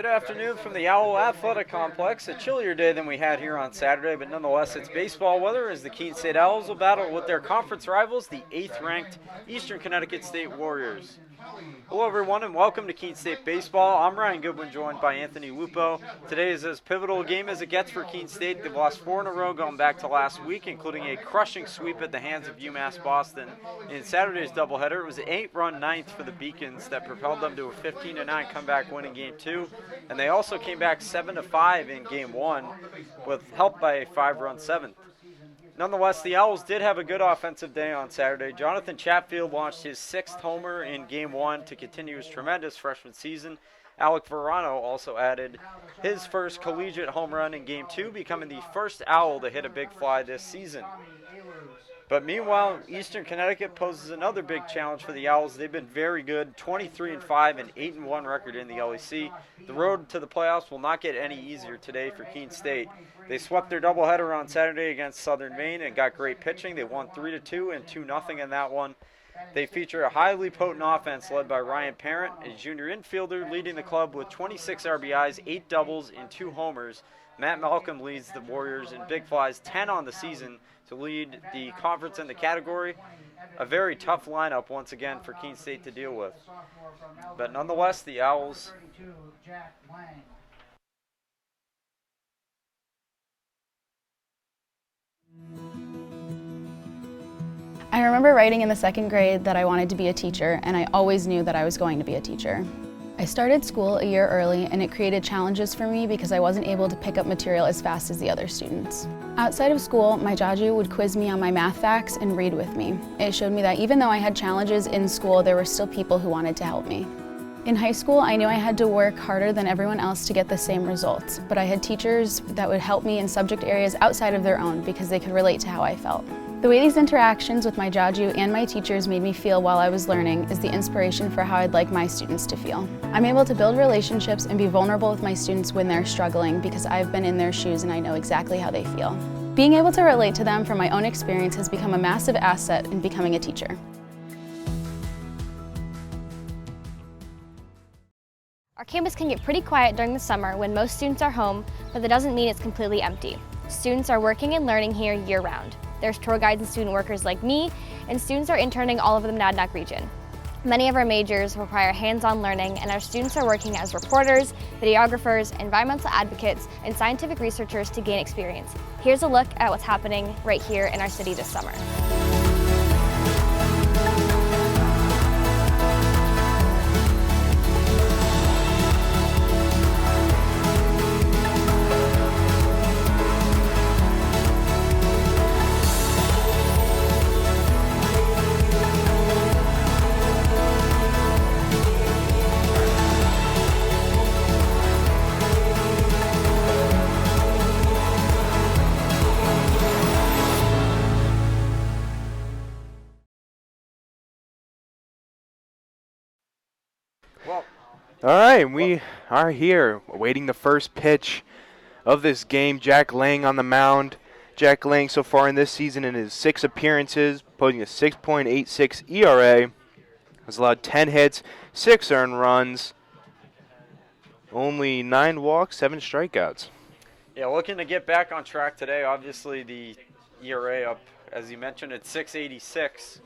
Good afternoon from the Owl Athletic Complex. A chillier day than we had here on Saturday, but nonetheless it's baseball weather as the Keene State Owls will battle with their conference rivals, the 8th-ranked Eastern Connecticut State Warriors. Hello everyone and welcome to Keene State Baseball. I'm Ryan Goodwin, joined by Anthony Lupo. Today is as pivotal a game as it gets for Keene State. They've lost 4 in a row going back to last week, including a crushing sweep at the hands of UMass Boston. In Saturday's doubleheader, it was an 8-run ninth for the Beacons that propelled them to a 15-9 comeback win in Game 2. And they also came back 7-5 in Game 1 with help by a 5-run 7th. Nonetheless, the Owls did have a good offensive day on Saturday. Jonathan Chatfield launched his 6th homer in Game 1 to continue his tremendous freshman season. Alec Verano also added his first collegiate home run in Game 2, becoming the first Owl to hit a big fly this season. But meanwhile, Eastern Connecticut poses another big challenge for the Owls. They've been very good, 23-5 and 8-1 record in the LEC. The road to the playoffs will not get any easier today for Keene State. They swept their doubleheader on Saturday against Southern Maine and got great pitching. They won 3-2 and 2-0 in that one. They feature a highly potent offense led by Ryan Parent, a junior infielder, leading the club with 26 RBIs, 8 doubles, and 2 homers. Matt Malcolm leads the Warriors in big flies, 10 on the season, to lead the conference in the category. A very tough lineup once again for Keene State to deal with. But nonetheless, the Owls I remember writing in the 2nd grade that I wanted to be a teacher, and I always knew that I was going to be a teacher. I started school a year early, and it created challenges for me because I wasn't able to pick up material as fast as the other students. Outside of school, my Jaju would quiz me on my math facts and read with me. It showed me that even though I had challenges in school, there were still people who wanted to help me. In high school, I knew I had to work harder than everyone else to get the same results, but I had teachers that would help me in subject areas outside of their own because they could relate to how I felt. The way these interactions with my Jaju and my teachers made me feel while I was learning is the inspiration for how I'd like my students to feel. I'm able to build relationships and be vulnerable with my students when they're struggling because I've been in their shoes and I know exactly how they feel. Being able to relate to them from my own experience has become a massive asset in becoming a teacher. Our campus can get pretty quiet during the summer when most students are home, but that doesn't mean it's completely empty. Students are working and learning here year-round. There's tour guides and student workers like me, and students are interning all over the Monadnock region. Many of our majors require hands-on learning, and our students are working as reporters, videographers, environmental advocates, and scientific researchers to gain experience. Here's a look at what's happening right here in our city this summer. All right, we are here awaiting the first pitch of this game. Jack Lang on the mound. Jack Lang so far in this season in his 6 appearances, posting a 6.86 ERA, has allowed 10 hits, 6 earned runs, only 9 walks, 7 strikeouts. Yeah, looking to get back on track today. Obviously, the ERA up, as you mentioned, at 6.86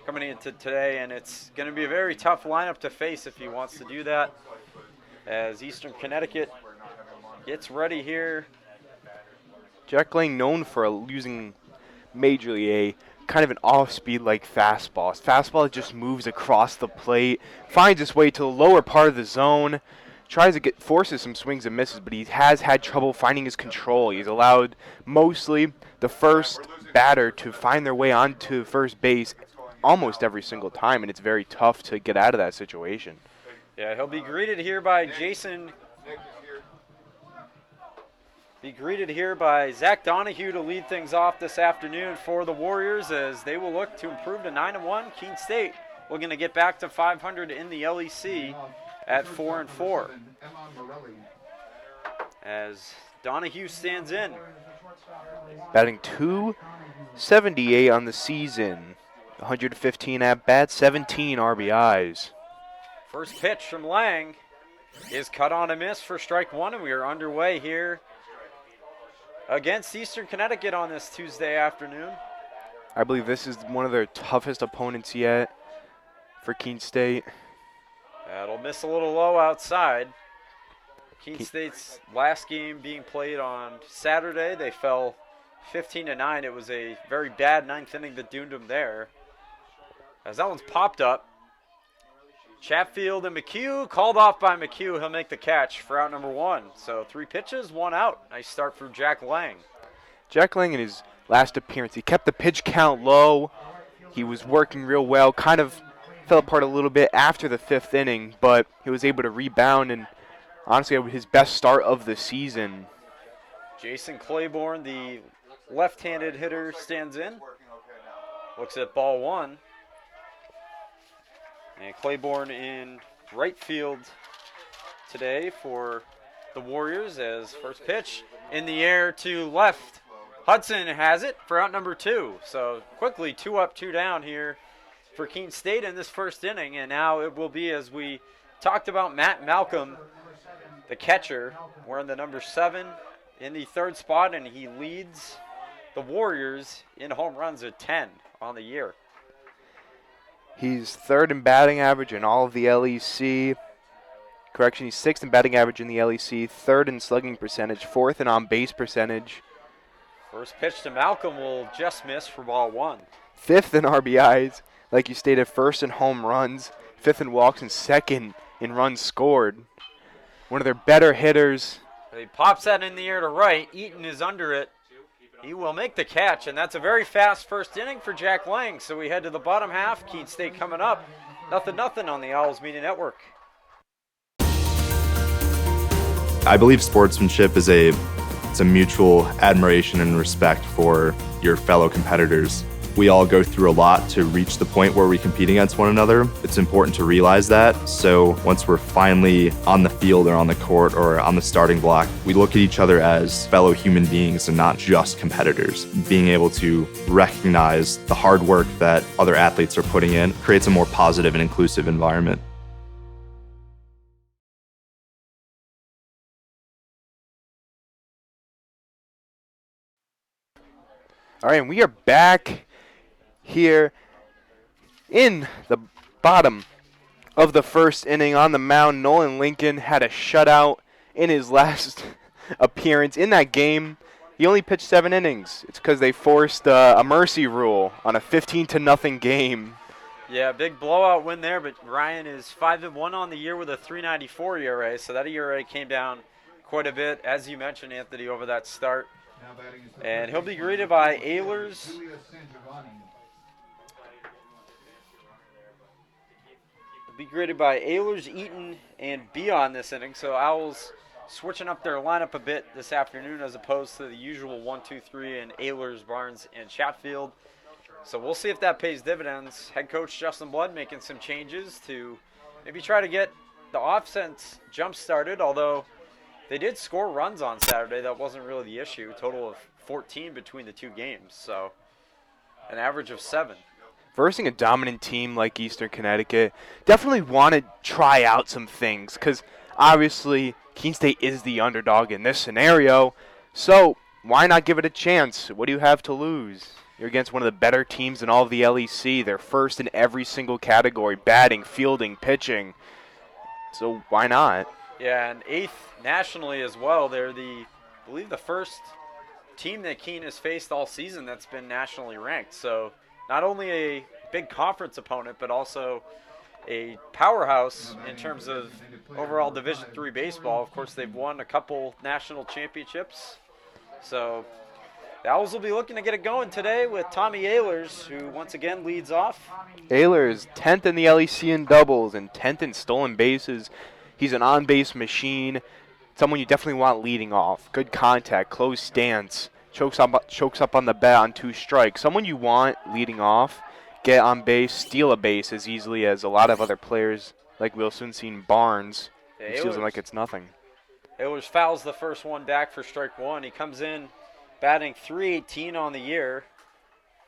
coming into today, and it's going to be a very tough lineup to face if he wants to do that, as Eastern Connecticut gets ready here. Jack Lang known for using majorly a kind of an off-speed like fastball. His fastball just moves across the plate, finds its way to the lower part of the zone, tries to forces some swings and misses, but he has had trouble finding his control. He's allowed mostly the first batter to find their way onto first base almost every single time, and it's very tough to get out of that situation. Yeah, he'll be greeted here by Zach Donahue to lead things off this afternoon for the Warriors as they will look to improve to 9-1. Keene State looking to get back to 500 in the LEC at 4-4. As Donahue stands in. Batting .278 on the season. 115 at-bats, 17 RBIs. First pitch from Lang. is cut on a miss for strike one, and we are underway here against Eastern Connecticut on this Tuesday afternoon. I believe this is one of their toughest opponents yet for Keene State. That'll miss a little low outside. Keene State's last game being played on Saturday, they fell 15-9. It was a very bad ninth inning that doomed them there. As that one's popped up, Chatfield and McHugh, called off by McHugh. He'll make the catch for out number one. So 3 pitches, 1 out. Nice start from Jack Lang. Jack Lang in his last appearance, he kept the pitch count low. He was working real well, kind of fell apart a little bit after the 5th inning, but he was able to rebound and honestly had his best start of the season. Jason Claiborne, the left-handed hitter, stands in. Looks at ball 1. And Claiborne in right field today for the Warriors as first pitch in the air to left. Hudson has it for out number 2. So quickly 2 up, 2 down here for Keene State in this first inning. And now it will be, as we talked about, Matt Malcolm, the catcher, wearing the number 7 in the 3rd spot, and he leads the Warriors in home runs at 10 on the year. He's 3rd in batting average in all of the LEC. Correction, he's 6th in batting average in the LEC, 3rd in slugging percentage, 4th in on-base percentage. First pitch to Malcolm will just miss for ball 1. 5th in RBIs, like you stated, 1st in home runs, 5th in walks, and 2nd in runs scored. One of their better hitters. He pops that in the air to right. Eaton is under it. He will make the catch, and that's a very fast first inning for Jack Lang. So we head to the bottom half. Keene State coming up. 0-0 on the Owls Media Network. I believe sportsmanship is it's a mutual admiration and respect for your fellow competitors. We all go through a lot to reach the point where we compete against one another. It's important to realize that. So once we're finally on the field or on the court or on the starting block, we look at each other as fellow human beings and not just competitors. Being able to recognize the hard work that other athletes are putting in creates a more positive and inclusive environment. All right, and we are back here in the bottom of the first inning on the mound. Nolan Lincoln had a shutout in his last appearance in that game. He only pitched 7 innings. It's because they forced a mercy rule on a 15-0 game. Yeah, big blowout win there, but Ryan is 5-1 on the year with a 3.94 ERA, so that ERA came down quite a bit, as you mentioned, Anthony, over that start. And he'll be greeted by Ehlers. He'll be greeted by Ehlers, Eaton, and Beyond this inning. So Owls switching up their lineup a bit this afternoon as opposed to the usual 1-2-3 and Ehlers, Barnes, and Chatfield. So we'll see if that pays dividends. Head coach Justin Blood making some changes to maybe try to get the offense jump started, although they did score runs on Saturday. That wasn't really the issue. A total of 14 between the 2 games, so an average of 7. Versing a dominant team like Eastern Connecticut, definitely want to try out some things because obviously Keene State is the underdog in this scenario, so why not give it a chance? What do you have to lose? You're against one of the better teams in all of the LEC. They're first in every single category, batting, fielding, pitching, so why not? Yeah, and 8th nationally as well. They're I believe the first team that Keene has faced all season that's been nationally ranked. So not only a big conference opponent, but also a powerhouse in terms of overall Division III baseball. Of course, they've won a couple national championships. So the Owls will be looking to get it going today with Tommy Ehlers, who once again leads off. Ehlers, 10th in the LEC in doubles and 10th in stolen bases. He's an on-base machine, someone you definitely want leading off. Good contact, close stance, chokes up on the bat on 2 strikes. Someone you want leading off, get on base, steal a base as easily as a lot of other players like Wilson, seen Barnes. He steals them like it's nothing. Ehlers fouls the first one back for strike 1. He comes in batting .318 on the year.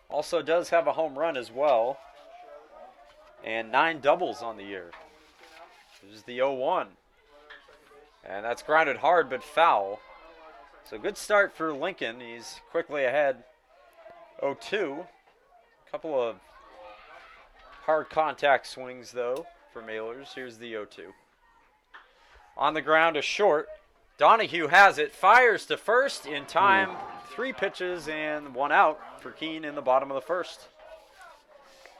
Also does have a home run as well. And 9 doubles on the year. This is the 0-1. And that's grounded hard but foul. So good start for Lincoln. He's quickly ahead 0-2. Couple of hard contact swings though for Mailers. Here's the 0-2. On the ground, a short. Donahue has it, fires to first in time. 3 pitches and 1 out for Keene in the bottom of the first.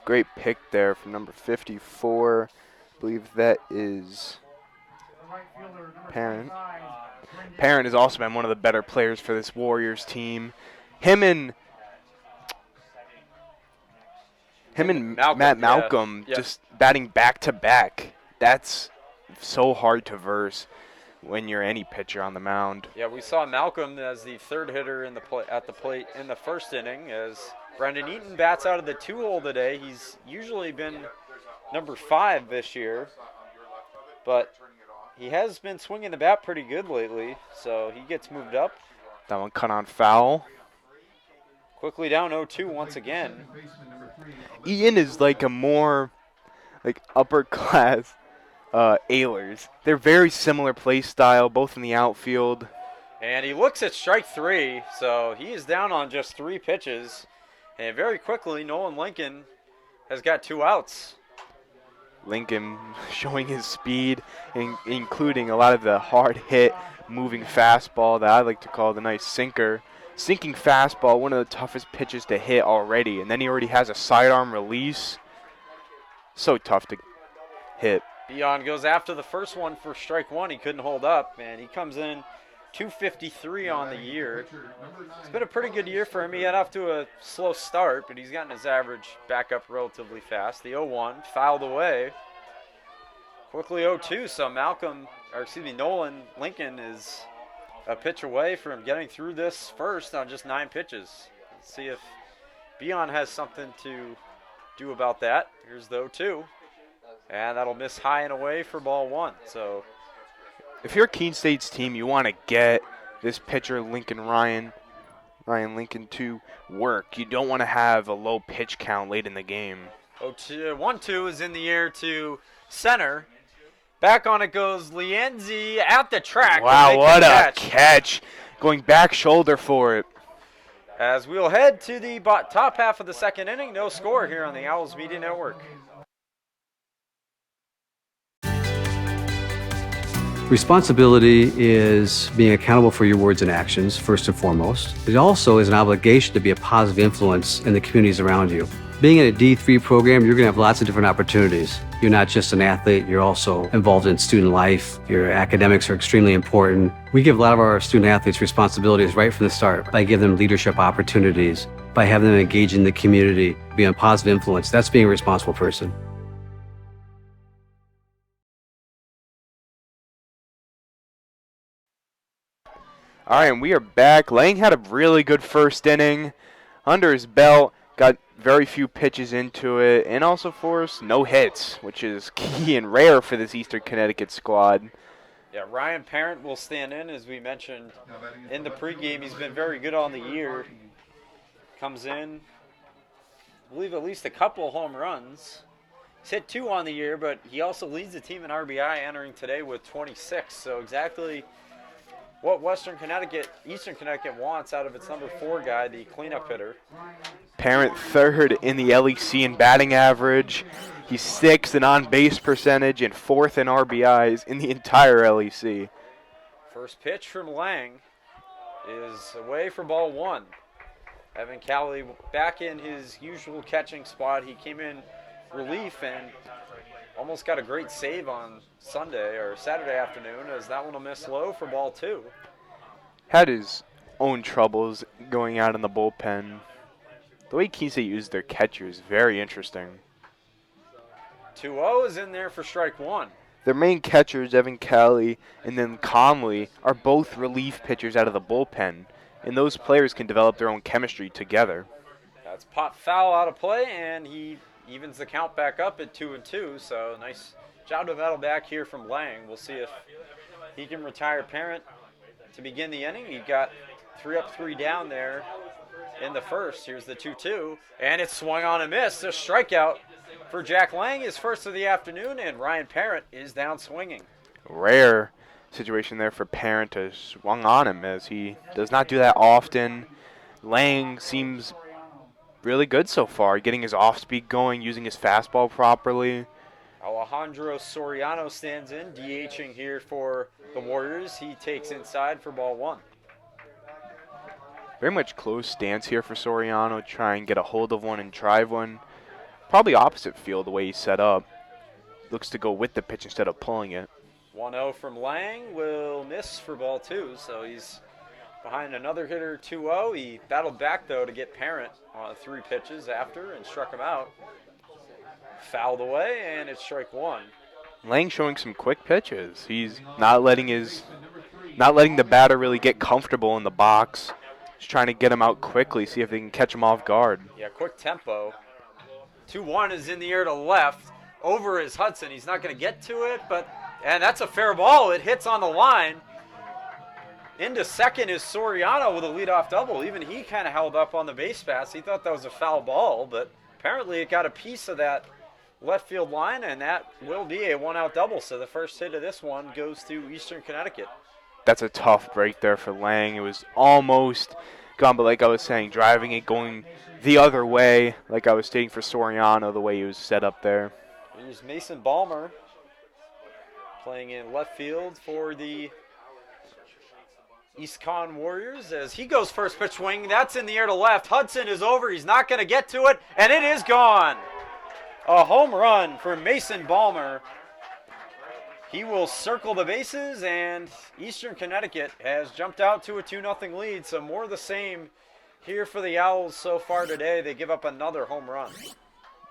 Great pick there from number 54. I believe that is Parent. Parent has also been one of the better players for this Warriors team. Him and Malcolm, Matt Malcolm just batting back to back. That's so hard to verse when you're any pitcher on the mound. Yeah, we saw Malcolm as the third hitter in the at the plate in the first inning as Brendan Eaton bats out of the 2-hole today. He's usually been number 5 this year, but he has been swinging the bat pretty good lately, so he gets moved up. That one cut on foul. Quickly down 0-2 once again. Ian is like a more upper class Ehlers. They're very similar play style, both in the outfield. And he looks at strike 3, so he is down on just 3 pitches. And very quickly, Nolan Lincoln has got 2 outs. Lincoln showing his speed, including a lot of the hard hit, moving fastball that I like to call the nice sinker. Sinking fastball, one of the toughest pitches to hit already. And then he already has a sidearm release. So tough to hit. Beyond goes after the first one for strike 1. He couldn't hold up, and he comes in 253 on the year. It's been a pretty good year for him. He got off to a slow start, but he's gotten his average back up relatively fast. The 0-1 fouled away. Quickly 0-2, so Nolan Lincoln is a pitch away from getting through this first on just 9 pitches. Let's see if Beyond has something to do about that. Here's the 0-2. And that'll miss high and away for ball 1. So if you're Keene State's team, you want to get this pitcher, Ryan Lincoln, to work. You don't want to have a low pitch count late in the game. 1-2 is in the air to center. Back on it goes Lienzi at the track. Wow, what a catch. Going back shoulder for it. As we'll head to the top half of the second inning, no score here on the Owls Media Network. Responsibility is being accountable for your words and actions, first and foremost. It also is an obligation to be a positive influence in the communities around you. Being in a D3 program, you're going to have lots of different opportunities. You're not just an athlete, you're also involved in student life. Your academics are extremely important. We give a lot of our student athletes responsibilities right from the start by giving them leadership opportunities, by having them engage in the community, be a positive influence. That's being a responsible person. All right, and we are back. Lang had a really good first inning under his belt, got very few pitches into it, and also forced no hits, which is key and rare for this Eastern Connecticut squad. Yeah, Ryan Parent will stand in, as we mentioned in the pregame. He's been very good on the year. Comes in, I believe at least a couple home runs. He's hit 2 on the year, but he also leads the team in RBI entering today with 26. So exactly what Eastern Connecticut wants out of its number 4 guy, the cleanup hitter. Parent third in the LEC in batting average. He's 6th in on-base percentage and 4th in RBIs in the entire LEC. First pitch from Lang is away for ball 1. Evan Cowley back in his usual catching spot. He came in relief and almost got a great save on Saturday afternoon, as that one will miss low for ball 2. Had his own troubles going out in the bullpen. The way Keene State used their catcher is very interesting. 2-0 is in there for strike 1. Their main catchers, Evan Cowley and then Conley, are both relief pitchers out of the bullpen, and those players can develop their own chemistry together. That's pop foul out of play, and he evens the count back up at 2-2, so nice job to battle back here from Lang. We'll see if he can retire Parent to begin the inning. He got 3 up, 3 down there in the first. Here's the 2-2, and it's swung on and missed. A strikeout for Jack Lang, his first of the afternoon, and Ryan Parent is down swinging. Rare situation there for Parent to swung on him, as he does not do that often. Lang seems really good so far, getting his off-speed going, using his fastball properly. Alejandro Soriano stands in, DHing here for the Warriors. He takes inside for ball 1. Very much close stance here for Soriano, try and get a hold of one and drive one. Probably opposite field the way he's set up. Looks to go with the pitch instead of pulling it. 1-0 from Lang will miss for ball 2, so he's behind another hitter 2-0. He battled back, though, to get Parent on 3 pitches after and struck him out. Fouled away, and it's strike 1. Lang showing some quick pitches. He's not letting the batter really get comfortable in the box. Just trying to get him out quickly, see if they can catch him off guard. Yeah, quick tempo. 2-1 is in the air to left. Over is Hudson. He's not going to get to it, and that's a fair ball. It hits on the line. Into second is Soriano with a leadoff double. Even he kind of held up on the base pass. He thought that was a foul ball, but apparently it got a piece of that left field line, and that will be a 1-out double. So the first hit of this one goes to Eastern Connecticut. That's a tough break there for Lang. It was almost gone, but like I was saying, driving it, going the other way, like I was stating for Soriano, the way he was set up there. Here's Mason Balmer playing in left field for the East Con Warriors as he goes first pitch swing. That's in the air to left. Hudson is over. He's not going to get to it, and it is gone. A home run for Mason Balmer. He will circle the bases, and Eastern Connecticut has jumped out to a 2-0 lead, so more of the same here for the Owls so far today. They give up another home run.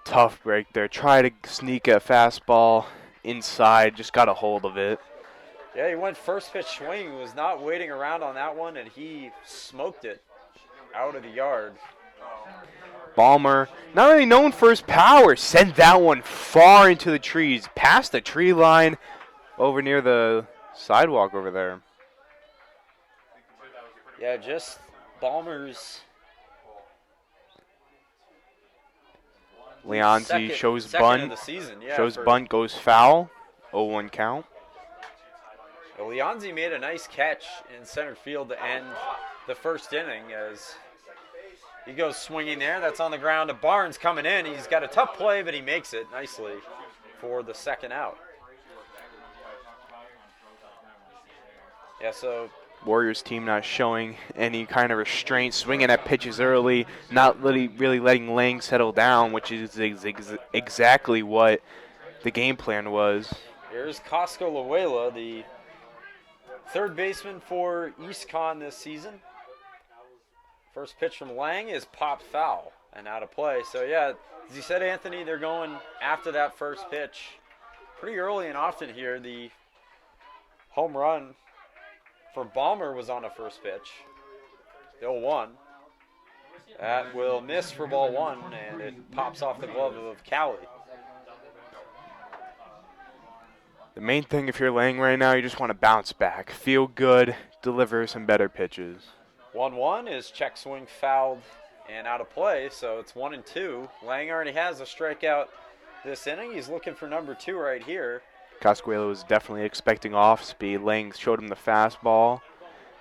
Tough break there. Try to sneak a fastball inside, just got a hold of it. Yeah, he went first pitch swing, was not waiting around on that one, and he smoked it out of the yard. Balmer, not really known for his power, sent that one far into the trees, past the tree line, over near the sidewalk over there. Yeah, just Balmer's Leonzi shows second bunt, of the season. Yeah, shows bunt, goes foul, 0-1 count. Leonzi made a nice catch in center field to end the first inning as he goes swinging there. That's on the ground to Barnes coming in. He's got a tough play, but he makes it nicely for the second out. Yeah, so Warriors team not showing any kind of restraint, swinging at pitches early, not really letting Lang settle down, which is exactly what the game plan was. Here's Costco Luela, the third baseman for East Con this season. First pitch from Lang is popped foul and out of play. So, yeah, as you said, Anthony, they're going after that first pitch pretty early and often here. The home run for Balmer was on a first pitch. 0-1. That will miss for ball 1, and it pops off the glove of Cowley. The main thing if you're Lang right now, you just want to bounce back, feel good, deliver some better pitches. 1-1 is check swing fouled and out of play, so it's 1-2. Lang already has a strikeout this inning. He's looking for number 2 right here. Coscuelo was definitely expecting off speed. Lang showed him the fastball.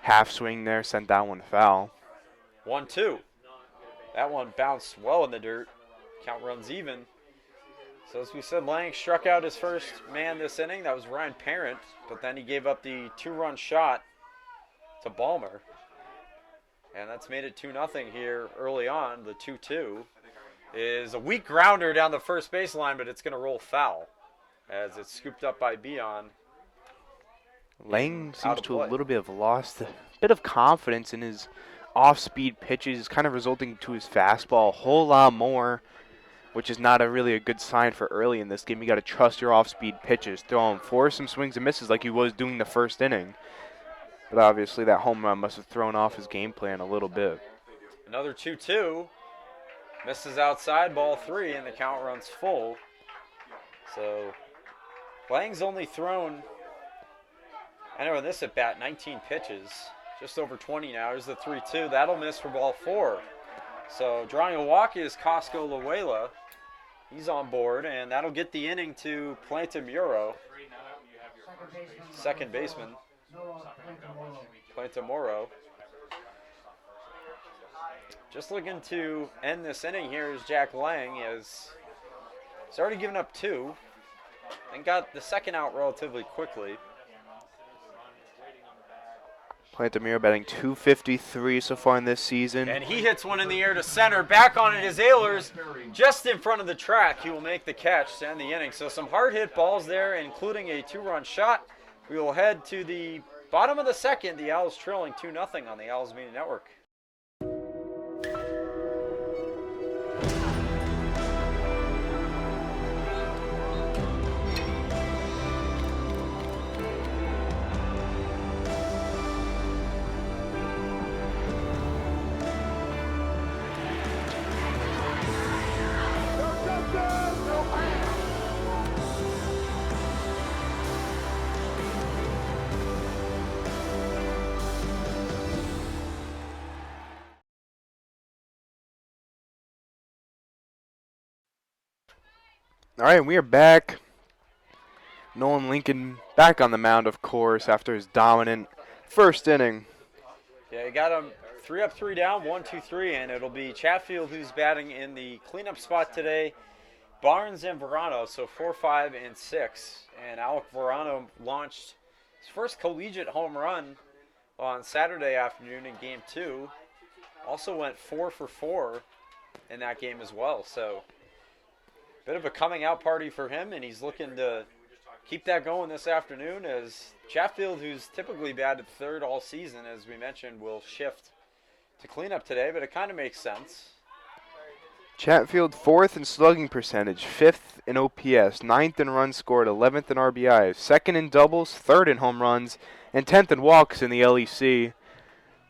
Half swing there, sent that one foul. 1-2. That one bounced well in the dirt. Count runs even. So as we said, Lang struck out his first man this inning. That was Ryan Parent, but then he gave up the 2-run shot to Balmer. And that's made it 2-0 here early on. The 2-2 is a weak grounder down the first baseline, but it's going to roll foul as it's scooped up by Bion. Lang seems to a little bit have lost a bit of confidence in his off-speed pitches, kind of resulting to his fastball a whole lot more, which is not really a good sign for early in this game. You got to trust your off-speed pitches, throw him, force some swings and misses like he was doing the first inning. But obviously that home run must have thrown off his game plan a little bit. Another 2-2. Misses outside, ball 3, and the count runs full. So Lang's only thrown, I know in this at bat, 19 pitches. Just over 20 now. Here's the 3-2. That'll miss for ball 4. So drawing a walk is Costco Luela. He's on board, and that'll get the inning to Plantamuro. second baseman, Planta Morrow. Just looking to end this inning here is Jack Lang. He's already given up 2 and got the second out relatively quickly. Plantamiro batting .253 so far in this season. And he hits one in the air to center. Back on it is Ehlers, just in front of the track. He will make the catch to end the inning. So some hard hit balls there, including a 2-run shot. We will head to the bottom of the second. The Owls trailing 2-0 on the Owls Media Network. All right, we are back. Nolan Lincoln back on the mound, of course, after his dominant first inning. Yeah, he got him 3 up, 3 down, 1, 2, 3, and it'll be Chatfield who's batting in the cleanup spot today. Barnes and Verano, so 4, 5, and 6. And Alec Verano launched his first collegiate home run on Saturday afternoon in Game 2. Also went 4 for 4 in that game as well. So bit of a coming out party for him, and he's looking to keep that going this afternoon as Chatfield, who's typically batted third all season, as we mentioned, will shift to cleanup today, but it kind of makes sense. Chatfield 4th in slugging percentage, 5th in OPS, 9th in runs scored, 11th in RBIs, 2nd in doubles, 3rd in home runs, and 10th in walks in the LEC.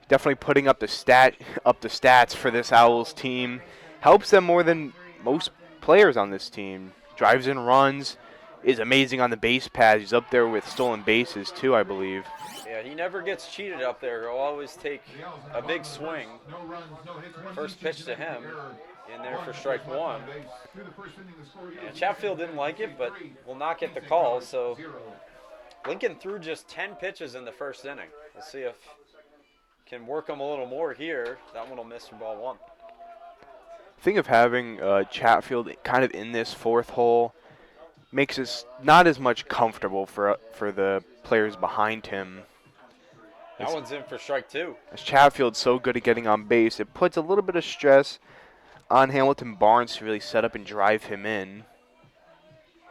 Definitely putting up the stats for this Owls team. Helps them more than most players on this team. Drives in runs, is amazing on the base paths. He's up there with stolen bases too, I believe. Yeah, he never gets cheated up there. He'll always take a big swing. First pitch to him. In there for strike 1. And Chatfield didn't like it, but will not get the call. So Lincoln threw just 10 pitches in the first inning. We'll see if can work him a little more here. That one will miss for ball 1. Think of having Chatfield kind of in this 4th hole makes us not as much comfortable for the players behind him. That one's in for strike 2. As Chatfield's so good at getting on base, it puts a little bit of stress on Hamilton Barnes to really set up and drive him in.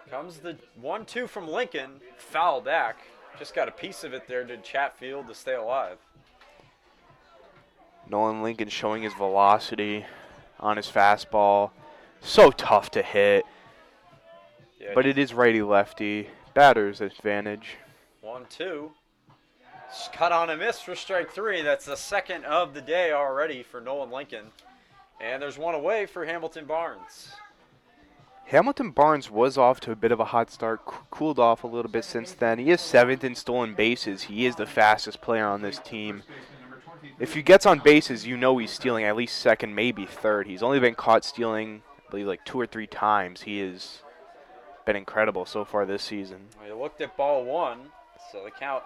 Comes the 1-2 from Lincoln. Foul back. Just got a piece of it there to Chatfield to stay alive. Nolan Lincoln showing his velocity on his fastball. So tough to hit. Yeah, but it is righty-lefty. Batter's advantage. 1-2. Cut on a miss for strike 3. That's the second of the day already for Nolan Lincoln. And there's one away for Hamilton Barnes. Hamilton Barnes was off to a bit of a hot start, cooled off a little bit since then. He is 7th in stolen bases. He is the fastest player on this team. If he gets on bases, you know he's stealing at least 2nd, maybe 3rd. He's only been caught stealing, I believe, like 2 or 3 times. He has been incredible so far this season. We looked at ball 1, so the count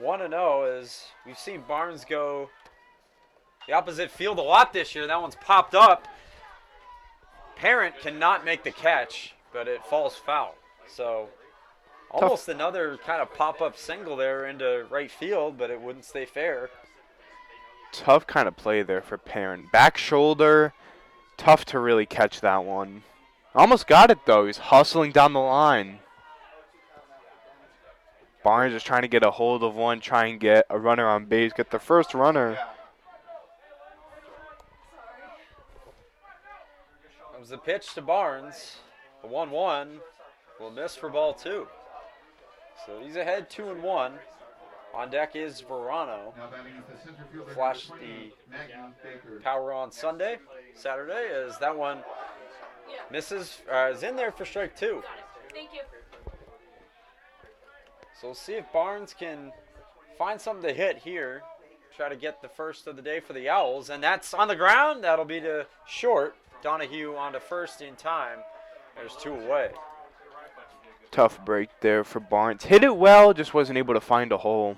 1-0 as we've seen Barnes go the opposite field a lot this year. That one's popped up. Parent cannot make the catch, but it falls foul. So almost another kind of pop-up single there into right field, but it wouldn't stay fair. Tough kind of play there for Parent. Back shoulder, tough to really catch that one. Almost got it, though. He's hustling down the line. Barnes is trying to get a hold of one, try and get a runner on base, get the first runner. Comes the pitch to Barnes. The 1-1 will miss for ball 2. So he's ahead 2-1. On deck is Verano. Flash the power on Saturday, as that one misses, is in there for strike 2. Thank you. So we'll see if Barnes can find something to hit here. Try to get the first of the day for the Owls, and that's on the ground. That'll be to short. Donahue on to first in time. There's 2 away. Tough break there for Barnes. Hit it well, just wasn't able to find a hole.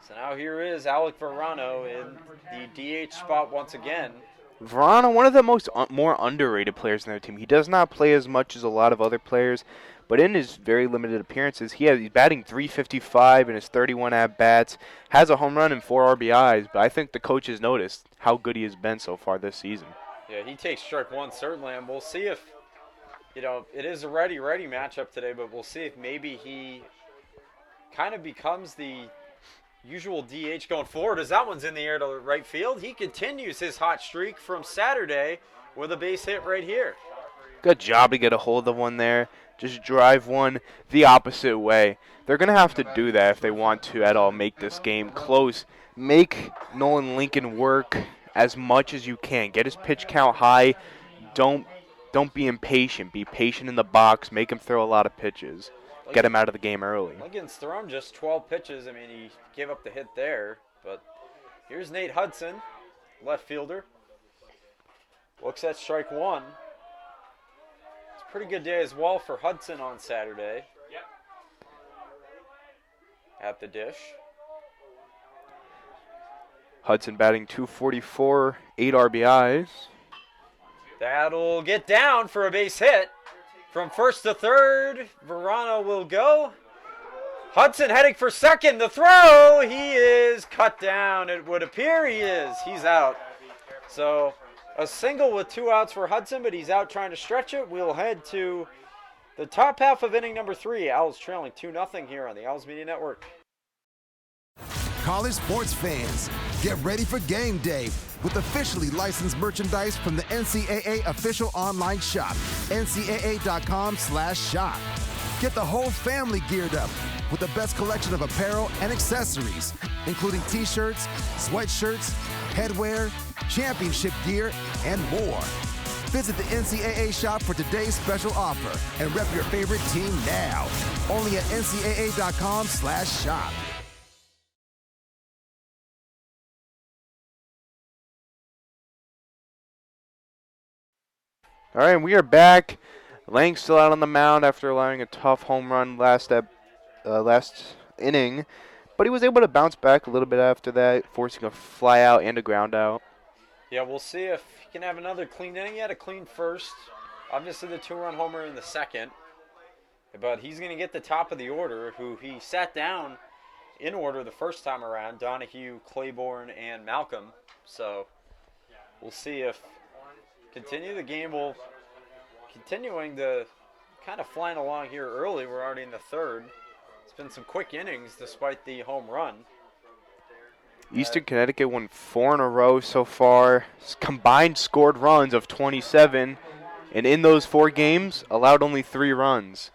So now here is Alec Verano in the DH spot once again. Verano, one of the more underrated players in their team. He does not play as much as a lot of other players, but in his very limited appearances, he's batting .355 in his 31 at-bats, has a home run and 4 RBIs, but I think the coaches noticed how good he has been so far this season. Yeah, he takes strike one certainly, and we'll see if, it is a ready matchup today, but we'll see if maybe he kind of becomes the usual DH going forward, as that one's in the air to right field. He continues his hot streak from Saturday with a base hit right here. Good job to get a hold of one there. Just drive one the opposite way. They're going to have to do that if they want to at all make this game close. Make Nolan Lincoln work as much as you can. Get his pitch count high. Don't be impatient. Be patient in the box. Make him throw a lot of pitches. Get him out of the game early. Lincoln's thrown just 12 pitches. I mean, he gave up the hit there, but here's Nate Hudson, left fielder. Looks at strike one. It's a pretty good day as well for Hudson on Saturday. At the dish. Hudson batting .244, 8 RBIs. That'll get down for a base hit. From first to third, Verano will go. Hudson heading for second. The throw, he is cut down. It would appear he is. He's out. So a single with 2 outs for Hudson, but he's out trying to stretch it. We'll head to the top half of inning number 3. Owls trailing 2-0 here on the Owls Media Network. College sports fans, get ready for game day with officially licensed merchandise from the NCAA official online shop, ncaa.com/shop. Get the whole family geared up with the best collection of apparel and accessories, including t-shirts, sweatshirts, headwear, championship gear, and more. Visit the NCAA shop for today's special offer and rep your favorite team now. Only at ncaa.com/shop. All right, we are back. Lang's still out on the mound after allowing a tough home run last inning, but he was able to bounce back a little bit after that, forcing a fly out and a ground out. Yeah, we'll see if he can have another clean inning. He had a clean first. Obviously the 2-run homer in the second, but he's going to get the top of the order, who he sat down in order the first time around, Donahue, Claiborne, and Malcolm. So we'll see if the game will continuing to kind of flying along here early. We're already in the third. It's been some quick innings despite the home run. Eastern Connecticut won 4 in a row so far. Combined scored runs of 27, and in those 4 games, allowed only 3 runs.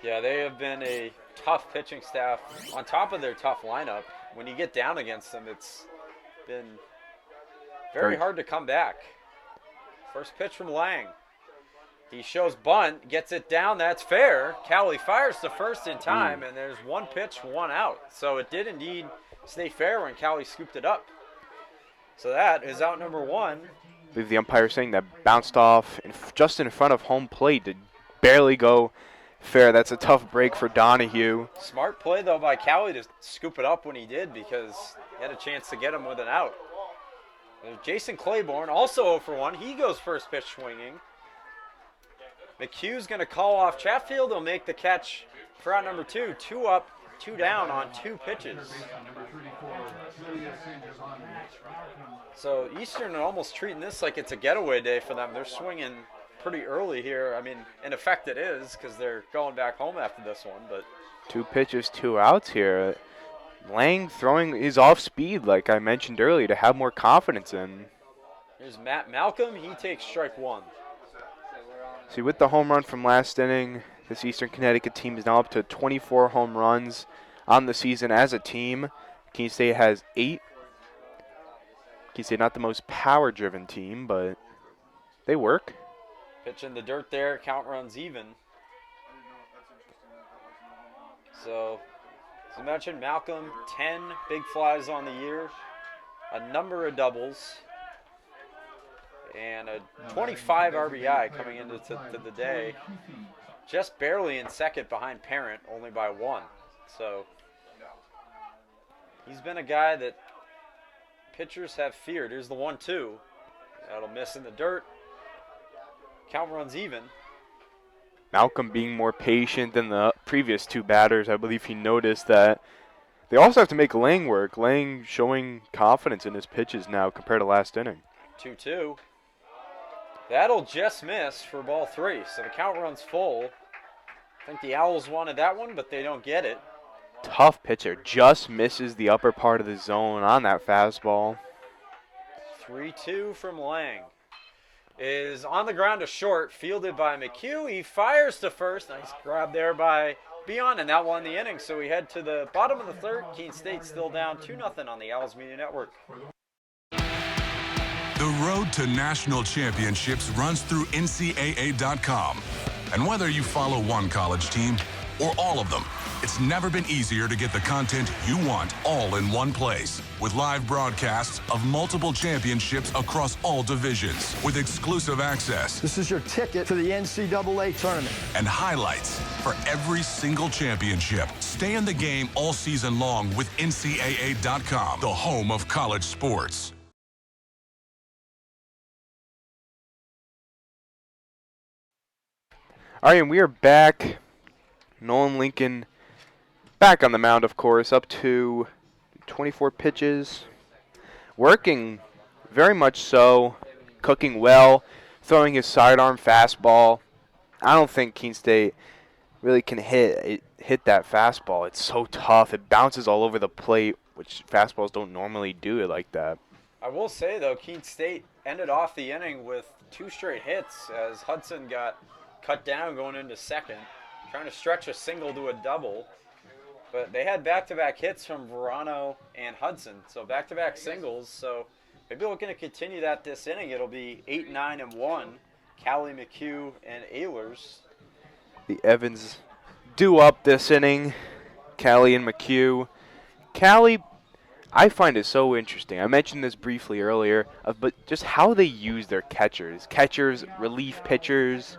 Yeah, they have been a tough pitching staff on top of their tough lineup. When you get down against them, it's been very hard to come back. First pitch from Lang. He shows bunt, gets it down. That's fair. Cowley fires the first in time, and there's 1 pitch, 1 out. So it did indeed stay fair when Cowley scooped it up. So that is out number 1. I believe the umpire saying that bounced off just in front of home plate to barely go fair. That's a tough break for Donahue. Smart play, though, by Cowley to scoop it up when he did, because he had a chance to get him with an out. There's Jason Claiborne, also 0 for 1. He goes first pitch swinging. McHugh's going to call off Chatfield. He'll make the catch for out number 2. 2 up, 2 down on 2 pitches. So Eastern are almost treating this like it's a getaway day for them. They're swinging pretty early here. I mean, in effect it is, because they're going back home after this one. But 2 pitches, 2 outs here. Lang throwing his off speed, like I mentioned earlier, to have more confidence in. Here's Matt Malcolm. He takes strike 1. See, with the home run from last inning, this Eastern Connecticut team is now up to 24 home runs on the season as a team. Keene State has 8. Keene State not the most power-driven team, but they work. Pitch in the dirt there. Count runs even. So, as I mentioned, Malcolm, 10 big flies on the year, a number of doubles, and a 25 RBI coming into the day. Just barely in second behind Parent, only by 1. So he's been a guy that pitchers have feared. Here's the 1-2. That'll miss in the dirt. Count runs even. Malcolm being more patient than the previous 2 batters. I believe he noticed that. They also have to make Lang work. Lang showing confidence in his pitches now compared to last inning. 2-2. That'll just miss for ball 3. So the count runs full. I think the Owls wanted that one, but they don't get it. Tough pitcher. Just misses the upper part of the zone on that fastball. 3-2 from Lang. Is on the ground to short, fielded by McHugh. He fires to first. Nice grab there by Beyond, and that won the inning. So we head to the bottom of the third. Keene State still down 2-0 on the Owls Media Network. The road to national championships runs through NCAA.com. And whether you follow one college team or all of them, it's never been easier to get the content you want all in one place. With live broadcasts of multiple championships across all divisions, with exclusive access. This is your ticket to the NCAA tournament. And highlights for every single championship. Stay in the game all season long with NCAA.com, the home of college sports. All right, and we are back. Nolan Lincoln back on the mound, of course, up to 24 pitches. Working very much so, cooking well, throwing his sidearm fastball. I don't think Keene State really can hit that fastball. It's so tough. It bounces all over the plate, which fastballs don't normally do it like that. I will say, though, Keene State ended off the inning with 2 straight hits as Hudson got cut down going into second, trying to stretch a single to a double. But they had back-to-back hits from Verano and Hudson, so back-to-back singles. So maybe looking to continue that this inning. It'll be 8, 9, and 1. Callie, McHugh, and Ehlers. The Evans do up this inning. Callie and McHugh. Callie, I find it so interesting. I mentioned this briefly earlier, but just how they use their catchers. Catchers, relief pitchers,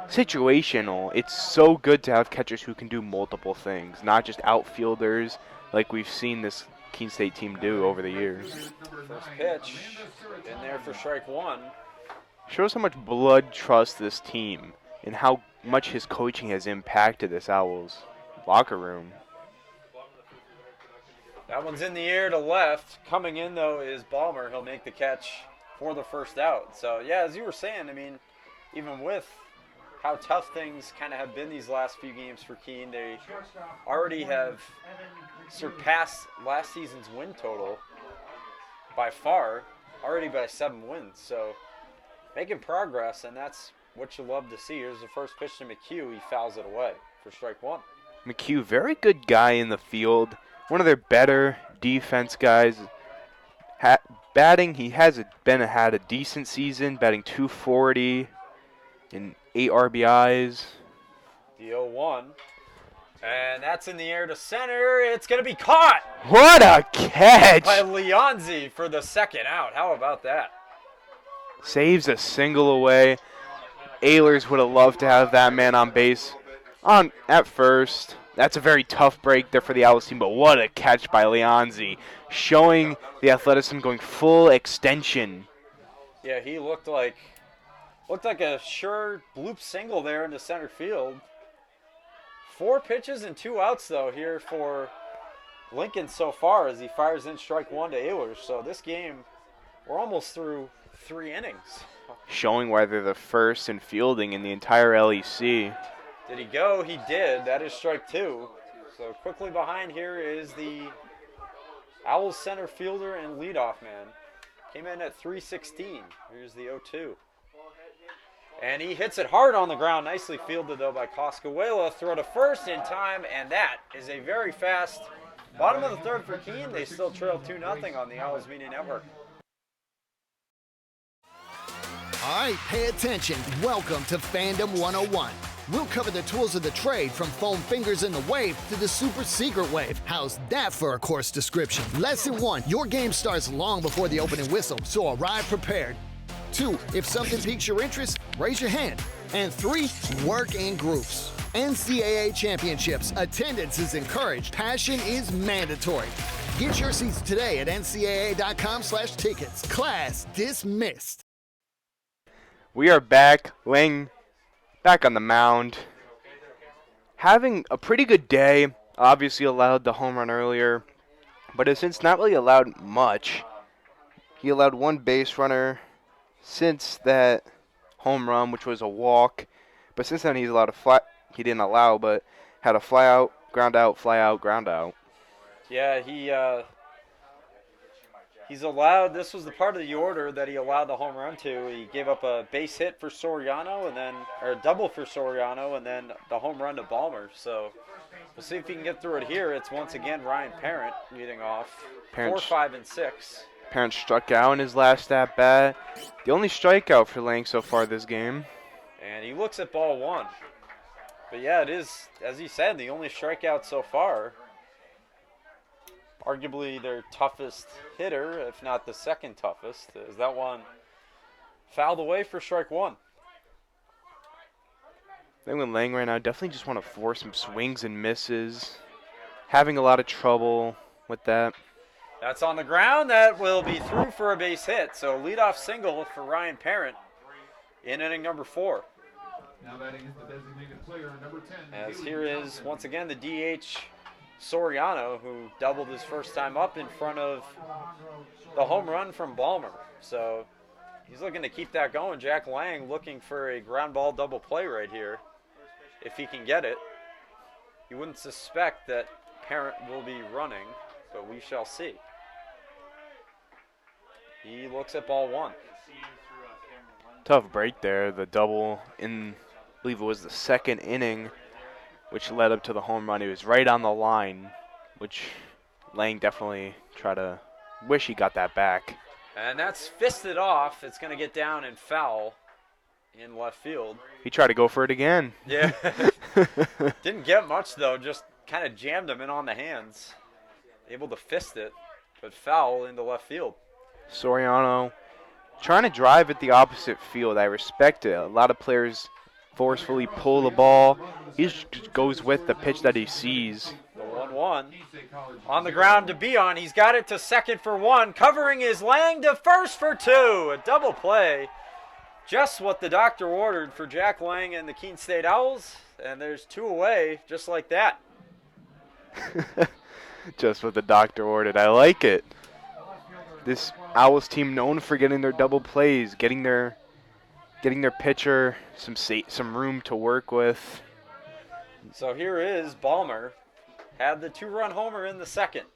situational. It's so good to have catchers who can do multiple things, not just outfielders like we've seen this Keene State team do over the years. First pitch in there for strike 1. Shows how much blood trust this team and how much his coaching has impacted this Owls locker room. That one's in the air to left. Coming in, though, is Balmer. He'll make the catch for the first out. So, yeah, as you were saying, I mean, even with how tough things kind of have been these last few games for Keene, they already have surpassed last season's win total by far, already by 7 wins. So, making progress, and that's what you love to see. Here's the first pitch to McHugh. He fouls it away for strike 1. McHugh, very good guy in the field. One of their better defense guys. Batting, he has had a decent season, batting .240 and 8 RBIs. The 0-1. And that's in the air to center. It's going to be caught. What a catch! By Leonzi for the second out. How about that? Saves a single away. Ehlers would have loved to have that man on base at first. That's a very tough break there for the Owls team, but what a catch by Leonzi, showing the athleticism going full extension. Yeah, he looked like a sure bloop single there into center field. 4 pitches and 2 outs, though, here for Lincoln so far as he fires in strike 1 to Ehlers. So this game, we're almost through 3 innings. Showing why they're the first in fielding in the entire LEC. Did he go? He did. That is strike 2. So quickly behind here is the Owls center fielder and leadoff man. Came in at 316. Here's the 0-2. And he hits it hard on the ground. Nicely fielded, though, by Coscahuela. Throw to first in time, and that is a very fast bottom of the third for Keene. They still trail 2-0 on the Owls Media Network. All right, pay attention. Welcome to Fandom 101. We'll cover the tools of the trade from foam fingers in the wave to the super secret wave. How's that for a course description? Lesson 1, your game starts long before the opening whistle, so arrive prepared. 2, if something piques your interest, raise your hand. And 3, work in groups. NCAA championships. Attendance is encouraged. Passion is mandatory. Get your seats today at ncaa.com/tickets. Class dismissed. We are back. Lang back on the mound. Having a pretty good day. Obviously allowed the home run earlier, but has since not really allowed much. He allowed one base runner since that home run, which was a walk. But since then he's allowed a fly. He didn't allow, but had a fly out, ground out, fly out, ground out. Yeah, he's allowed. This was the part of the order that he allowed the home run to. He gave up a base hit for Soriano, or a double for Soriano, and then the home run to Balmer. So we'll see if he can get through it here. It's once again Ryan Parent leading off. 4, 5, and 6. Parent struck out in his last at bat. The only strikeout for Lang so far this game. And he looks at ball 1. But yeah, it is, as he said, the only strikeout so far. Arguably their toughest hitter, if not the second toughest, is that one fouled away for strike 1. I think with Lang right now, definitely just want to force some swings and misses. Having a lot of trouble with that. That's on the ground. That will be through for a base hit. So leadoff single for Ryan Parent in inning number 4. Now batting is the designated player, number 10. As here is, once again, the DH Soriano, who doubled his first time up in front of the home run from Balmer. So he's looking to keep that going. Jack Lang looking for a ground ball double play right here, if he can get it. You wouldn't suspect that Parent will be running, but we shall see. He looks at ball 1. Tough break there. The double in, I believe it was the second inning, which led up to the home run. He was right on the line, which Lang definitely wish he got that back. And that's fisted off. It's going to get down and foul in left field. He tried to go for it again. Yeah. Didn't get much, though. Just kind of jammed him in on the hands. Able to fist it, but foul into left field. Soriano trying to drive at the opposite field. I respect it. A lot of players forcefully pull the ball. He just goes with the pitch that he sees. The 1-1 on the ground to be on. He's got it to second for 1. Covering is Lang to first for 2. A double play. Just what the doctor ordered for Jack Lang and the Keene State Owls. And there's 2 away just like that. Just what the doctor ordered. I like it. This Owls team known for getting their double plays, getting their pitcher some room to work with. So here is Balmer. Had the 2-run homer in the second,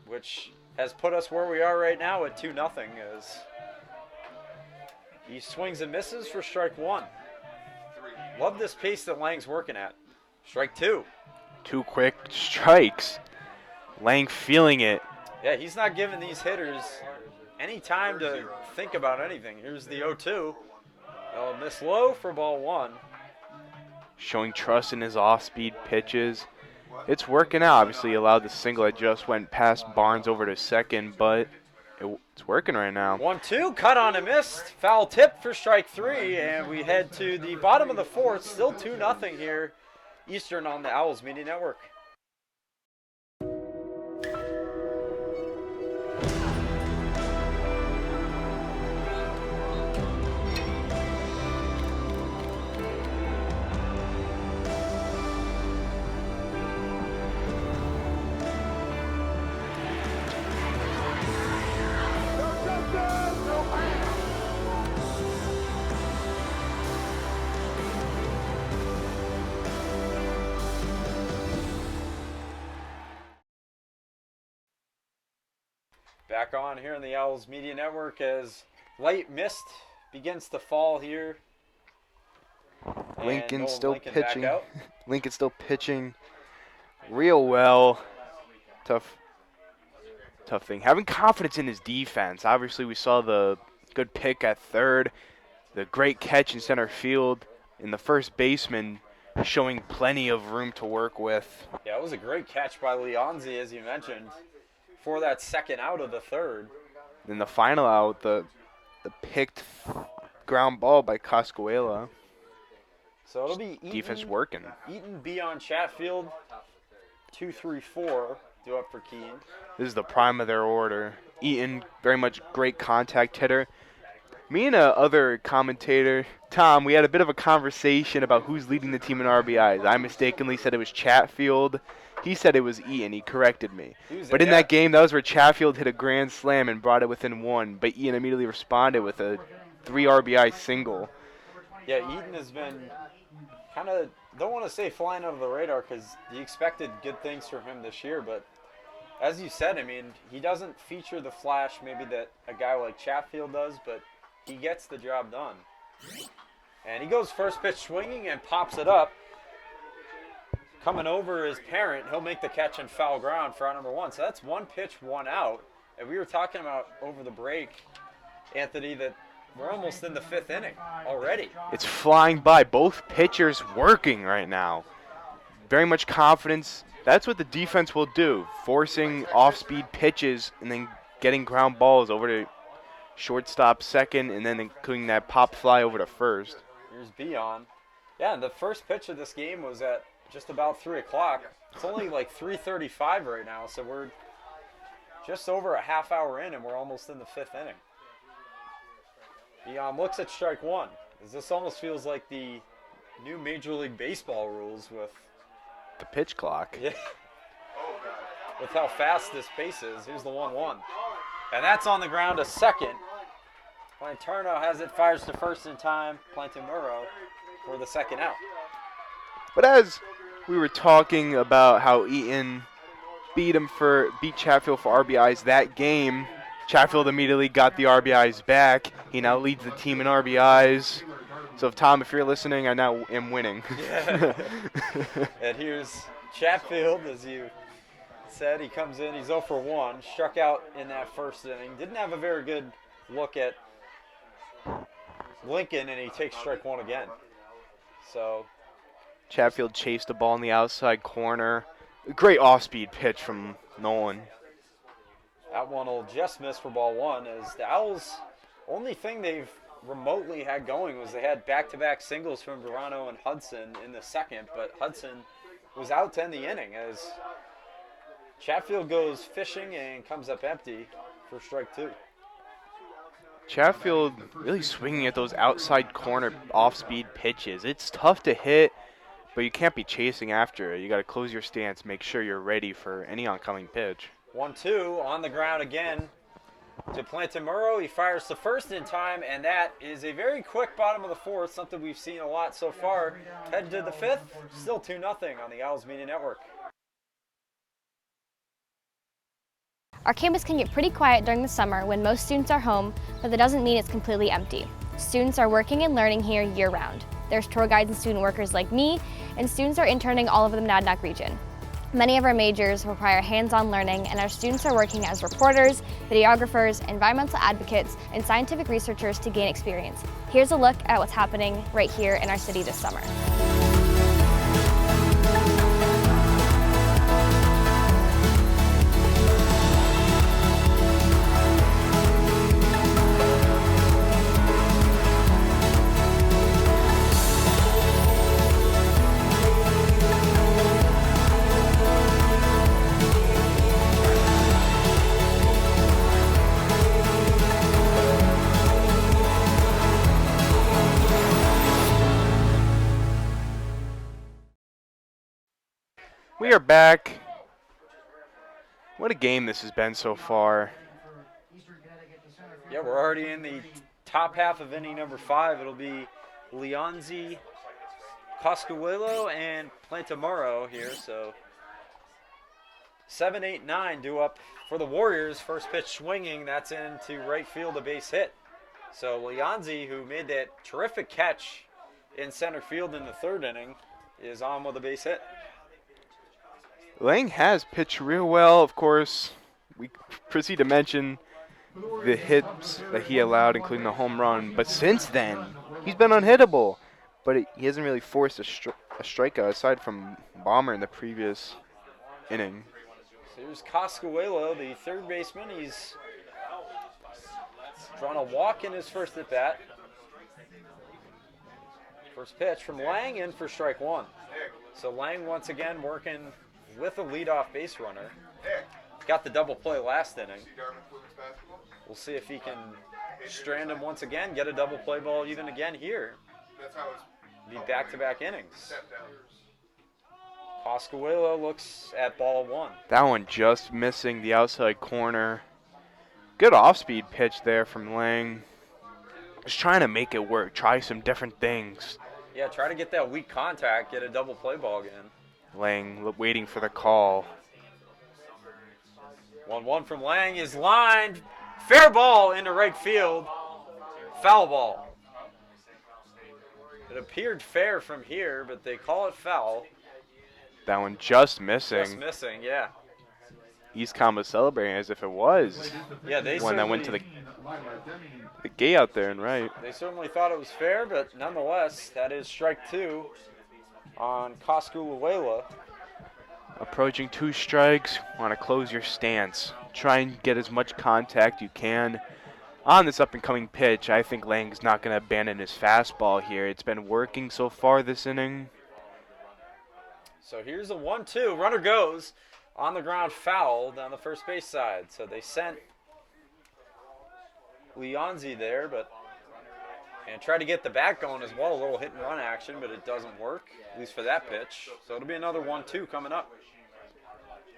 which has put us where we are right now at 2-0 as he swings and misses for strike 1. Love this pace that Lang's working at. Strike 2. 2 quick strikes. Lang feeling it. Yeah, he's not giving these hitters any time to think about anything. Here's the 0-2. They'll miss low for ball 1. Showing trust in his off-speed pitches. It's working out. Obviously, he allowed the single that just went past Barnes over to second, but it's working right now. 1-2, cut on and missed. Foul tip for strike 3, and we head to the bottom of the 4th. Still 2-0 here. Eastern on the Owls Media Network. Back on here on the Owls Media Network as light mist begins to fall here. Lincoln still pitching. Lincoln still pitching real well. Tough thing. Having confidence in his defense. Obviously, we saw the good pick at third, the great catch in center field, and the first baseman showing plenty of room to work with. Yeah, it was a great catch by Leonzi, as you mentioned, for that second out of the third. In the final out, the picked ground ball by Coscuela. So it'll be Defense working. Eaton, Beyond, Chatfield, 2, 3, 4 due up for Keene. This is the prime of their order. Eaton, very much great contact hitter. Me and a other commentator, Tom, we had a bit of a conversation about who's leading the team in RBIs. I mistakenly said it was Chatfield. He said it was Eaton. He corrected me. But in that game, that was where Chatfield hit a grand slam and brought it within 1. But Eaton immediately responded with a 3 RBI single. Yeah, Eaton has been kind of, don't want to say flying under the radar because you expected good things from him this year. But as you said, I mean, he doesn't feature the flash maybe that a guy like Chatfield does, but he gets the job done. And he goes first pitch swinging and pops it up. Coming over his parent, he'll make the catch and foul ground for out number 1. So that's 1 pitch, 1 out. And we were talking about over the break, Anthony, that we're almost in the 5th inning already. It's flying by. Both pitchers working right now. Very much confidence. That's what the defense will do, forcing off-speed pitches and then getting ground balls over to shortstop second, and then including that pop fly over to first. Here's Beyond. Yeah, and the first pitch of this game was at just about 3 o'clock. It's only like 3:35 right now, so we're just over a half hour in, and we're almost in the 5th inning. Beyond looks at strike 1. This almost feels like the new Major League Baseball rules with the pitch clock. Yeah. With how fast this pace is. Here's the 1-1. And that's on the ground, a second. Planturno has it, fires to first in time. Plantamuro for the second out. But as we were talking about how Eaton beat Chatfield for RBIs that game, Chatfield immediately got the RBIs back. He now leads the team in RBIs. So, Tom, if you're listening, I now am winning. Yeah. And here's Chatfield, as you said. He comes in, he's 0 for 1, struck out in that first inning. Didn't have a very good look at Lincoln, and he takes strike 1 again. So Chatfield chased the ball in the outside corner. Great off-speed pitch from Nolan. That one will just miss for ball 1, as the Owls, only thing they've remotely had going was they had back-to-back singles from Verano and Hudson in the second, but Hudson was out to end the inning as Chatfield goes fishing and comes up empty for strike 2. Chatfield really swinging at those outside corner off-speed pitches. It's tough to hit, but you can't be chasing after it. You got to close your stance, make sure you're ready for any oncoming pitch. 1-2 on the ground again to Plantamuro. He fires to first in time, and that is a very quick bottom of the 4th, something we've seen a lot so far. Headed to the 5th, still 2-0 on the Owls Media Network. Our campus can get pretty quiet during the summer when most students are home, but that doesn't mean it's completely empty. Students are working and learning here year-round. There's tour guides and student workers like me, and students are interning all over the Monadnock region. Many of our majors require hands-on learning, and our students are working as reporters, videographers, environmental advocates, and scientific researchers to gain experience. Here's a look at what's happening right here in our city this summer. We are back. What a game this has been so far. Yeah, we're already in the top half of inning number 5. It'll be Leonzi, Coscuelo, and Plantamuro here. So 7, 8, 9 due up for the Warriors. First pitch swinging. That's into right field, a base hit. So Leonzi, who made that terrific catch in center field in the 3rd inning, is on with a base hit. Lang has pitched real well. Of course, we proceed to mention the hits that he allowed, including the home run. But since then, he's been unhittable. But he hasn't really forced a strikeout aside from Bomber in the previous inning. So here's Coscuelo, the 3rd baseman. He's drawn a walk in his first at bat. First pitch from Lang in for strike one. So Lang once again working with a leadoff base runner. Got the double play last inning. We'll see if he can strand him once again, get a double play ball even again here. Be back-to-back innings. Pascuelo looks at ball one. That one just missing the outside corner. Good off-speed pitch there from Lang. Just trying to make it work, try some different things. Yeah, try to get that weak contact, get a double play ball again. Lang waiting for the call. 1-1 from Lang is lined. Fair ball into right field. Foul ball. It appeared fair from here, but they call it foul. That one just missing. Just missing, yeah. East Com was celebrating as if it was. Yeah, they one that went to the certainly gate out there and right. They certainly thought it was fair, but nonetheless, that is strike two on Pascuelo. Approaching 2 strikes, want to close your stance. Try and get as much contact you can on this up-and-coming pitch. I think Lang's not going to abandon his fastball here. It's been working so far this inning. So here's a 1-2. Runner goes on the ground, foul down the first base side. So they sent Leonzi there, and tried to get the bat going as well. A little hit and run action, but it doesn't work, at least for that pitch. So it'll be another 1-2 coming up.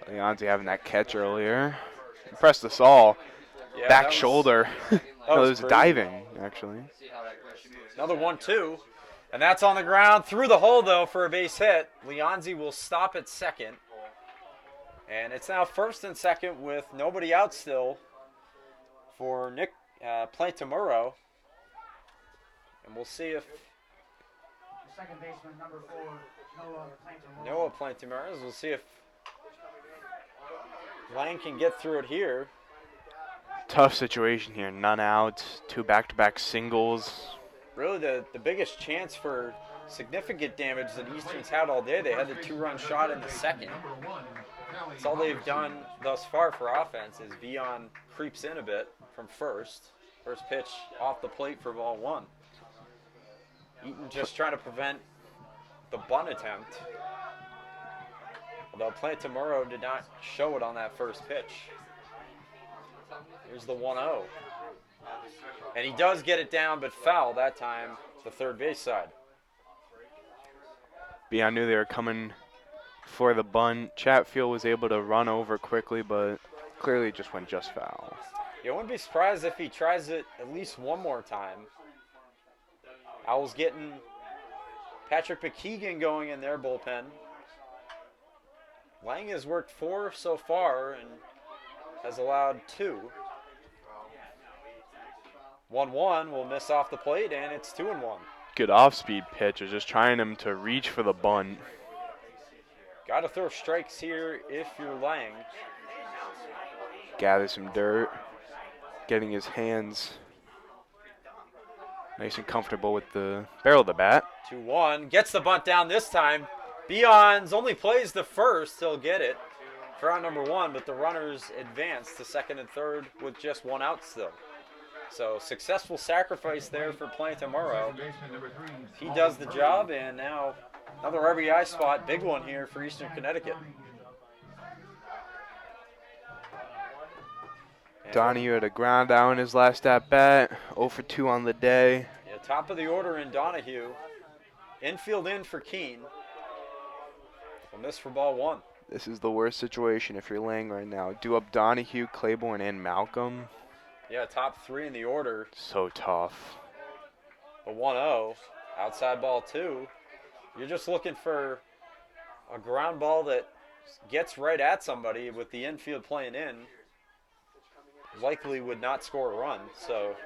Leonzi having that catch earlier. Impressed us all. Yeah, back shoulder. No, it was diving, actually. Another 1-2. And that's on the ground. Through the hole, though, for a base hit. Leonzi will stop at second. And it's now first and second with nobody out still for Nick Plantamuro. And we'll see if second baseman, number 4, Noah Plantamuro. We'll see if Lang can get through it here. Tough situation here. None outs, 2 back-to-back singles. Really the biggest chance for significant damage that Eastern's had all day. They had the 2-run shot in the second. That's all they've done thus far for offense is Vion creeps in a bit from first. First pitch off the plate for ball one. Eaton just trying to prevent the bunt attempt. Although Plantamuro did not show it on that first pitch. Here's the 1-0. And he does get it down, but foul that time, the third base side. I knew they were coming for the bunt. Chatfield was able to run over quickly, but clearly it just went just foul. You wouldn't be surprised if he tries it at least one more time. Owls getting Patrick McKeegan going in their bullpen. Lang has worked 4 so far and has allowed 2. 1-1 will miss off the plate, and it's 2-1. Good off-speed pitch. Is just trying him to reach for the bunt. Got to throw strikes here if you're Lang. Gather some dirt. Getting his hands nice and comfortable with the barrel of the bat. 2-1. Gets the bunt down this time. Beons only plays the first. He'll get it for out number 1, but the runners advance to second and third with just 1 out still. So successful sacrifice there for Plantamuro. He does the job, and now another RBI spot. Big one here for Eastern Connecticut. Donahue had a ground out in his last at-bat. 0 for 2 on the day. Yeah, top of the order in Donahue. Infield in for Keene. A miss for ball 1. This is the worst situation if you're Lang right now. Do up Donahue, Claiborne, and Malcolm. Yeah, top 3 in the order. So tough. A 1-0. Outside ball 2. You're just looking for a ground ball that gets right at somebody with the infield playing in. Likely would not score a run. So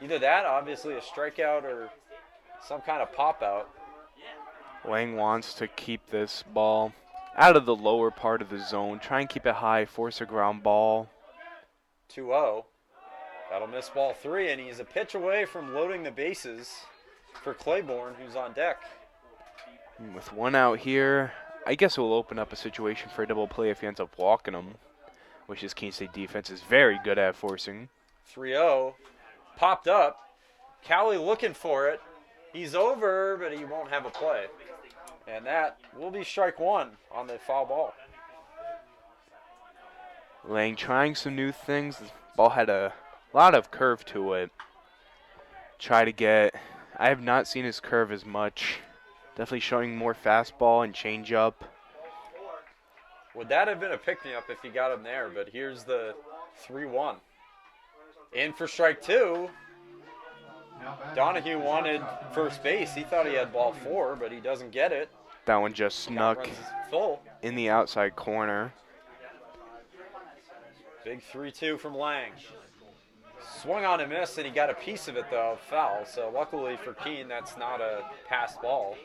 either that, obviously a strikeout, or some kind of pop out. Lang wants to keep this ball out of the lower part of the zone. Try and keep it high, force a ground ball. 2-0. That'll miss ball 3, and he's a pitch away from loading the bases for Claiborne, who's on deck. And with 1 out here, I guess it will open up a situation for a double play if he ends up walking him, which is Keene State defense is very good at forcing. 3-0. Popped up. Cowley looking for it. He's over, but he won't have a play. And that will be strike one on the foul ball. Lang trying some new things. The ball had a lot of curve to it. I have not seen his curve as much. Definitely showing more fastball and changeup. Would that have been a pick-me-up if he got him there? But here's the 3-1. In for strike two. Donahue wanted first base. He thought he had ball 4, but he doesn't get it. That one just snuck full in the outside corner. Big 3-2 from Lang. Swung on and missed, and he got a piece of it, though, foul. So luckily for Keene, that's not a pass ball.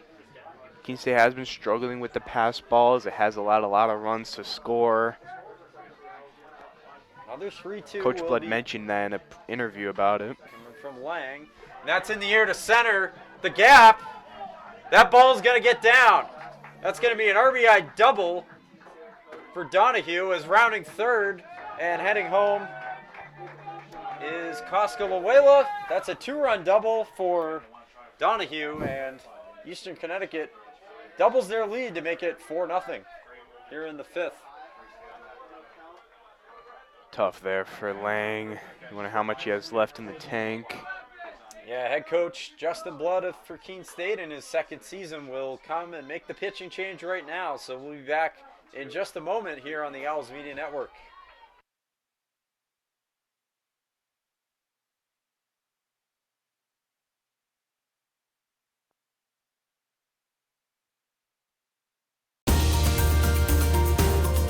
Keene State has been struggling with the pass balls. It has allowed a lot of runs to score. Another 3-2. Coach Blood mentioned that in an interview about it. Coming from Lang. And that's in the air to center. The gap. That ball's going to get down. That's going to be an RBI double for Donahue as rounding third and heading home is Coscalahuela. That's a 2-run double for Donahue, and Eastern Connecticut doubles their lead to make it 4-0 here in the 5th. Tough there for Lang. You wonder how much he has left in the tank. Yeah, head coach Justin Blood for Keene State in his second season will come and make the pitching change right now. So we'll be back in just a moment here on the Owls Media Network.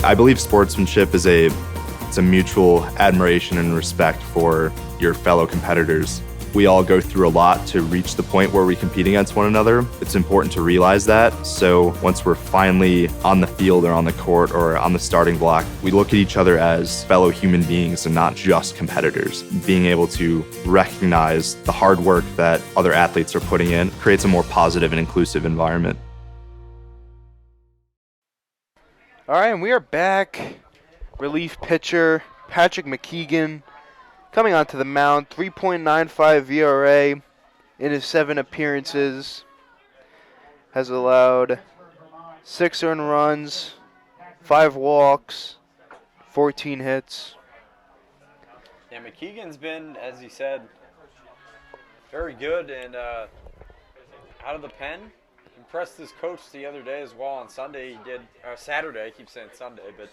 I believe sportsmanship is it's a mutual admiration and respect for your fellow competitors. We all go through a lot to reach the point where we compete against one another. It's important to realize that. So once we're finally on the field or on the court or on the starting block, we look at each other as fellow human beings and not just competitors. Being able to recognize the hard work that other athletes are putting in creates a more positive and inclusive environment. All right, and we are back. Relief pitcher Patrick McKeegan coming onto the mound. 3.95 VRA in his 7 appearances. Has allowed 6 earned runs, 5 walks, 14 hits. Yeah, McKeegan's been, as he said, very good and out of the pen. Impressed his coach the other day as well on Sunday. He did, Saturday, I keep saying Sunday, but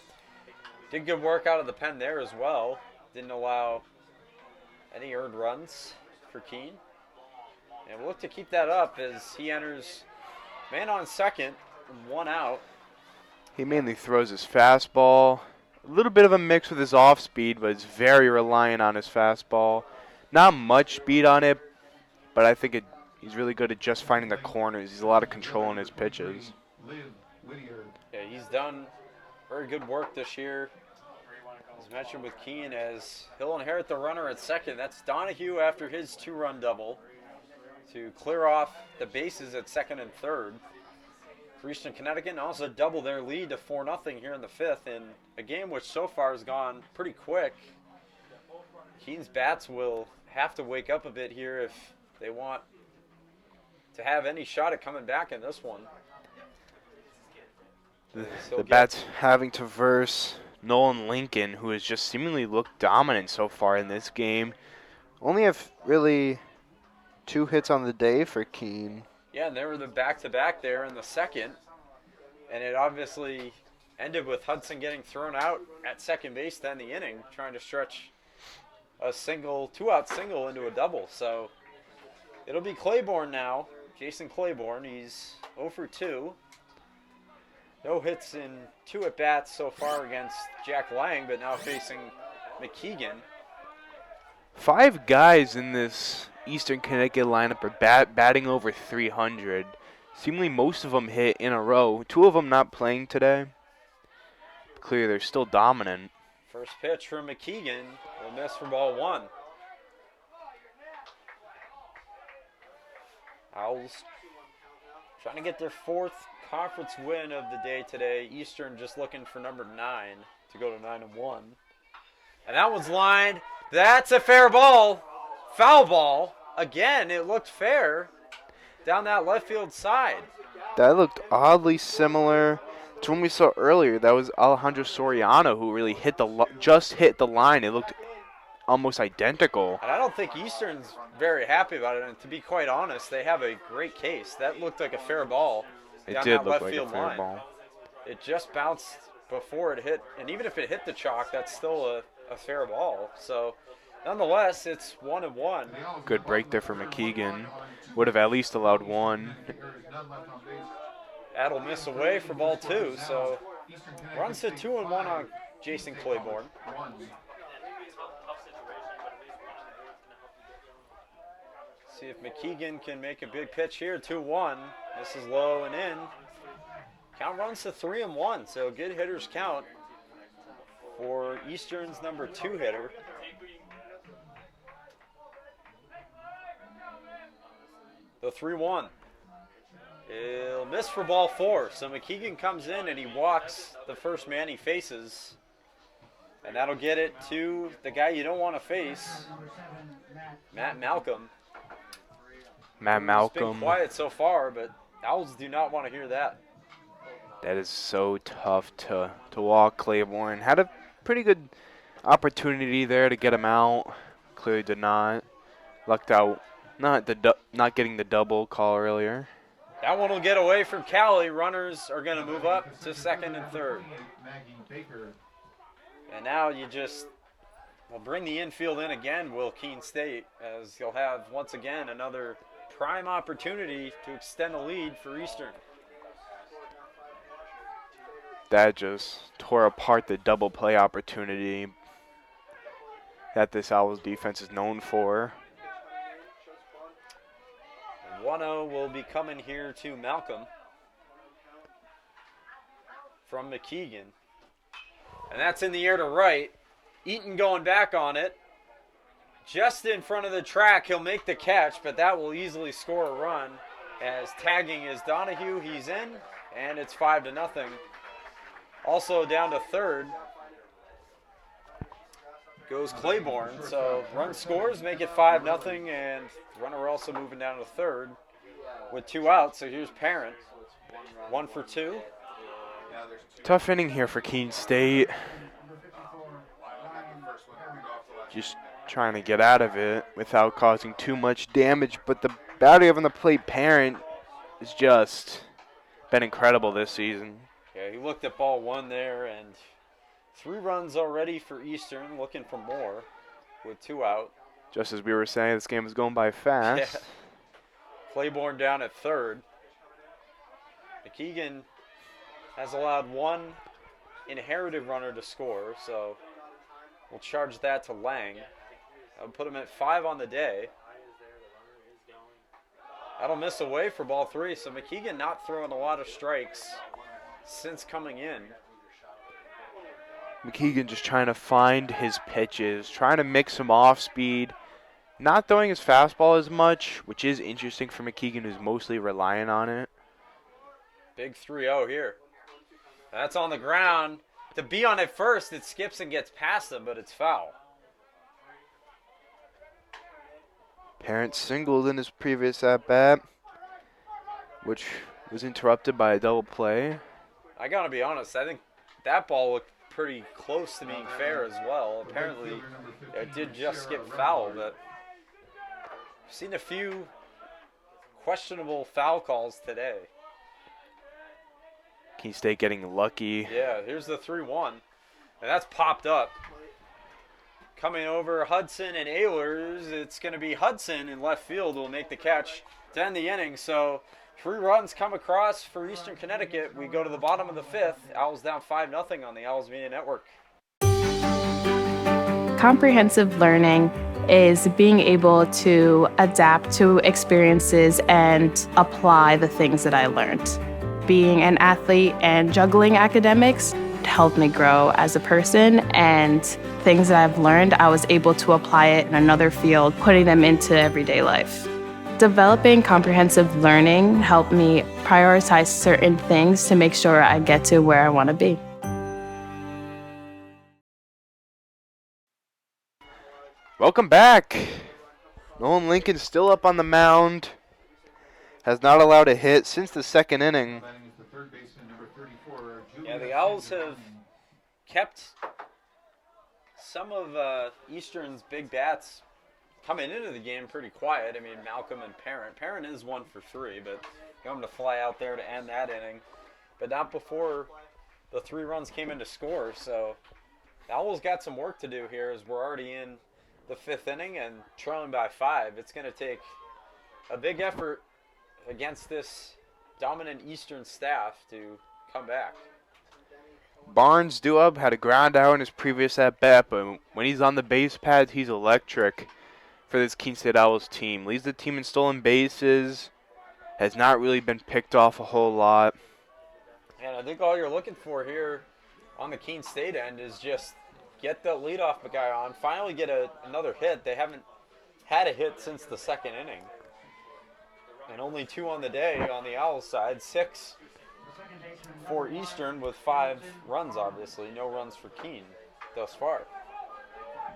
did good work out of the pen there as well. Didn't allow any earned runs for Keene. And we'll look to keep that up as he enters man on second, 1 out. He mainly throws his fastball. A little bit of a mix with his off speed, but is very reliant on his fastball. Not much speed on it, but I think he's really good at just finding the corners. He's a lot of control in his pitches. Yeah, he's done very good work this year. As mentioned with Keene, as he'll inherit the runner at second. That's Donahue after his 2-run double to clear off the bases at second and third. For Eastern Connecticut, and also double their lead to 4-0 here in the 5th in a game which so far has gone pretty quick. Keene's bats will have to wake up a bit here if they want to have any shot at coming back in this one. The bats having to verse Nolan Lincoln, who has just seemingly looked dominant so far in this game. Only have really 2 hits on the day for Keene. Yeah, and they were the back-to-back there in the second. And it obviously ended with Hudson getting thrown out at second base to end the inning, trying to stretch a 2-out single into a double. So it'll be Claiborne now. Jason Claiborne, he's 0 for 2. No hits in 2 at-bats so far against Jack Lang, but now facing McKeegan. 5 guys in this Eastern Connecticut lineup are batting over 300. Seemingly most of them hit in a row. 2 of them not playing today. Clearly they're still dominant. First pitch from McKeegan will miss for ball 1. Owls trying to get their 4th conference win of the day today. Eastern just looking for number 9 to go to 9-1. And that one's lined. That's a fair ball. Foul ball. Again, it looked fair. down that left field side. That looked oddly similar to when we saw earlier. That was Alejandro Soriano who really just hit the line. It looked almost identical. And I don't think Eastern's very happy about it. And to be quite honest, they have a great case. That looked like a fair ball It down did that look left like a field fair line. ball. It just bounced before it hit, and even if it hit the chalk, that's still a fair ball. So, nonetheless, it's 1-1. Good break there for McKeegan. Would have at least allowed one. That'll miss away for ball 2. So, runs to 2-1 on Jason Claiborne. See if McKeegan can make a big pitch here. 2-1. This is low and in. Count runs to 3-1, so good hitters count for Eastern's number 2 hitter. The 3-1. He'll miss for ball 4, so McKeegan comes in and he walks the first man he faces. And that'll get it to the guy you don't want to face, Matt Malcolm. Matt He's Malcolm. been quiet so far, but Owls do not want to hear that. That is so tough to walk Claiborne. Had a pretty good opportunity there to get him out. Clearly did not. Lucked out not getting the double call earlier. That one will get away from Cali. Runners are going to move up to second and third. And now you just will bring the infield in again, will Keene State, as you'll have once again another prime opportunity to extend the lead for Eastern. That just tore apart the double play opportunity that this Owls defense is known for. 1-0 will be coming here to Malcolm from McKeegan. And that's in the air to right. Eaton going back on it. Just in front of the track, he'll make the catch, but that will easily score a run. As tagging is Donahue, he's in, and it's 5-0. Also down to third goes Claiborne. So run scores, make it 5-0, and runner also moving down to third with 2 outs. So here's Parent, 1 for 2. Tough inning here for Keene State. Just trying to get out of it without causing too much damage, but the batter you have on the plate, Parent, has just been incredible this season. Yeah, he looked at ball 1 there, and 3 runs already for Eastern, looking for more with 2 out. Just as we were saying, this game is going by fast. Yeah. Claiborne down at third. McKeegan has allowed 1 inherited runner to score, so we'll charge that to Lang. That'll put him at 5 on the day. That'll miss away for ball 3, so McKeegan not throwing a lot of strikes since coming in. McKeegan just trying to find his pitches, trying to mix some off speed, not throwing his fastball as much, which is interesting for McKeegan, who's mostly relying on it. Big 3-0 here. That's on the ground. To be on it first, it skips and gets past him, but it's foul. Parent singled in his previous at-bat, which was interrupted by a double play. I gotta be honest, I think that ball looked pretty close to being fair as well. Apparently, it did just skip foul, but I've seen a few questionable foul calls today. Keene State getting lucky. Yeah, here's the 3-1, and that's popped up. Coming over Hudson and Ehlers, it's going to be Hudson in left field who will make the catch to end the inning. So 3 runs come across for Eastern Connecticut. We go to the bottom of the 5th. Owls down 5-0 on the Owls Media Network. Comprehensive learning is being able to adapt to experiences and apply the things that I learned. Being an athlete and juggling academics helped me grow as a person, and things that I've learned, I was able to apply it in another field, putting them into everyday life. Developing comprehensive learning helped me prioritize certain things to make sure I get to where I want to be. Welcome back. Nolan Lincoln still up on the mound has not allowed a hit since the second inning. Batting is the third baseman, number 34. Yeah, the Owls have kept some of Eastern's big bats coming into the game pretty quiet. I mean, Malcolm and Parent. Parent is 1 for 3, but got him to fly out there to end that inning. But not before the 3 runs came in to score. So the Owls got some work to do here as we're already in the 5th inning and trailing by 5. It's going to take a big effort against this dominant Eastern staff to come back. Barnes due up, had a ground out in his previous at-bat, but when he's on the base pads, he's electric for this Keene State Owls team. Leads the team in stolen bases, has not really been picked off a whole lot. And I think all you're looking for here on the Keene State end is just get the leadoff guy on, finally get another hit. They haven't had a hit since the 2nd inning. And only 2 on the day on the Owls side, 6 for Eastern with 5 runs, obviously. No runs for Keene thus far.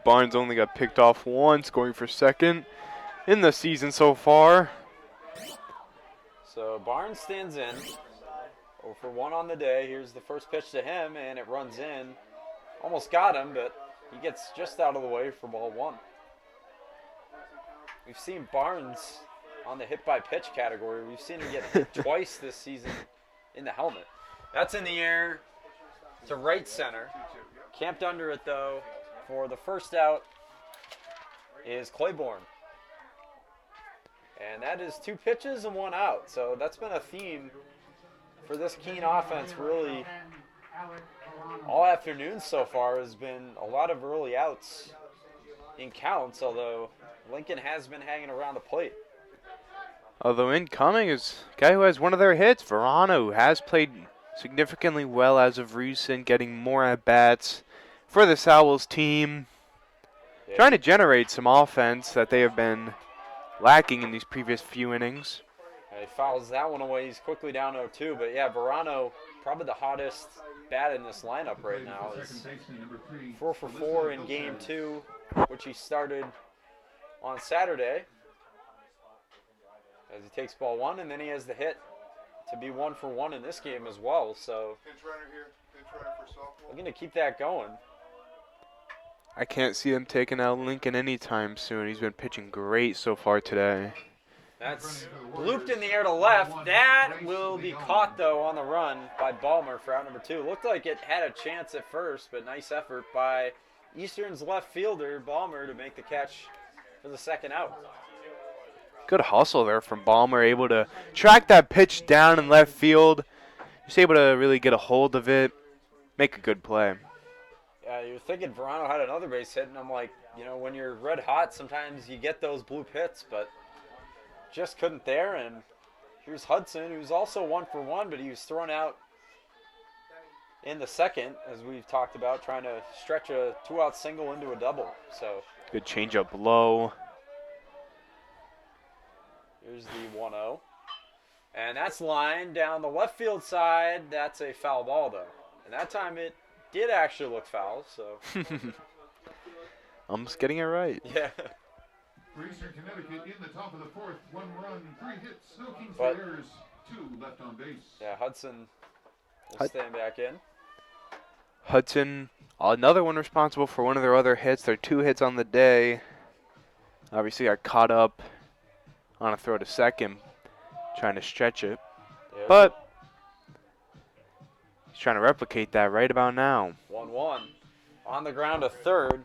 Barnes only got picked off once, going for second in the season so far. So Barnes stands in. 0 for 1 on the day. Here's the first pitch to him, and it runs in. Almost got him, but he gets just out of the way for ball 1. We've seen Barnes on the hit by pitch category. We've seen him get hit twice this season in the helmet. That's in the air to right center. Camped under it, though, for the first out is Claiborne. And that is 2 pitches and 1 out. So that's been a theme for this Keene offense really all afternoon so far. Has been a lot of early outs in counts, although Lincoln has been hanging around the plate. Although incoming is a guy who has one of their hits, Verano, who has played significantly well as of recent, getting more at-bats for the Owls team. Yeah. Trying to generate some offense that they have been lacking in these previous few innings. He fouls that one away. He's quickly down 0-2. But, yeah, Verano, probably the hottest bat in this lineup right now. Is 4 for 4 in Game 2, which he started on Saturday. As he takes ball 1, and then he has the hit to be 1 for 1 in this game as well. So looking to keep that going. I can't see them taking out Lincoln anytime soon. He's been pitching great so far today. That's looped in the air to left. That will be caught, though, on the run by Balmer for out number 2. Looked like it had a chance at first, but nice effort by Eastern's left fielder, Balmer, to make the catch for the 2nd out. Good hustle there from Balmer, able to track that pitch down in left field. Just able to really get a hold of it, make a good play. Yeah, you're thinking Verano had another base hit, and I'm like, you know, when you're red hot, sometimes you get those bloop hits, but just couldn't there. And here's Hudson, who's also 1 for 1, but he was thrown out in the 2nd, as we've talked about, trying to stretch a 2-out single into a double. So good changeup low. Here's the 1-0. And that's lined down the left field side. That's a foul ball, though. And that time it did actually look foul, so. Almost getting it right. Yeah. For Eastern Connecticut, in the top of the 4th, 1 run, 3 hits, no Keene State errors, 2 left on base. Yeah, Hudson will stand back in. Hudson, another one responsible for one of their other hits. Their 2 hits on the day. Obviously got caught up on a throw to second, trying to stretch it. Yeah, but he's trying to replicate that right about now. 1-1. On the ground to third.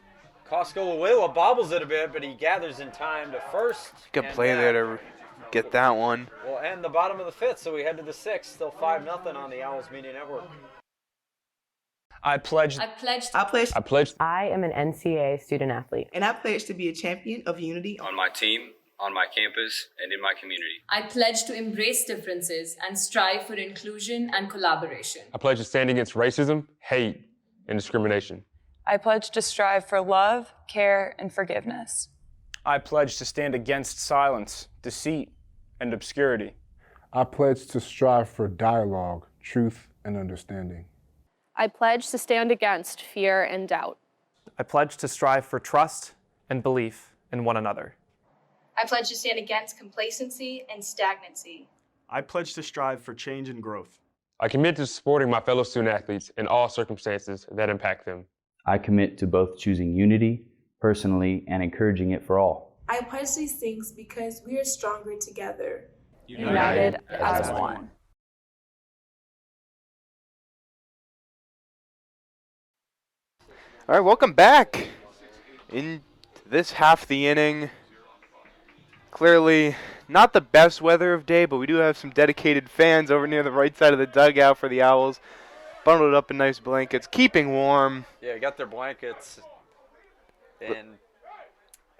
Cosco-Luela bobbles it a bit, but he gathers in time to first. Good play there to get that one. We'll end the bottom of the 5th, so we head to the 6th. Still 5-0 on the Owls Media Network. I pledge. I am an NCAA student athlete. And I pledge to be a champion of unity on my team, on my campus, and in my community. I pledge to embrace differences and strive for inclusion and collaboration. I pledge to stand against racism, hate, and discrimination. I pledge to strive for love, care, and forgiveness. I pledge to stand against silence, deceit, and obscurity. I pledge to strive for dialogue, truth, and understanding. I pledge to stand against fear and doubt. I pledge to strive for trust and belief in one another. I pledge to stand against complacency and stagnancy. I pledge to strive for change and growth. I commit to supporting my fellow student athletes in all circumstances that impact them. I commit to both choosing unity personally and encouraging it for all. I pledge these things because we are stronger together. United as one. All right, welcome back. In this half of the inning, clearly not the best weather of day, but we do have some dedicated fans over near the right side of the dugout for the Owls, bundled up in nice blankets, keeping warm. Yeah, got their blankets. And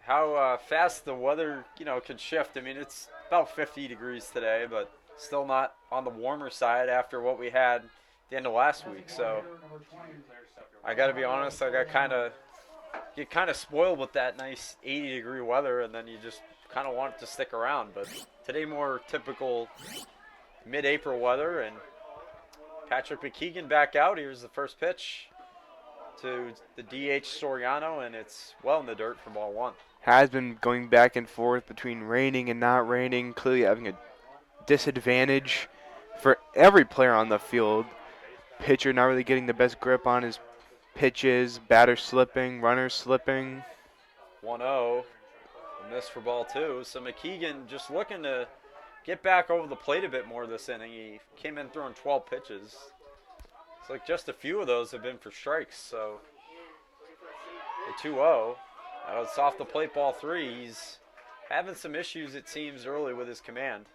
how fast the weather, can shift. I mean, it's about 50 degrees today, but still not on the warmer side after what we had at the end of last week. So I got to be honest, I get kind of spoiled with that nice 80-degree weather, and then you just kind of want it to stick around. But today more typical mid-April weather, and Patrick McKeegan back out. Here's the first pitch to the DH Soriano, and it's well in the dirt for ball one. Has been going back and forth between raining and not raining, clearly having a disadvantage for every player on the field. Pitcher not really getting the best grip on his pitches, batter slipping, runner slipping. 1-0, a miss for ball two. So McKeegan just looking to get back over the plate a bit more this inning. He came in throwing 12 pitches. It's like just a few of those have been for strikes. So the 2-0. Now it's off the plate, ball three. He's having some issues, it seems, early with his command.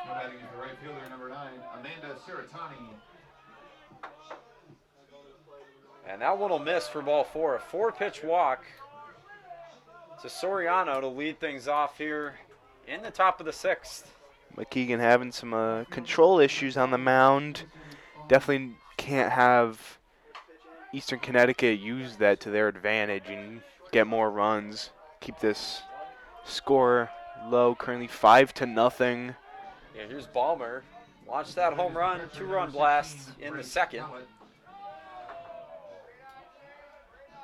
Now batting is the right fielder, number 9, Amanda Ciritani. And that one will miss for ball four. A 4-pitch walk to Soriano to lead things off here in the top of the 6th. McKeegan having some control issues on the mound. Definitely can't have Eastern Connecticut use that to their advantage and get more runs. Keep this score low, currently 5-0. Yeah, here's Balmer. Launched that home run, 2-run blast in the second.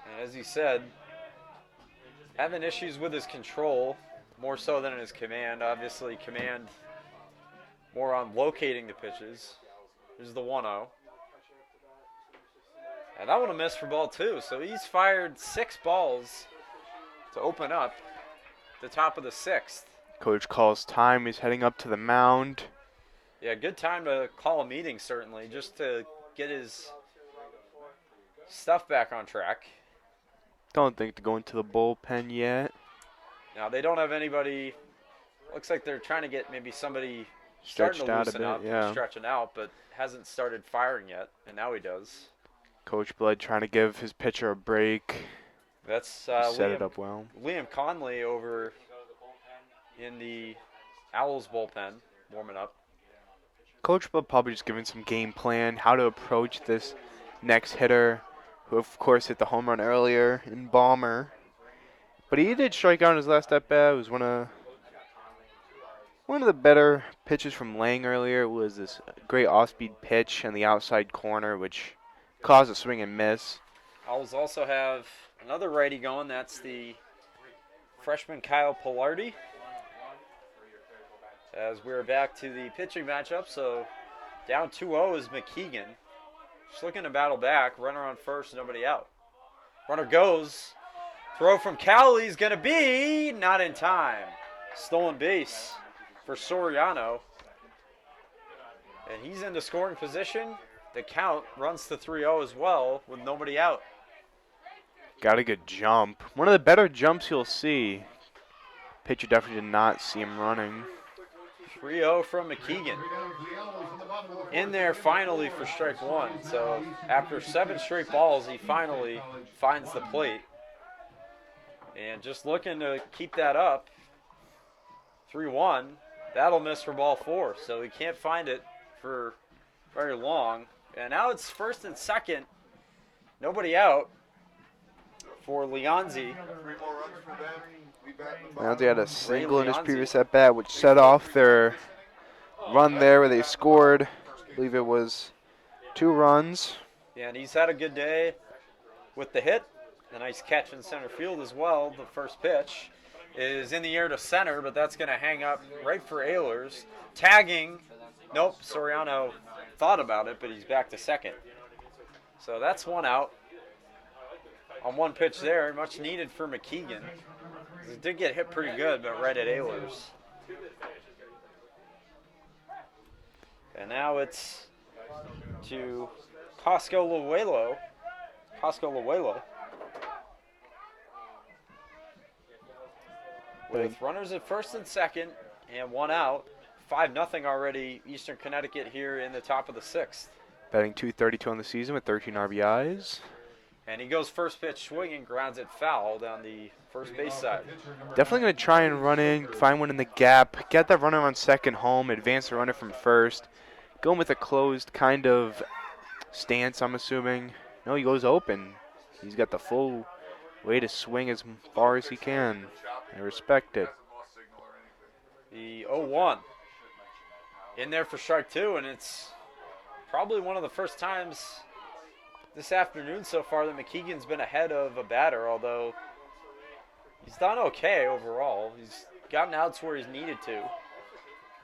And as he said, having issues with his control, more so than in his command. Obviously, command more on locating the pitches. Here's the 1-0. And that one will miss for ball two. So he's fired 6 balls to open up the top of the 6th. Coach calls time. He's heading up to the mound. Yeah, good time to call a meeting, certainly, just to get his stuff back on track. Don't think to go into the bullpen yet. Now, they don't have anybody. Looks like they're trying to get maybe somebody starting to loosen up, stretching out, but hasn't started firing yet, and now he does. Coach Blood trying to give his pitcher a break. That's set it up well. Liam Conley over in the Owls bullpen, warming up. Coach Blood probably just giving some game plan, how to approach this next hitter, who of course hit the home run earlier in Balmer. But he did strike out in his last at bat. It was one of the better pitches from Lang earlier. It was this great off-speed pitch on the outside corner, which caused a swing and miss. Owls also have another righty going. That's the freshman Kyle Pilardi. As we're back to the pitching matchup, so down 2-0 is McKeegan. Just looking to battle back. Runner on first, nobody out. Runner goes. Throw from Cowley's going to be not in time. Stolen base for Soriano. And he's into scoring position. The count runs to 3-0 as well with nobody out. Got a good jump. One of the better jumps you'll see. Pitcher definitely did not see him running. 3-0 from McKeegan. In there finally for strike one. So after 7 straight balls, he finally finds the plate. And just looking to keep that up. 3-1. That'll miss for ball 4. So he can't find it for very long. And now it's first and second. Nobody out for Leonzi. Leonzi had a single in his previous at-bat, which set off their run there where they scored. I believe it was 2 runs. Yeah, and he's had a good day with the hit. A nice catch in center field as well, the first pitch. is in the air to center, but that's going to hang up right for Ehlers. Tagging. Nope, Soriano thought about it, but he's back to second. So that's one out. On one pitch there, much needed for McKeegan. It did get hit pretty good, but right at Ehlers. And now it's to Cosco-Luelo. With runners at first and second and one out. 5-0 already, Eastern Connecticut here in the top of the sixth. Batting .232 on the season with 13 RBIs. And he goes first pitch swinging, grounds it foul down the first base side. Definitely going to try and run in, find one in the gap, get that runner on second home, advance the runner from first. Going with a closed kind of stance, I'm assuming. No, he goes open. He's got the full way to swing as far as he can. I respect it. The 0-1 in there for strike two, and it's probably one of the first times this afternoon so far that McKeegan's been ahead of a batter, although he's done okay overall. He's gotten outs where he's needed to.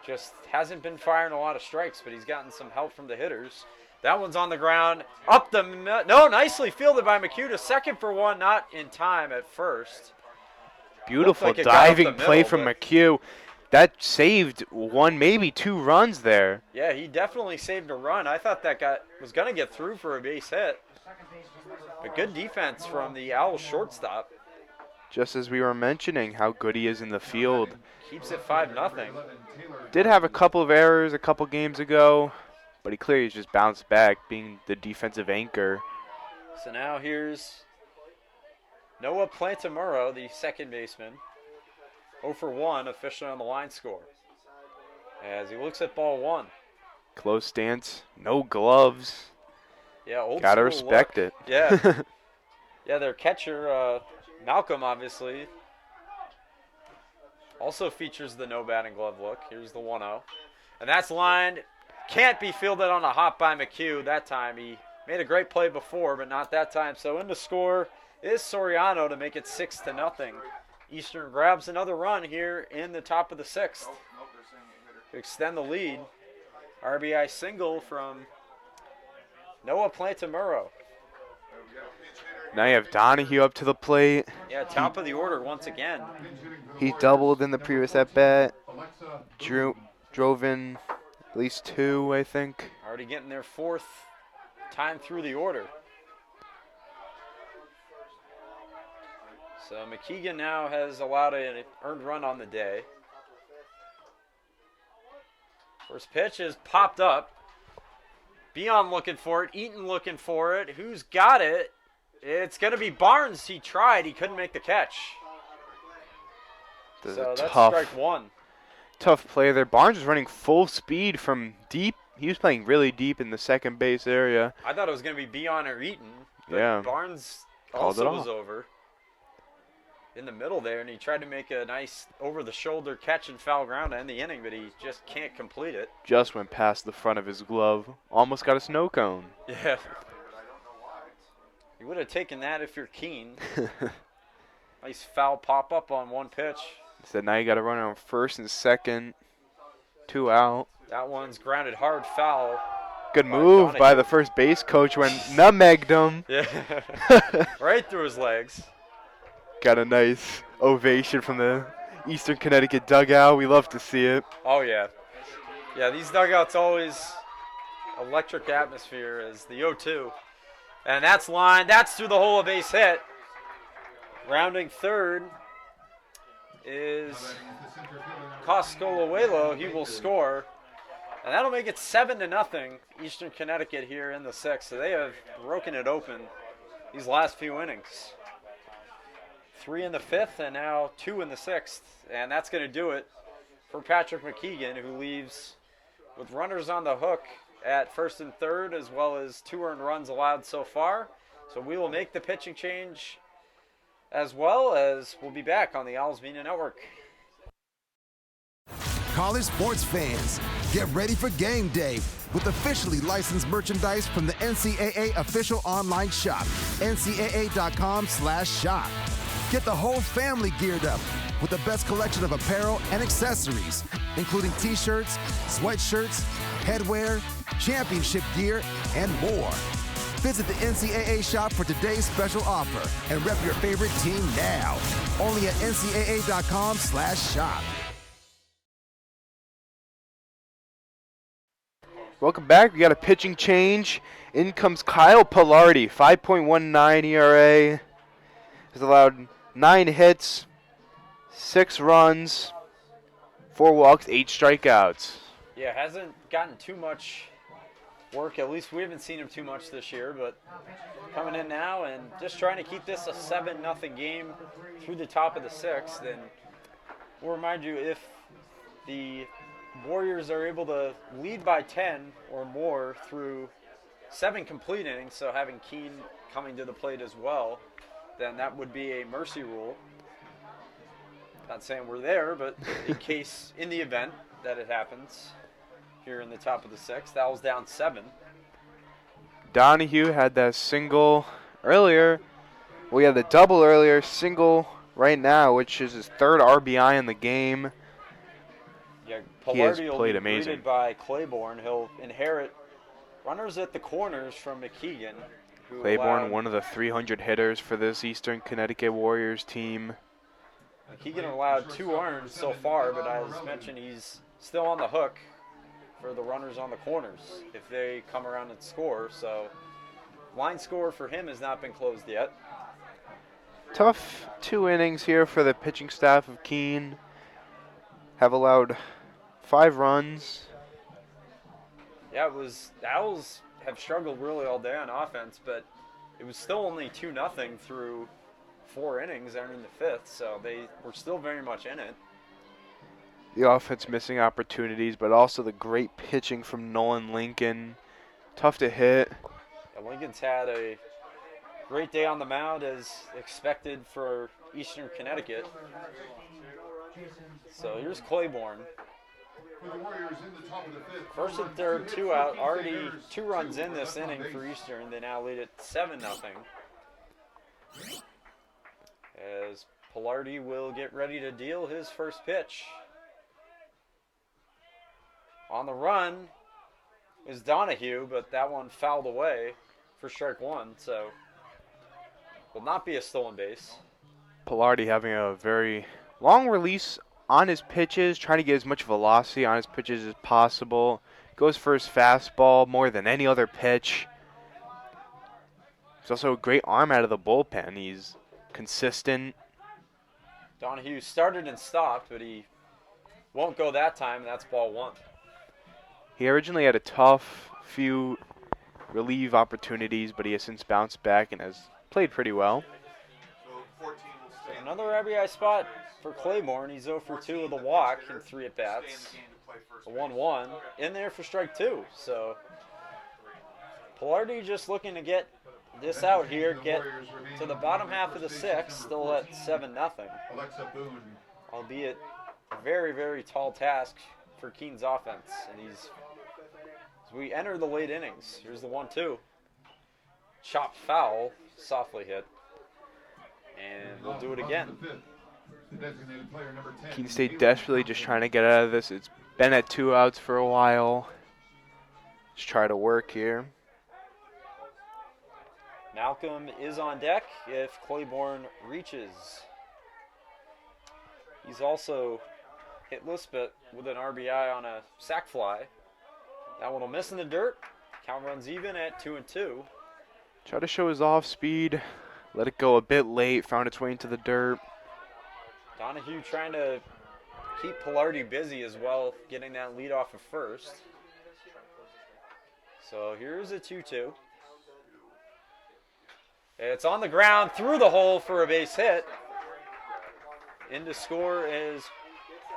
Just hasn't been firing a lot of strikes, but he's gotten some help from the hitters. That one's on the ground. Up the no, nicely fielded by McHugh to second for one, not in time at first. Beautiful like diving play from McHugh. That saved one, maybe two runs there. Yeah, he definitely saved a run. I thought that guy was going to get through for a base hit. But good defense from the Owls shortstop. Just as we were mentioning how good he is in the field. Keeps it 5-0. Did have a couple of errors a couple games ago, but he clearly just bounced back, being the defensive anchor. So now here's Noah Plantamuro, the second baseman. 0 for 1, officially on the line score. As he looks at ball one. Close stance, no gloves. Yeah, old Gotta school respect look. it. Yeah. Yeah, their catcher, Malcolm, obviously, also features the no batting glove look. Here's the 1-0. And that's lined. Can't be fielded on a hop by McHugh that time. He made a great play before, but not that time. So in to score is Soriano to make it 6-0. Eastern grabs another run here in the top of the sixth to extend the lead. RBI single from Noah Plantamuro. Now you have Donahue up to the plate. Yeah, top of the order once again. He doubled in the previous at-bat. Drove in at least two, I think. Already getting their fourth time through the order. So McKeegan now has allowed an earned run on the day. First pitch is popped up. Beon looking for it. Eaton looking for it. Who's got it? It's going to be Barnes. He tried. He couldn't make the catch. So that's strike one. Tough play there. Barnes was running full speed from deep. He was playing really deep in the second base area. I thought it was going to be Beon or Eaton. But yeah. Barnes Called also was over in the middle there, and he tried to make a nice over-the-shoulder catch and foul ground to end the inning, but he just can't complete it. Just went past the front of his glove. Almost got a snow cone. Yeah. You would have taken that if you're Keene. Nice foul pop-up on one pitch. So now you got to run on first and second. 2 out. That one's grounded hard foul. Good move by the first base coach when nutmegged him. Yeah. Right through his legs. Got a nice ovation from the Eastern Connecticut dugout. We love to see it. Oh, yeah. Yeah, these dugouts always electric atmosphere as the 0-2. And that's lined. That's through the hole, a base hit. Rounding third is Cosco-Luelo. He will score. And that'll make it 7-0 Eastern Connecticut here in the sixth. So they have broken it open these last few innings. 3 in the fifth and now 2 in the sixth. And that's going to do it for Patrick McKeegan, who leaves with runners on the hook at first and third, as well as 2 earned runs allowed so far. So we will make the pitching change, as well as we'll be back on the Owls Media Network. College sports fans, get ready for game day with officially licensed merchandise from the NCAA official online shop, ncaa.com/shop. Get the whole family geared up with the best collection of apparel and accessories, including t-shirts, sweatshirts, headwear, championship gear, and more. Visit the NCAA shop for today's special offer and rep your favorite team now. Only at ncaa.com/shop. Welcome back. We got a pitching change. In comes Kyle Pilardi, 5.19 ERA. Has allowed 9 hits, 6 runs, 4 walks, 8 strikeouts. Yeah, hasn't gotten too much work. At least we haven't seen him too much this year, but coming in now and just trying to keep this a 7-0 game through the top of the 6th. And we'll remind you, if the Warriors are able to lead by 10 or more through 7 complete innings, so having Keene coming to the plate as well, then that would be a mercy rule. Not saying we're there, but in case, in the event that it happens here in the top of the 6th, that was down 7. Donahue had that single earlier. We had the double earlier, single right now, which is his 3rd RBI in the game. Yeah, He has Pilardi will played be amazing. greeted by Claiborne. He'll inherit runners at the corners from McKeegan. Who Claiborne, allowed, one of the 300 hitters for this Eastern Connecticut Warriors team. McKeegan allowed 2 earned so far, but as mentioned, he's still on the hook for the runners on the corners if they come around and score. So line score for him has not been closed yet. Tough 2 innings here for the pitching staff of Keene. Have allowed 5 runs. Yeah, it was, the Owls have struggled really all day on offense, but it was still only 2-0 through 4 innings entering the 5th, so they were still very much in it. The offense missing opportunities, but also the great pitching from Nolan Lincoln. Tough to hit. Yeah, Lincoln's had a great day on the mound as expected for Eastern Connecticut. So here's Claiborne. First and third, 2 out. Already 2 runs in this inning for Eastern. They now lead it 7-0. As Pilardi will get ready to deal his first pitch. On the run is Donahue, but that one fouled away for strike 1, so will not be a stolen base. Pilardi having a very long release on his pitches, trying to get as much velocity on his pitches as possible. Goes for his fastball more than any other pitch. He's also a great arm out of the bullpen. He's consistent. Donahue started and stopped, but he won't go that time, and that's ball 1. He originally had a tough few relief opportunities, but he has since bounced back and has played pretty well. Another RBI spot for Claiborne. He's 0 for 2 with a walk in 3 at-bats. A 1-1 in there for strike 2. So Pilardi just looking to get this out here, get to the bottom half of the 6th, still at 7-0. Albeit a very, very tall task for Keene's offense. And as we enter the late innings, here's the 1-2. Chop foul, softly hit. And we'll do it again. Keene State desperately just trying to get out of this. It's been at 2 outs for a while. Just try to work here. Malcolm is on deck if Claiborne reaches. He's also hitless, but with an RBI on a sac fly. That one will miss in the dirt. Count runs even at 2-2. Try to show his off speed. Let it go a bit late. Found its way into the dirt. Donahue trying to keep Pilardi busy as well, getting that lead off of first. So here's a 2-2. It's on the ground, through the hole for a base hit. In to score is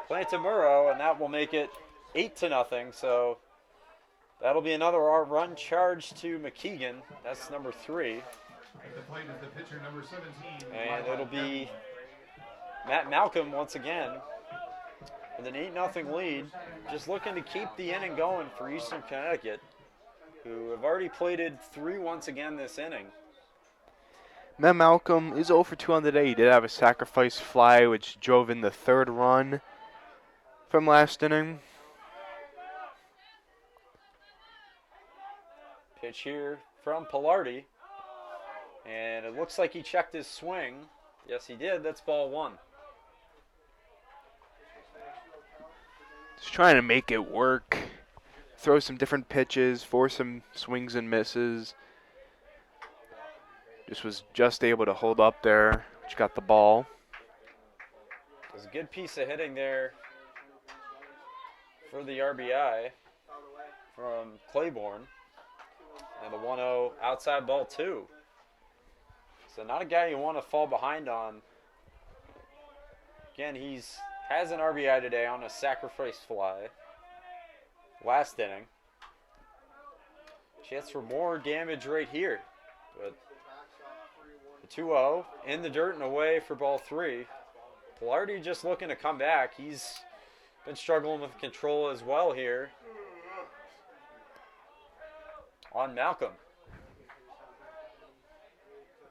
Plantamuro, and that will make it 8-0. So that'll be another run charge to McKeegan. That's number 3. And it'll be Matt Malcolm once again with an 8-0 lead, just looking to keep the inning going for Eastern Connecticut, who have already plated 3 once again this inning. Matt Malcolm is 0 for 2 on the day. He did have a sacrifice fly, which drove in the 3rd run from last inning. Pitch here from Pilardi. And it looks like he checked his swing. Yes, he did. That's ball 1. Just trying to make it work. Throw some different pitches, force some swings and misses. Was just able to hold up there, which got the ball. It was a good piece of hitting there for the RBI from Claiborne. And the 1-0 outside ball 2. So not a guy you want to fall behind on. Again, has an RBI today on a sacrifice fly. Last inning. Chance for more damage right here. But the 2-0 in the dirt and away for ball 3. Pilardi just looking to come back. He's been struggling with control as well here on Malcolm.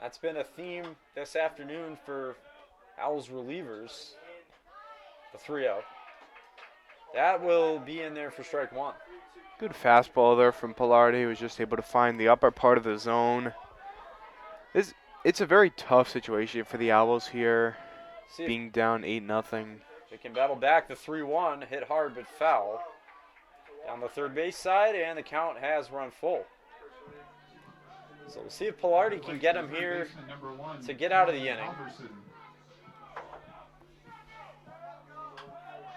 That's been a theme this afternoon for Owls relievers. The 3-0. That will be in there for strike 1. Good fastball there from Pilardi. He was just able to find the upper part of the zone. It's a very tough situation for the Owls here, being down 8-0. They can battle back. The 3-1 hit hard but foul down the third base side, and the count has run full. So we'll see if Pilardi can get him here to get out of the inning.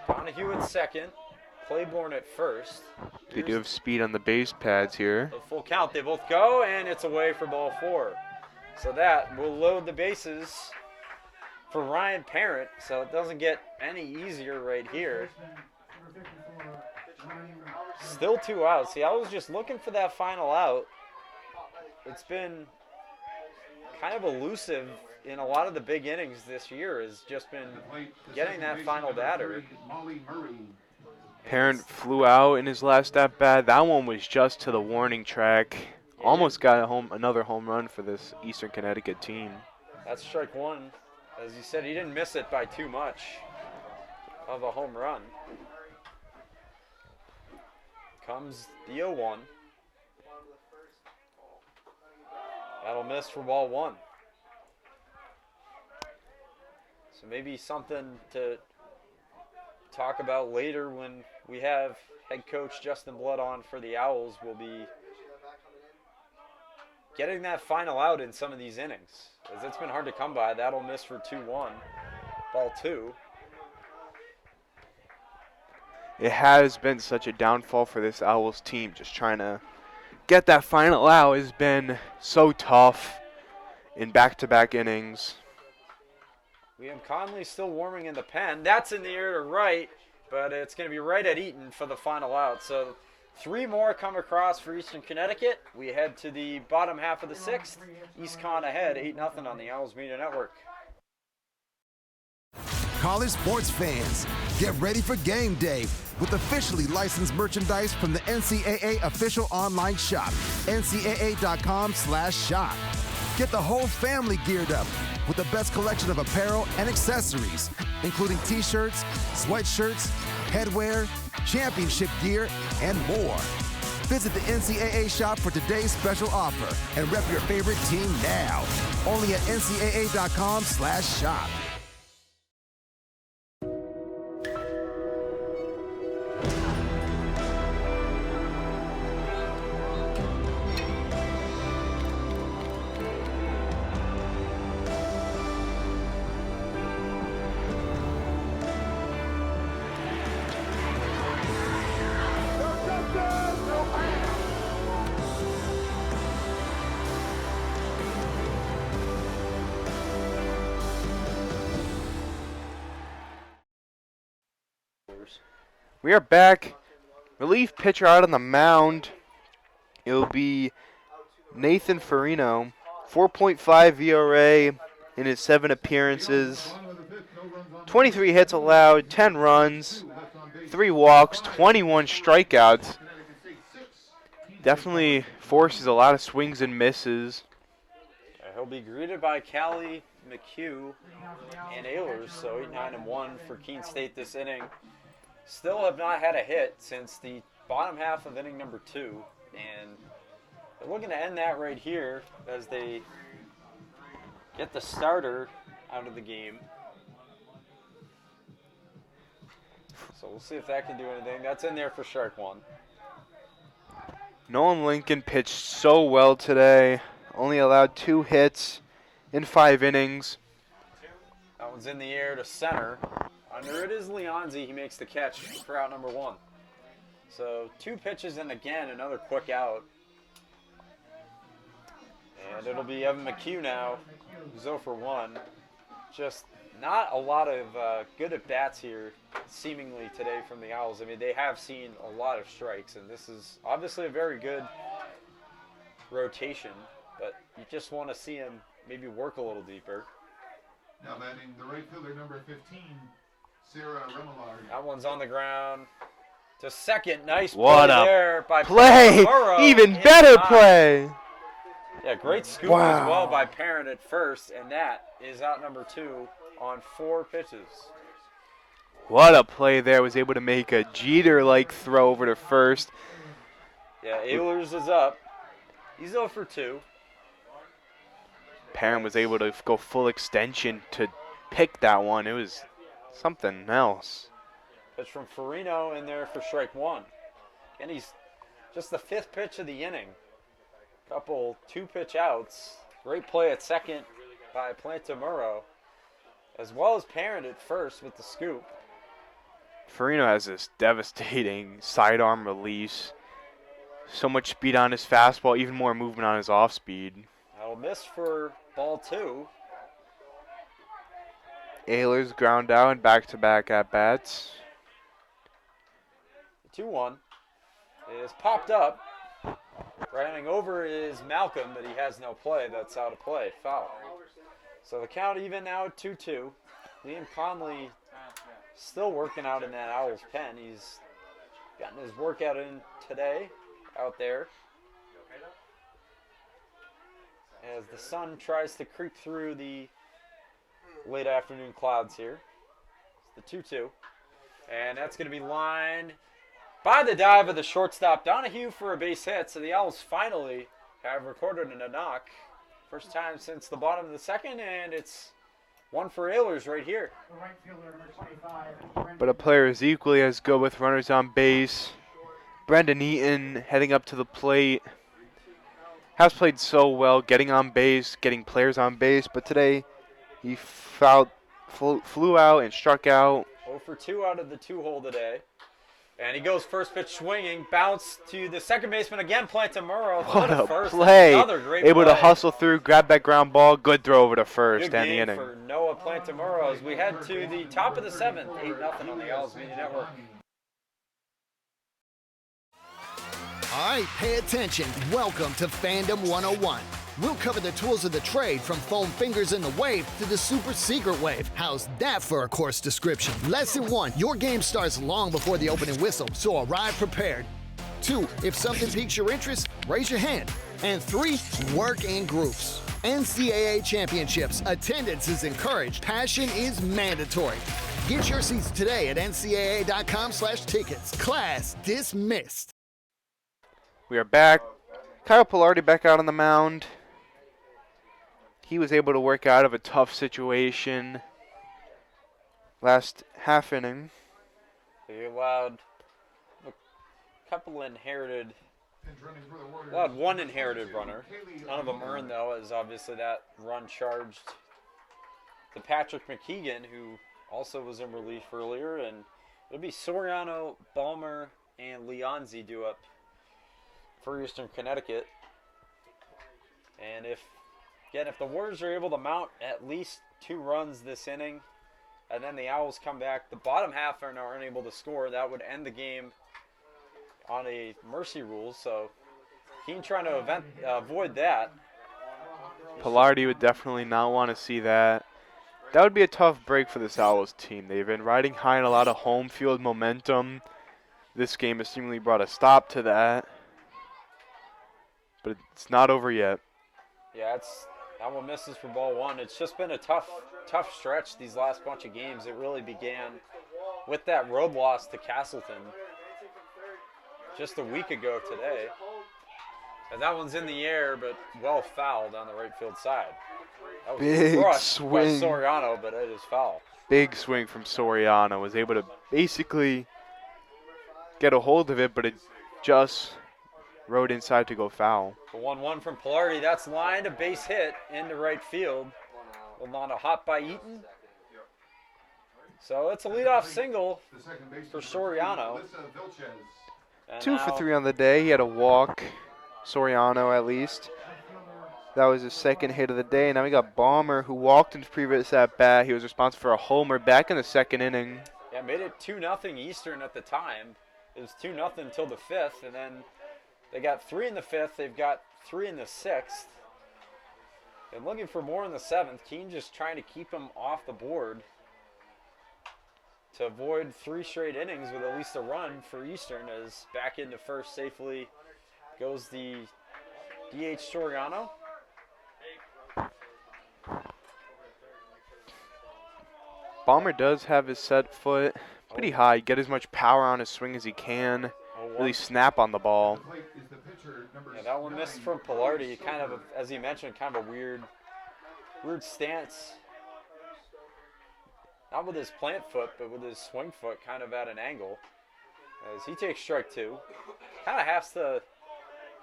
Donahue at second, Claiborne at first. They do have speed on the base pads here. The full count, they both go, and it's away for ball 4. So that will load the bases for Ryan Parent, so it doesn't get any easier right here. Still 2 outs. See, I was just looking for that final out. It's been kind of elusive in a lot of the big innings this year, has just been getting that final batter. Parent flew out in his last at-bat. That one was just to the warning track. Almost got another home run for this Eastern Connecticut team. That's strike 1. As you said, he didn't miss it by too much of a home run. Comes the 0-1. That'll miss for ball 1. So maybe something to talk about later when we have head coach Justin Blood on for the Owls will be getting that final out in some of these innings, as it's been hard to come by. That'll miss for 2-1. Ball 2. It has been such a downfall for this Owls team. Just trying to get that final out has been so tough in back-to-back innings. Liam Conley still warming in the pen. That's in the air to right, but it's going to be right at Eaton for the final out. So 3 more come across for Eastern Connecticut. We head to the bottom half of the 6th. East Con ahead, 8-0 on the Owls Media Network. College sports fans, get ready for game day with officially licensed merchandise from the NCAA official online shop, ncaa.com/shop. Get the whole family geared up with the best collection of apparel and accessories, including t-shirts, sweatshirts, headwear, championship gear, and more. Visit the NCAA shop for today's special offer and rep your favorite team now. Only at ncaa.com/shop. We are back. Relief pitcher out on the mound. It'll be Nathan Farino. 4.5 ERA in his 7 appearances. 23 hits allowed, 10 runs, 3 walks, 21 strikeouts. Definitely forces a lot of swings and misses. He'll be greeted by Callie McHugh and Ehlers, so 8-9-1 for Keene State this inning. Still have not had a hit since the bottom half of inning number 2, and they're looking to end that right here as they get the starter out of the game. So we'll see if that can do anything. That's in there for strike 1. Nolan Lincoln pitched so well today. Only allowed 2 hits in 5 innings. That one's in the air to center. Under it is Leonzi. He makes the catch for out number 1. So 2 pitches and again another quick out. And it'll be Evan McHugh now, who's 0 for 1. Just not a lot of good at-bats here, seemingly, today from the Owls. I mean, they have seen a lot of strikes, and this is obviously a very good rotation, but you just want to see him maybe work a little deeper. Now batting the right fielder, number 15, Sarah Remillard. That one's on the ground. To second, nice What play a there by play! Burrow. Even better play! Yeah, great scoop Wow. as well by Parent at first, and that is out number 2 on 4 pitches. What a play there. Was able to make a Jeter-like throw over to first. Yeah, Ehlers is up. He's 0 for 2. Parent was able to go full extension to pick that one. It was something else. Pitch from Farino in there for strike 1. And he's just the 5th pitch of the inning. Couple 2-pitch outs. Great play at second by Plantamuro, as well as Parent at first with the scoop. Farino has this devastating sidearm release. So much speed on his fastball, even more movement on his off speed. That'll miss for ball 2. Ehlers ground out and back-to-back at-bats. 2-1 is popped up. Running over is Malcolm, but he has no play. That's out of play. Foul. So the count even now at 2-2. Liam Conley still working out in that Owls pen. He's gotten his workout in today out there. As the sun tries to creep through the late afternoon clouds here. It's the 2-2. And that's going to be lined by the dive of the shortstop Donahue for a base hit. So the Owls finally have recorded a knock. First time since the bottom of the second, and it's one for Ehlers right here. Right fielder, number 25. But a player is equally as good with runners on base. Brendan Eaton heading up to the plate. Has played so well, getting on base, getting players on base, but today he flew out and struck out. 0 for 2 out of the 2-hole today. And he goes first pitch swinging, bounce to the second baseman again, Plantamuro. What a first. play. Another great Able play. to hustle through, grab that ground ball, good throw over to first, Good and the game inning. for Noah Plantamuro as we head to the top of the 7th, 8-0 on the Owls Media Network. All right, pay attention. Welcome to Fandom 101. We'll cover the tools of the trade from foam fingers in the wave to the super secret wave. How's that for a course description? Lesson 1, your game starts long before the opening whistle, so arrive prepared. 2, if something piques your interest, raise your hand. And 3, work in groups. NCAA championships, attendance is encouraged, passion is mandatory. Get your seats today at ncaa.com/tickets. Class dismissed. We are back. Kyle Pilardi back out on the mound. He was able to work out of a tough situation last half inning. They allowed a couple inherited, allowed one inherited runner. None of them earned, though, as obviously that run charged to Patrick McKeegan, who also was in relief earlier. And it'll be Soriano, Balmer, and Leonzi due up for Eastern Connecticut. And if the Warriors are able to mount at least 2 runs this inning, and then the Owls come back, the bottom half are unable to score, that would end the game on a mercy rule. So Keene trying to avoid that. Pilardi would definitely not want to see that. That would be a tough break for this Owls team. They've been riding high in a lot of home field momentum. This game has seemingly brought a stop to that. But it's not over yet. Yeah, it's That one misses for ball one. It's just been a tough stretch these last bunch of games. It really began with that road loss to Castleton just a week ago today. And that one's in the air, but well fouled on the right field side. That was Big crushed swing. by Soriano, but it is foul. Big swing from Soriano. Was able to basically get a hold of it, but it just rode inside to go foul. The 1-1 from Pilardi. That's lined, a base hit into right field. Lamont, a hop by Eaton. So it's a leadoff single for Soriano. And 2 for now 3 on the day. He had a walk. Soriano, at least. That was his second hit of the day. Now we got Balmer, who walked in his previous at bat. He was responsible for a homer back in the second inning. Yeah, made it 2-0 Eastern at the time. It was 2-0 until the fifth, and then they got 3 in the fifth. They've got 3 in the sixth. And looking for more in the seventh. Keene just trying to keep him off the board to avoid 3 straight innings with at least a run for Eastern, as back into first safely goes the DH Soriano. Balmer does have his set foot pretty high. Get as much power on his swing as he can. Really snap on the ball. Yeah, that one missed from Pilardi. Kind of, as he mentioned, kind of a weird stance. Not with his plant foot, but with his swing foot kind of at an angle. As he takes strike 2. Kind of has to,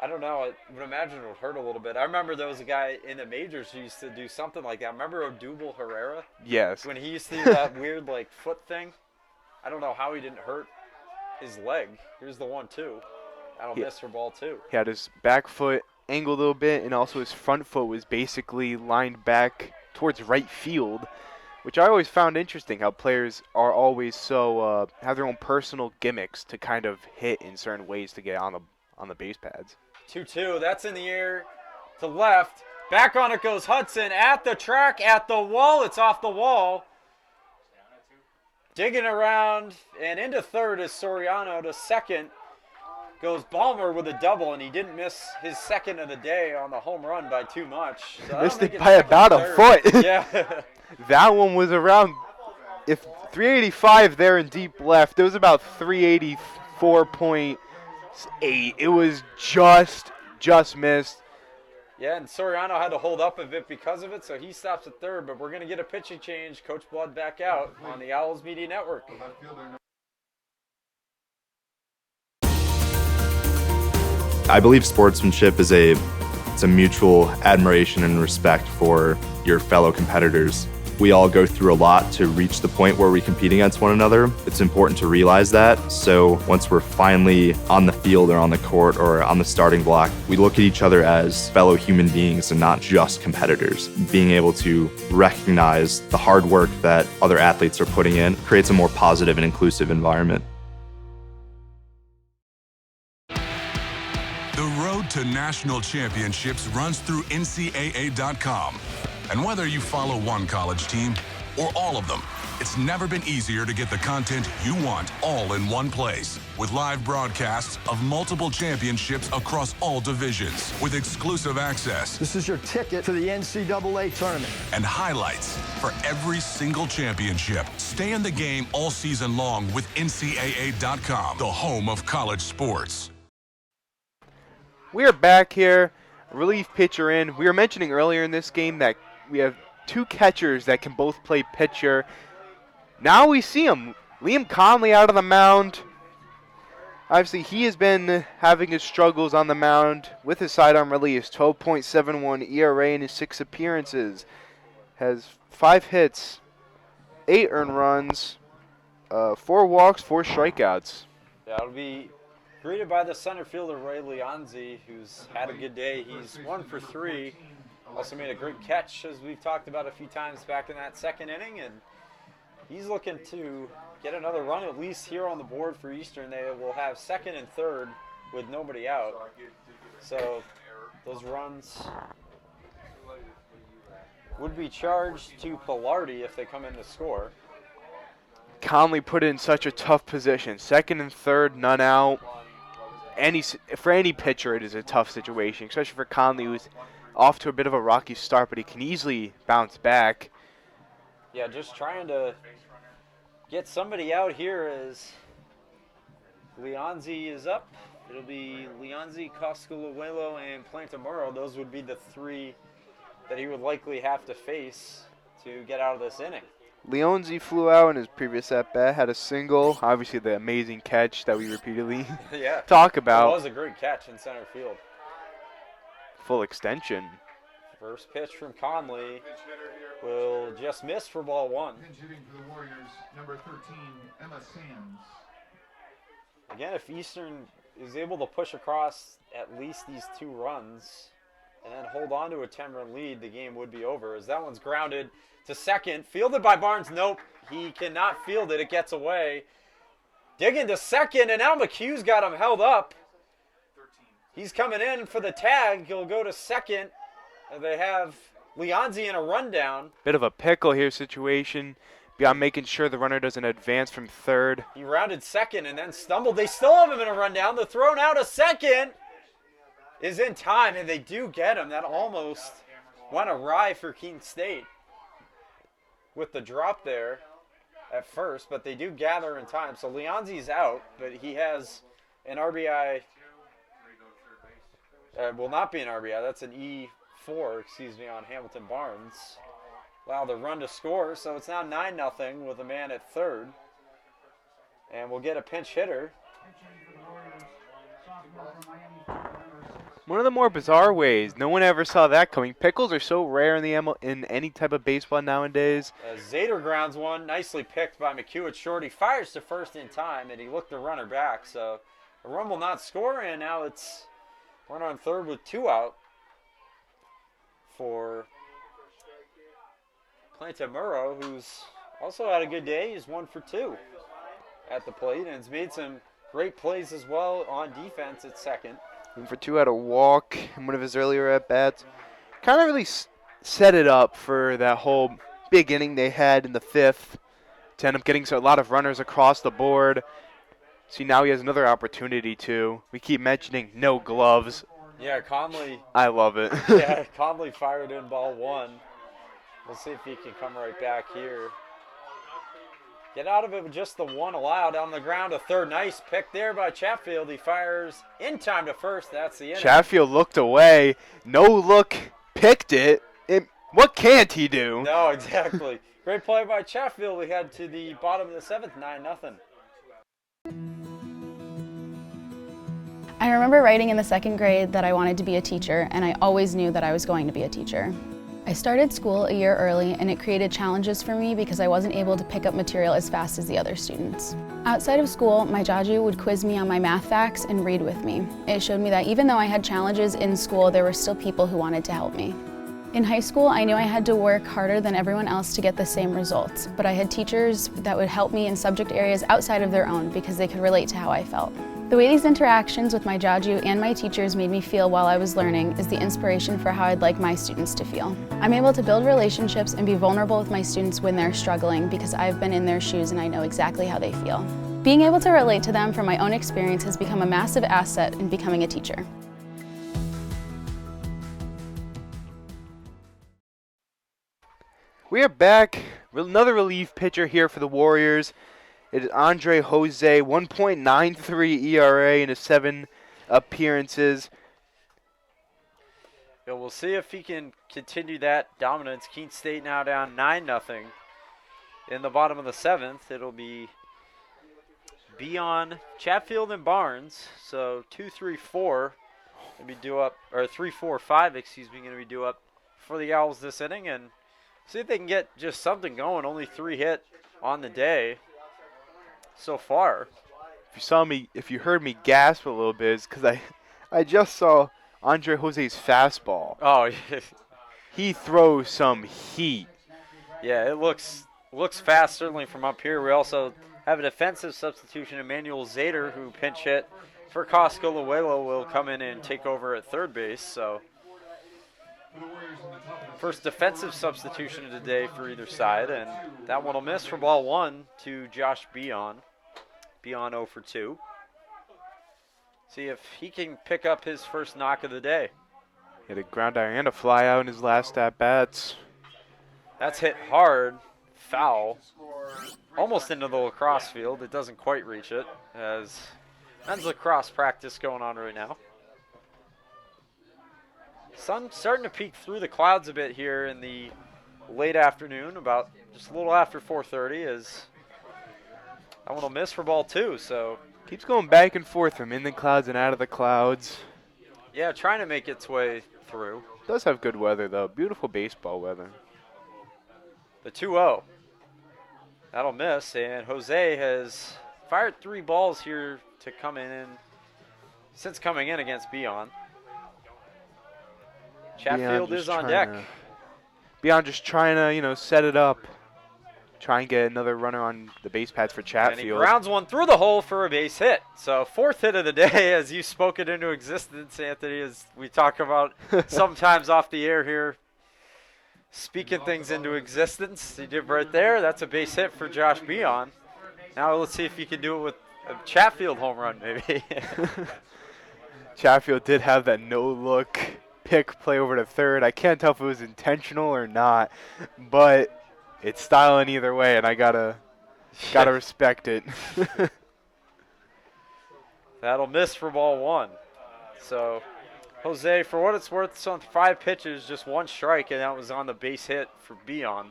I don't know, I would imagine it would hurt a little bit. I remember there was a guy in the majors who used to do something like that. Remember Odubel Herrera? Yes. When he used to do that weird like foot thing. I don't know how he didn't hurt his leg. Here's the 1-2. That'll miss for ball 2. He had his back foot angled a little bit, and also his front foot was basically lined back towards right field, which I always found interesting, how players are always so have their own personal gimmicks to kind of hit in certain ways to get on the base pads. 2-2. That's in the air to left. Back on it goes Hudson at the track, at the wall. It's off the wall. Digging around and into third is Soriano. To second goes Balmer with a double, and he didn't miss his second of the day on the home run by too much. So Missed it by about a foot. Yeah. That one was around, if 385 there in deep left, it was about 384.8. It was just missed. Yeah, and Soriano had to hold up a bit because of it, so he stops at third. But we're going to get a pitching change. Coach Blood back out on the Owls Media Network. I believe sportsmanship is it's a mutual admiration and respect for your fellow competitors. We all go through a lot to reach the point where we compete against one another. It's important to realize that. So once we're finally on the field or on the court or on the starting block, we look at each other as fellow human beings and not just competitors. Being able to recognize the hard work that other athletes are putting in creates a more positive and inclusive environment. The road to national championships runs through NCAA.com. And whether you follow one college team or all of them, it's never been easier to get the content you want all in one place. With live broadcasts of multiple championships across all divisions, with exclusive access. This is your ticket to the NCAA tournament. And highlights for every single championship. Stay in the game all season long with NCAA.com, the home of college sports. We are back here, relief pitcher in. We were mentioning earlier in this game that we have 2 catchers that can both play pitcher. Now we see him. Liam Conley out of the mound. Obviously, he has been having his struggles on the mound with his sidearm release. 12.71 ERA in his 6 appearances. Has 5 hits, 8 earned runs, 4 walks, 4 strikeouts. Yeah, it'll be greeted by the center fielder, Ray Leonzi, who's had a good day. He's 1 for 3. Also made a great catch, as we've talked about a few times back in that second inning, and he's looking to get another run at least here on the board for Eastern. They will have second and third with nobody out. So those runs would be charged to Pilardi if they come in to score. Conley put it in such a tough position. Second and third, none out. For any pitcher, it is a tough situation, especially for Conley, who's off to a bit of a rocky start, but he can easily bounce back. Yeah, just trying to get somebody out here as Leonzi is up. It'll be Leonzi, Cosculuelo, and Plantamuro. Those would be the three that he would likely have to face to get out of this inning. Leonzi flew out in his previous at-bat, had a single. Obviously, the amazing catch that we repeatedly talk about. It was a great catch in center field. Full extension. First pitch from Conley will just miss for ball one. Pinch hitting for the Warriors, number 13, Emma Sands. Again, if Eastern is able to push across at least these 2 runs and then hold on to a 10-run lead, the game would be over. As that one's grounded to second, fielded by Barnes. Nope, he cannot field it. It gets away. Digging to second, and now McHugh's got him held up. He's coming in for the tag. He'll go to second. They have Leonzi in a rundown. Bit of a pickle here situation. Beyond making sure the runner doesn't advance from third. He rounded second and then stumbled. They still have him in a rundown. The throw now to second is in time, and they do get him. That almost went awry for Keene State with the drop there at first, but they do gather in time. So Leonzi's out, but he has an RBI. Will not be an RBI. That's an E4, on Hamilton Barnes. Allow the run to score, so it's now 9-0 with a man at third. And we'll get a pinch hitter. One of the more bizarre ways. No one ever saw that coming. Pickles are so rare in any type of baseball nowadays. Zader grounds one. Nicely picked by McHugh at short. He fires to first in time, and he looked the runner back. So a run will not score, and now it's runner on third with 2 out for Plantamuro, who's also had a good day. He's 1 for 2 at the plate and has made some great plays as well on defense at second. 1 for 2 had a walk in one of his earlier at-bats. Kind of really set it up for that whole big inning they had in the 5th to end up getting a lot of runners across the board. See, now he has another opportunity to. We keep mentioning no gloves. Yeah, Conley. I love it. Yeah, Conley fired in ball 1. We'll see if he can come right back here. Get out of it with just the 1 allowed. On the ground to third. Nice pick there by Chatfield. He fires in time to first. That's the inning. Chatfield looked away. No look. Picked it. What can't he do? No, exactly. Great play by Chatfield. We head to the bottom of the 7th. 9-0. I remember writing in the 2nd grade that I wanted to be a teacher, and I always knew that I was going to be a teacher. I started school a year early, and it created challenges for me because I wasn't able to pick up material as fast as the other students. Outside of school, my Jaju would quiz me on my math facts and read with me. It showed me that even though I had challenges in school, there were still people who wanted to help me. In high school, I knew I had to work harder than everyone else to get the same results, but I had teachers that would help me in subject areas outside of their own because they could relate to how I felt. The way these interactions with my Jaju and my teachers made me feel while I was learning is the inspiration for how I'd like my students to feel. I'm able to build relationships and be vulnerable with my students when they're struggling because I've been in their shoes and I know exactly how they feel. Being able to relate to them from my own experience has become a massive asset in becoming a teacher. We are back. Another relief pitcher here for the Warriors. It is Andre Jose, 1.93 ERA in his 7 appearances. Yeah, we'll see if he can continue that dominance. Keene State now down 9-0 in the bottom of the 7th. It'll be Beon, Chatfield, and Barnes. So 2, 3, 4 gonna be due up, or 3, 4, 5, going to be due up for the Owls this inning, and see if they can get just something going. Only 3 hit on the day so far. If you heard me gasp a little bit, it's because I just saw Andre Jose's fastball. Oh, yeah. He throws some heat. Yeah, it looks fast, certainly from up here. We also have a defensive substitution. Emmanuel Zader, who pinch hit for Cosculuelo, will come in and take over at third base. So first defensive substitution of the day for either side, and that one will miss for ball 1 to Josh Beon. Beon 0 for 2. See if he can pick up his first knock of the day. He had a ground out and a fly out in his last at-bats. That's hit hard, foul, almost into the lacrosse field. It doesn't quite reach it, as men's lacrosse practice going on right now. Sun starting to peek through the clouds a bit here in the late afternoon, about just a little after 4:30, as that one will miss for ball 2. So keeps going back and forth from in the clouds and out of the clouds. Yeah, trying to make its way through. Does have good weather, though. Beautiful baseball weather. The 2-0. That'll miss, and Jose has fired 3 balls here to come in since coming in against Beyond. Chatfield is on deck. Beyond just trying to, set it up. Try and get another runner on the base pads for Chatfield. And he grounds one through the hole for a base hit. So 4th hit of the day, as you spoke it into existence, Anthony, as we talk about sometimes off the air here. Speaking things into existence. He did right there. That's a base hit for Josh Beyond. Now let's see if he can do it with a Chatfield home run, maybe. Chatfield did have that no-look pick play over to third. I can't tell if it was intentional or not, but it's styling either way, and I gotta respect it. That'll miss for ball 1. So Jose, for what it's worth, it's on 5 pitches, just 1 strike, and that was on the base hit for Beyond.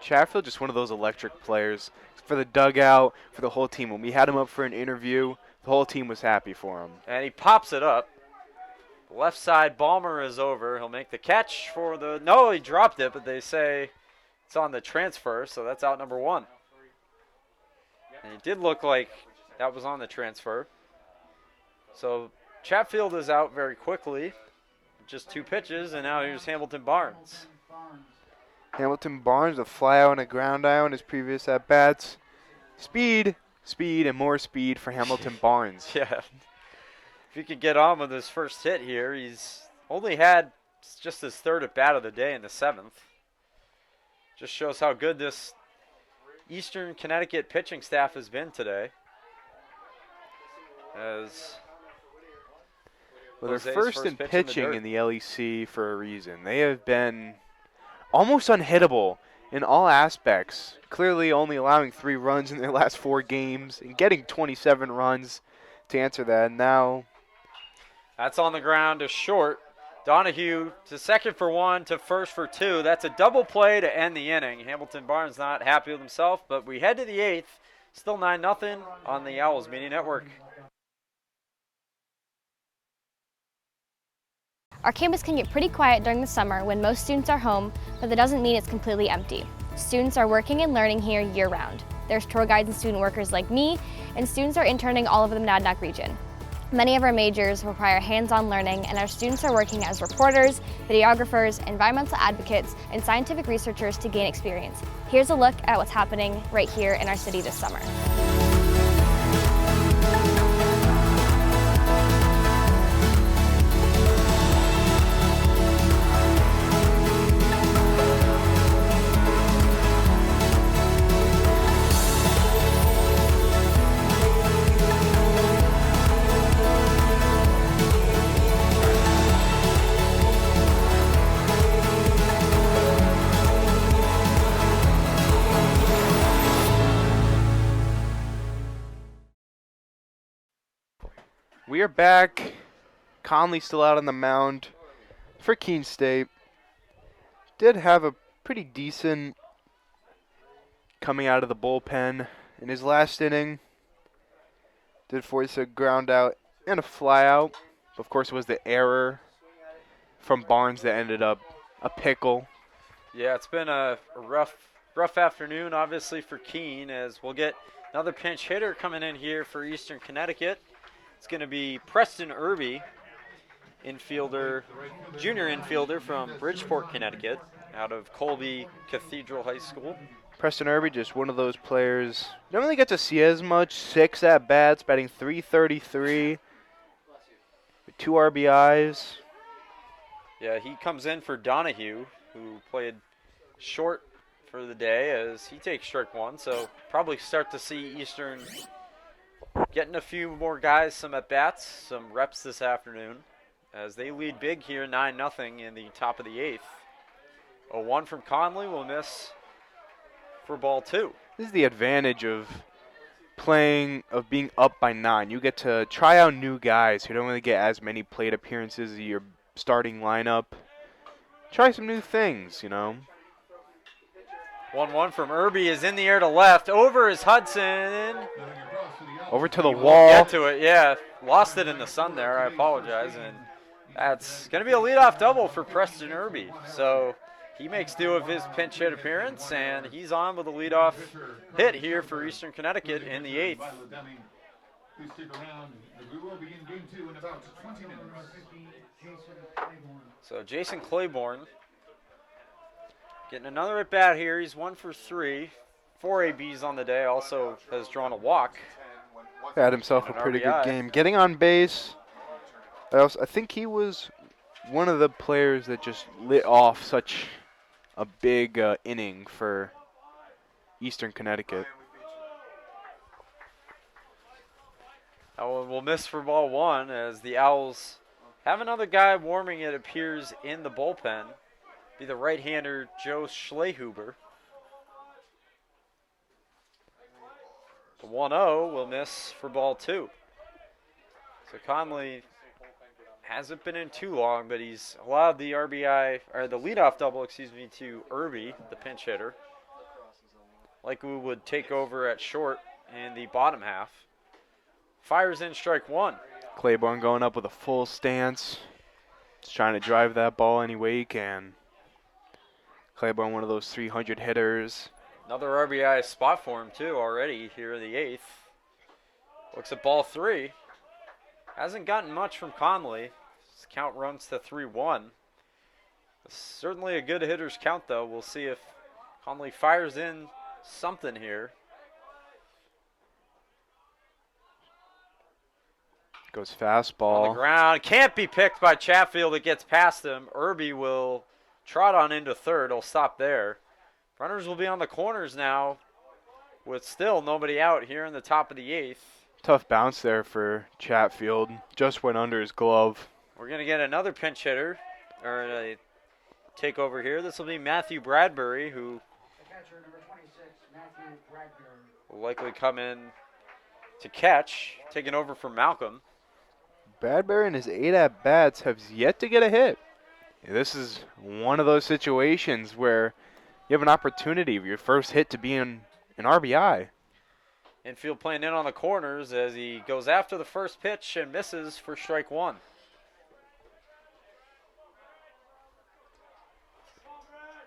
Chatfield, just one of those electric players for the dugout, for the whole team. When we had him up for an interview, the whole team was happy for him. And he pops it up. Left side, Balmer is over. He'll make the catch for the... No, he dropped it, but they say it's on the transfer, so that's out number 1. And it did look like that was on the transfer. So Chatfield is out very quickly. Just 2 pitches, and now here's Hamilton Barnes. Hamilton Barnes, a fly out and a ground out in his previous at-bats. Speed, and more speed for Hamilton Barnes. Yeah. If he could get on with his first hit here, he's only had just his 3rd at-bat of the day in the 7th. Just shows how good this Eastern Connecticut pitching staff has been today. As well, they're first in pitching in the LEC for a reason. They have been almost unhittable in all aspects, clearly only allowing 3 runs in their last 4 games and getting 27 runs to answer that. And now that's on the ground to short. Donahue to second for 1, to first for 2. That's a double play to end the inning. Hamilton Barnes not happy with himself, but we head to the 8th. Still 9-0 on the Owls Media Network. Our campus can get pretty quiet during the summer when most students are home, but that doesn't mean it's completely empty. Students are working and learning here year-round. There's tour guides and student workers like me, and students are interning all over the Monadnock region. Many of our majors require hands-on learning, and our students are working as reporters, videographers, environmental advocates, and scientific researchers to gain experience. Here's a look at what's happening right here in our city this summer. we are back. Conley still out on the mound for Keene State. Did have a pretty decent coming out of the bullpen in his last inning. Did force a ground out and a fly out. Of course, it was the error from Barnes that ended up a pickle. Yeah, it's been a rough afternoon, obviously, for Keene, as we'll get another pinch hitter coming in here for Eastern Connecticut. It's going to be Preston Irby, junior infielder from Bridgeport, Connecticut, out of Colby Cathedral High School. Preston Irby, just one of those players. Don't really get to see as much. 6 at-bats, batting .333, with 2 RBIs. Yeah, he comes in for Donahue, who played short for the day, as he takes strike 1. So probably start to see Eastern getting a few more guys some at-bats, some reps this afternoon, as they lead big here, 9-0 in the top of the 8th. A 1 from Conley will miss for ball 2. This is the advantage of being up by 9. You get to try out new guys who don't really get as many plate appearances as your starting lineup. Try some new things, you know. 1-1 from Irby is in the air to left. Over is Hudson. Over to the He won't wall. Get to it, yeah. Lost it in the sun there. I apologize. And that's going to be a leadoff double for Preston Irby. So he makes do of his pinch hit appearance, and he's on with a leadoff hit here for Eastern Connecticut in the 8th. Please stick around. We will begin game 2 in about 20 minutes. So Jason Claiborne getting another at bat here. He's 1 for 3. 4 ABs on the day. Also has drawn a walk. Had himself a pretty good game. Getting on base. I think he was one of the players that just lit off such a big inning for Eastern Connecticut. That one will miss for ball 1 as the Owls have another guy warming, it appears, in the bullpen. Be the right-hander Joe Schlehuber. The 1-0 will miss for ball 2. So Conley hasn't been in too long, but he's allowed the RBI, or the leadoff double, excuse me, to Irby, the pinch hitter. Likely would take over at short in the bottom half. Fires in strike 1. Claiborne going up with a full stance. Just trying to drive that ball any way he can. Claiborne, one of those 300 hitters. Another RBI spot for him, too, already here in the 8th. Looks at ball 3. Hasn't gotten much from Conley. His count runs to 3-1. Certainly a good hitter's count, though. We'll see if Conley fires in something here. Goes fastball. On the ground. Can't be picked by Chatfield. It gets past him. Irby will trot on into third. He'll stop there. Runners will be on the corners now with still nobody out here in the top of the 8th. Tough bounce there for Chatfield. Just went under his glove. We're going to get another pinch hitter, or a takeover here. This will be Matthew Bradbury, who will likely come in to catch, taking over from Malcolm. Bradbury in his 8 at-bats has yet to get a hit. This is one of those situations where you have an opportunity for your first hit to be an RBI. Infield playing in on the corners as he goes after the first pitch and misses for strike 1.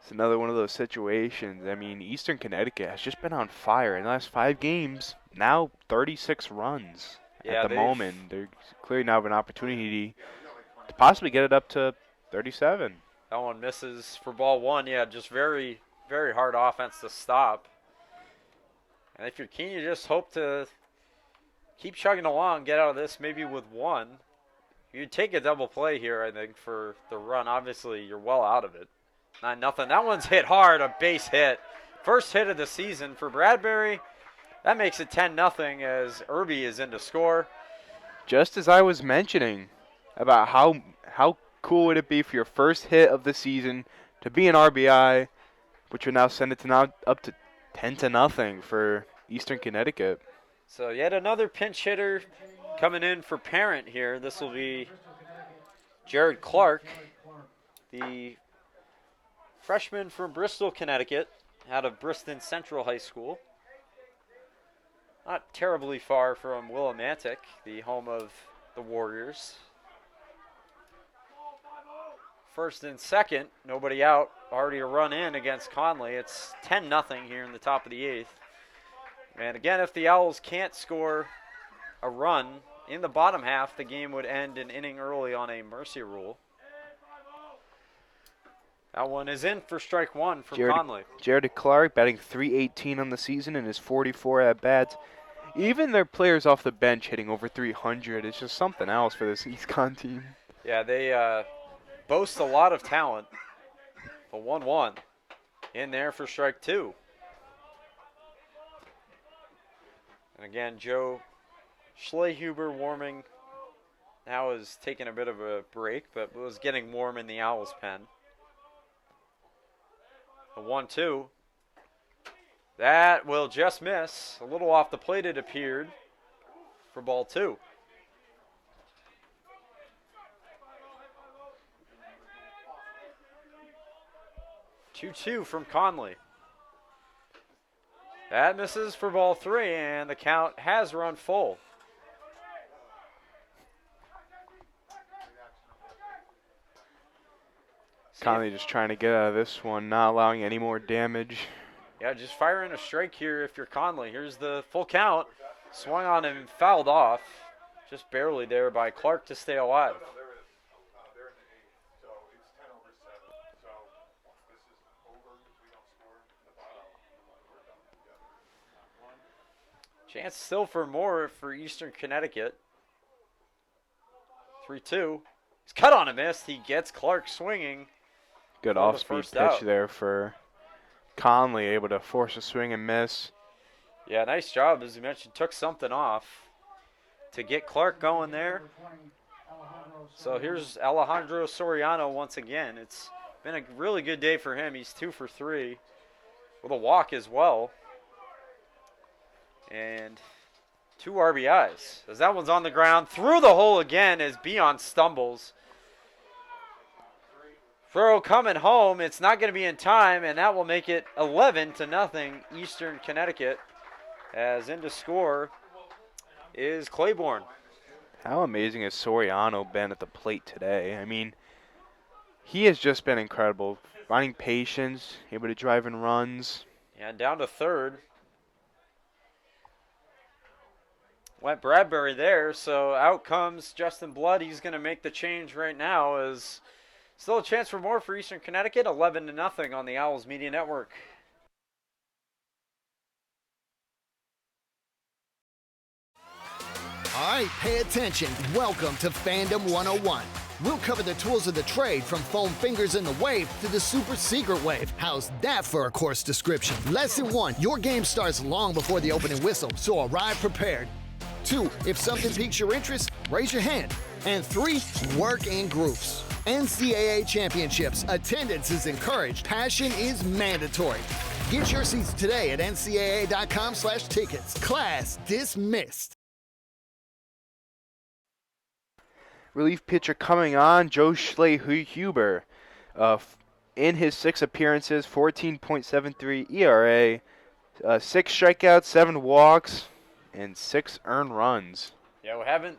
It's another one of those situations. I mean, Eastern Connecticut has just been on fire in the last 5 games. Now 36 runs at the moment. They clearly now have an opportunity to possibly get it up to 37. That one misses for ball 1. Yeah, just very, very hard offense to stop. And if you're Keene, you just hope to keep chugging along, get out of this maybe with 1. You'd take a double play here, I think, for the run. Obviously, you're well out of it. 9-0. That one's hit hard, a base hit. First hit of the season for Bradbury. That makes it 10-0 as Irby is in to score. Just as I was mentioning about how cool would it be for your first hit of the season to be an RBI, which would now send it to now up to 10-0 for Eastern Connecticut. So yet another pinch hitter coming in for Parent here. This will be Jared Clark, the freshman from Bristol, Connecticut, out of Briston Central High School. Not terribly far from Willimantic, the home of the Warriors. First and second, nobody out. Already a run in against Conley. It's 10-0 here in the top of the 8th. And again, if the Owls can't score a run in the bottom half, the game would end an inning early on a mercy rule. That one is in for strike 1 from Conley. Jared Clark batting .318 on the season in his 44 at-bats. Even their players off the bench hitting over 300. It's just something else for this East Con team. Yeah, they boast a lot of talent. The 1-1 in there for strike 2. And again, Joe Schlehuber warming now is taking a bit of a break, but was getting warm in the Owls' pen. The 1-2. That will just miss. A little off the plate, it appeared, for ball 2. Two from Conley. That misses for ball 3, and the count has run full. Conley just trying to get out of this one, not allowing any more damage. Yeah, just firing a strike here if you're Conley. Here's the full count. Swung on him and fouled off. Just barely there by Clark to stay alive. Chance still for more for Eastern Connecticut. 3-2. He's cut on a miss. He gets Clark swinging. Good off-speed pitch there for Conley, able to force a swing and miss. Yeah, nice job. As you mentioned, took something off to get Clark going there. So here's Alejandro Soriano once again. It's been a really good day for him. He's 2 for 3 with a walk as well. And 2 RBIs. As that one's on the ground, through the hole again as Beon stumbles. Throw coming home. It's not going to be in time, and that will make it 11-0 Eastern Connecticut. As in to score is Claiborne. How amazing has Soriano been at the plate today? I mean, he has just been incredible. Finding patience, able to drive in runs. Yeah, down to third. Went Bradbury there, so out comes Justin Blood. He's going to make the change right now. As still a chance for more for Eastern Connecticut, 11-0 on the Owls Media Network. All right, pay attention. Welcome to Fandom 101. We'll cover the tools of the trade from foam fingers in the wave to the super secret wave. How's that for a course description? Lesson 1, your game starts long before the opening whistle, so arrive prepared. 2, if something piques your interest, raise your hand. And 3, work in groups. NCAA championships, attendance is encouraged, passion is mandatory. Get your seats today at ncaa.com/tickets. Class dismissed. Relief pitcher coming on, Joe Schley-Huber. In his 6 appearances, 14.73 ERA, 6 strikeouts, 7 walks, and 6 earned runs. Yeah, we haven't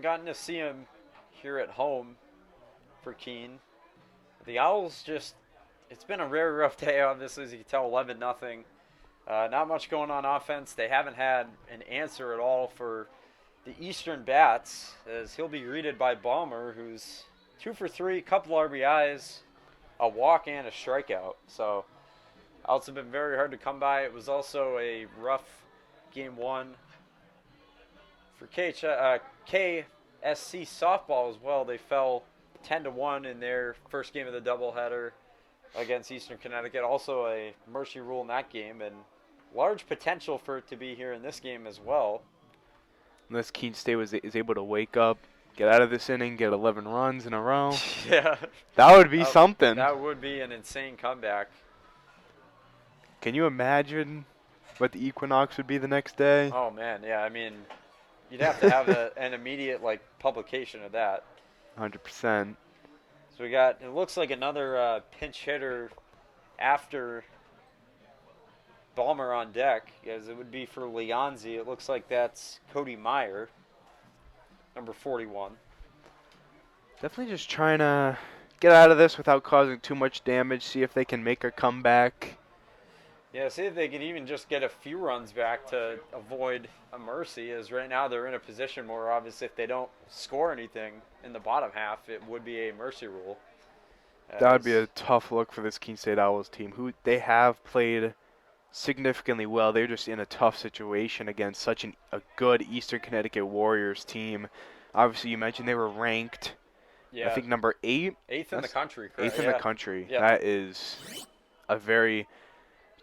gotten to see him here at home for Keene. The Owls just, it's been a very rough day, obviously, as you can tell, 11-0. Not much going on offense. They haven't had an answer at all for the Eastern bats, as he'll be greeted by Balmer, who's 2 for 3, couple RBIs, a walk, and a strikeout. So, Owls have been very hard to come by. It was also a rough game 1 for KSC softball as well. They fell 10-1 in their first game of the doubleheader against Eastern Connecticut. Also a mercy rule in that game, and large potential for it to be here in this game as well. Unless Keene State is able to wake up, get out of this inning, get 11 runs in a row. Yeah. That would be something. That would be an insane comeback. Can you imagine what the Equinox would be the next day? Oh, man, yeah. I mean, you'd have to have an immediate, publication of that. 100%. So we got, it looks like another pinch hitter after Balmer on deck, as it would be for Leonzi. It looks like that's Cody Meyer, number 41. Definitely just trying to get out of this without causing too much damage, see if they can make a comeback. Yeah, see if they can even just get a few runs back to avoid a mercy, as right now they're in a position where obviously if they don't score anything in the bottom half, it would be a mercy rule. That would be a tough look for this Keene State Owls team, who they have played significantly well. They're just in a tough situation against such a good Eastern Connecticut Warriors team. Obviously, you mentioned they were ranked, I think, number 8. 8th in the country, correct? 8th in the country. Yeah. That is a very